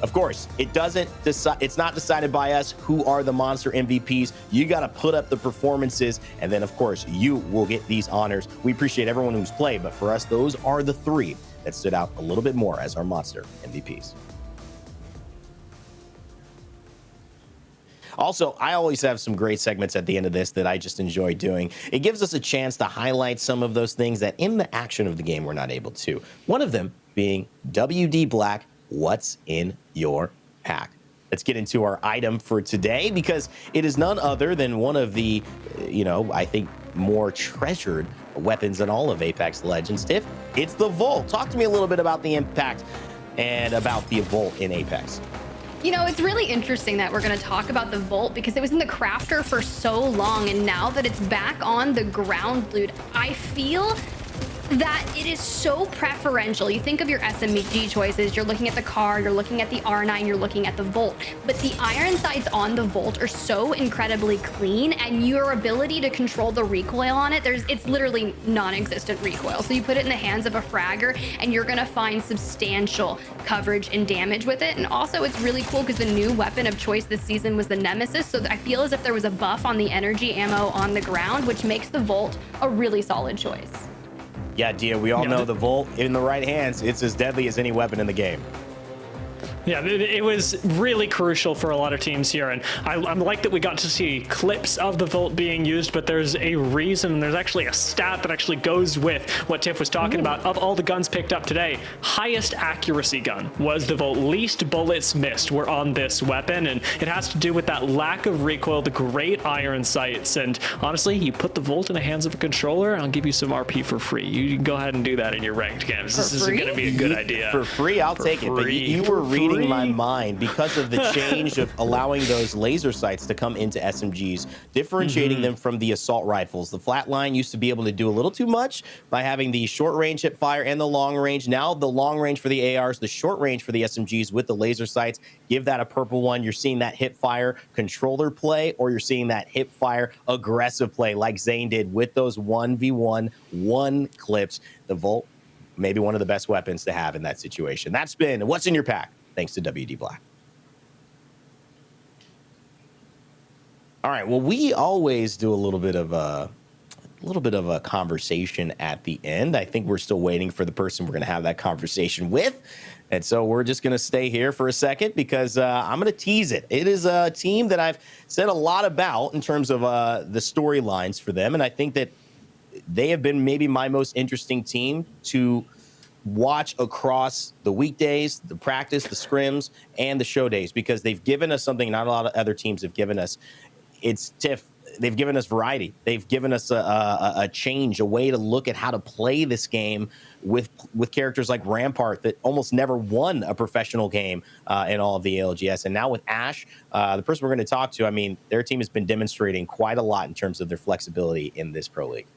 Of course, it's not decided by us who are the monster MVPs. You got to put up the performances, and then of course you will get these honors. We appreciate everyone who's played, but for us, those are the 3 that stood out a little bit more as our monster MVPs. Also, I always have some great segments at the end of this that I just enjoy doing. It gives us a chance to highlight some of those things that in the action of the game we're not able to. One of them being WD Black, what's in your pack? Let's get into our item for today, because it is none other than one of the, I think more treasured weapons in all of Apex Legends. Tiff, it's the Volt. Talk to me a little bit about the impact and about the Volt in Apex. It's really interesting that we're going to talk about the Volt, because it was in the crafter for so long, and now that it's back on the ground loot, I feel that it is so preferential. You think of your SMG choices, you're looking at the car, you're looking at the R9, you're looking at the Volt, but the iron sights on the Volt are so incredibly clean, and your ability to control the recoil on it, it's literally non-existent recoil. So you put it in the hands of a fragger and you're gonna find substantial coverage and damage with it. And also it's really cool because the new weapon of choice this season was the Nemesis, so I feel as if there was a buff on the energy ammo on the ground, which makes the Volt a really solid choice. Yeah, Dia, we all know the Volt in the right hands, it's as deadly as any weapon in the game. Yeah, it was really crucial for a lot of teams here, and I'm like that we got to see clips of the Volt being used, but there's a reason, there's actually a stat that actually goes with what Tiff was talking about. Of all the guns picked up today, highest accuracy gun was the Volt. Least bullets missed were on this weapon, and it has to do with that lack of recoil, the great iron sights, and honestly, you put the Volt in the hands of a controller, I'll give you some RP for free. You can go ahead and do that in your ranked games. This isn't going to be a good idea. For free, I'll take it, but you were reading my mind because of the change of allowing those laser sights to come into SMGs, differentiating them from the assault rifles. The flatline used to be able to do a little too much by having the short range hip fire and the long range. Now the long range for the ARs, the short range for the SMGs with the laser sights, give that a purple one. You're seeing that hip fire controller play, or you're seeing that hip fire aggressive play like Zane did with those 1v1 one clips. The Volt, maybe one of the best weapons to have in that situation. That's been What's in Your Pack, thanks to WD Black. All right, well, we always do a little bit of a conversation at the end. I think we're still waiting for the person we're going to have that conversation with. And so we're just going to stay here for a second because I'm going to tease it. It is a team that I've said a lot about in terms of the storylines for them. And I think that they have been maybe my most interesting team to watch across the weekdays, the practice, the scrims, and the show days, because they've given us something not a lot of other teams have given us. It's Tiff. They've given us variety. They've given us a change, a way to look at how to play this game with characters like Rampart that almost never won a professional game in all of the ALGS. And now with Ash, the person we're going to talk to, I mean, their team has been demonstrating quite a lot in terms of their flexibility in this pro league.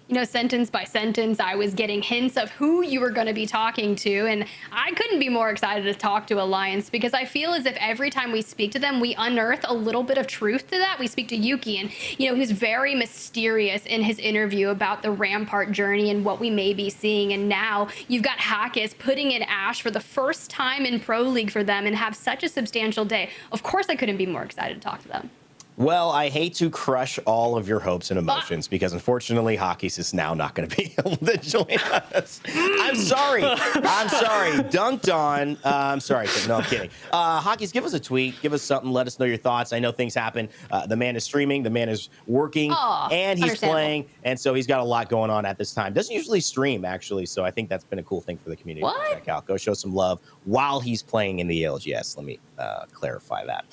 You know, sentence by sentence, I was getting hints of who you were going to be talking to, and I couldn't be more excited to talk to Alliance, because I feel as if every time we speak to them, we unearth a little bit of truth to that. We speak to Yuki, and, you know, he's very mysterious in his interview about the Rampart journey and what we may be seeing, and now you've got Hackis putting in Ash for the first time in Pro League for them and have such a substantial day. Of course, I couldn't be more excited to talk to them. Well, I hate to crush all of your hopes and emotions because, unfortunately, Hawkeyes is now not going to be able to join us. I'm sorry. I'm sorry. Dunked on. I'm sorry. No, I'm kidding. Hawkeyes, give us a tweet. Give us something. Let us know your thoughts. I know things happen. The man is streaming. The man is working. And he's playing. And so he's got a lot going on at this time. Doesn't usually stream, actually. So I think that's been a cool thing for the community to check out. Go show some love while he's playing in the ALGS. Let me clarify that.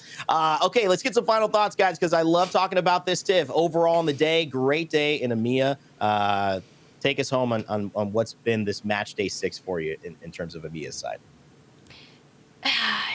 Okay, let's get some final thoughts, guys, because I love talking about this. Tiff, overall on the day, great day in EMEA. Take us home on what's been this match day 6 for you in terms of EMEA's side.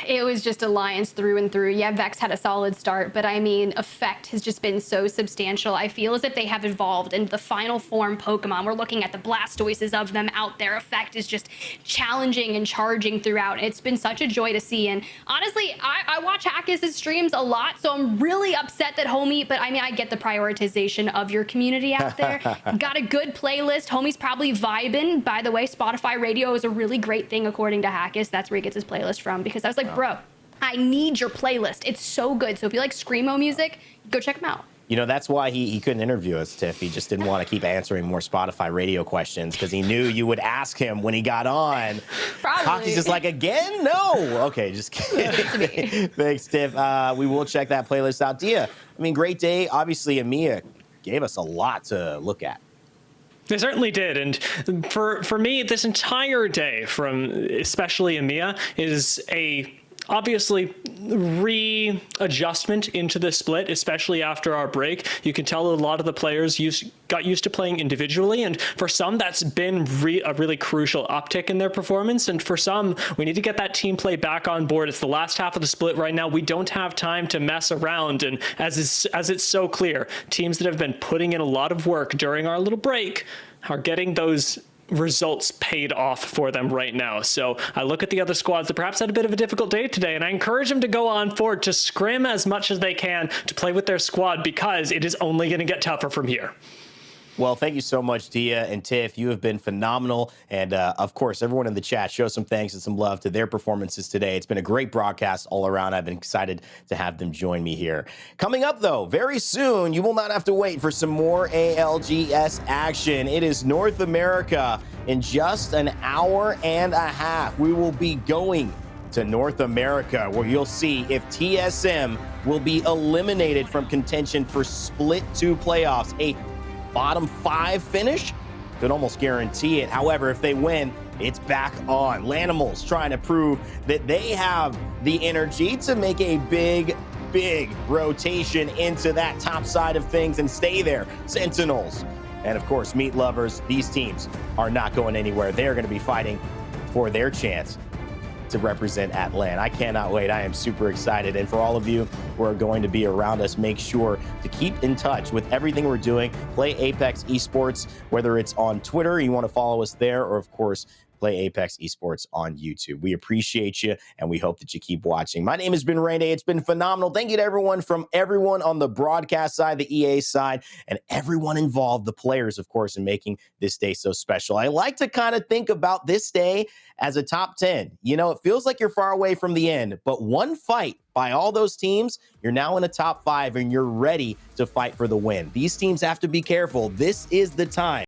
It was just Alliance through and through. Yeah, Vex had a solid start, but I mean, Effect has just been so substantial. I feel as if they have evolved into the final form Pokemon. We're looking at the Blastoises of them out there. Effect is just challenging and charging throughout. It's been such a joy to see. And honestly, I watch Hackis' streams a lot, so I'm really upset that Homie, but I mean, I get the prioritization of your community out there. Got a good playlist. Homie's probably vibing. By the way, Spotify radio is a really great thing according to Hackis. That's where he gets his playlist from, because I was like, bro, I need your playlist. It's so good. So if you like screamo music, go check them out. You know, that's why he couldn't interview us, Tiff. He just didn't want to keep answering more Spotify radio questions because he knew you would ask him when he got on. Probably. Hockey's just like, again? No. Okay, just kidding. Thanks, Tiff. We will check that playlist out. Dia, I mean, great day. Obviously, EMEA gave us a lot to look at. They certainly did, and for me, this entire day, from especially EMEA, is a obviously readjustment into the split, especially after our break. You can tell a lot of the players got used to playing individually, and for some that's been a really crucial uptick in their performance, and for some we need to get that team play back on board. It's the last half of the split right now. We don't have time to mess around, and as it's so clear, teams that have been putting in a lot of work during our little break are getting those results paid off for them right now. So I look at the other squads that perhaps had a bit of a difficult day today, and I encourage them to go on forward to scrim as much as they can to play with their squad, because it is only going to get tougher from here. Well, thank you so much, Dia and Tiff. You have been phenomenal. And, of course, everyone in the chat, show some thanks and some love to their performances today. It's been a great broadcast all around. I've been excited to have them join me here. Coming up, though, very soon, you will not have to wait for some more ALGS action. It is North America in just an hour and a half. We will be going to North America, where you'll see if TSM will be eliminated from contention for Split 2 playoffs. A bottom 5 finish could almost guarantee it. However, if they win, it's back on. Lanimals trying to prove that they have the energy to make a big rotation into that top side of things and stay there. Sentinels and, of course, Meat Lovers, these teams are not going anywhere. They're going to be fighting for their chance to represent Atlanta. I cannot wait. I am super excited. And for all of you who are going to be around us, make sure to keep in touch with everything we're doing. Play Apex Esports, whether it's on Twitter, you want to follow us there, or of course, Play Apex Esports on YouTube. We appreciate you, and we hope that you keep watching. My name has been Rain Day. It's been phenomenal. Thank you to everyone on the broadcast side, the EA side, and everyone involved, the players, of course, in making this day so special. I like to kind of think about this day as a top 10. You know, it feels like you're far away from the end, but one fight by all those teams, you're now in a top 5, and you're ready to fight for the win. These teams have to be careful. This is the time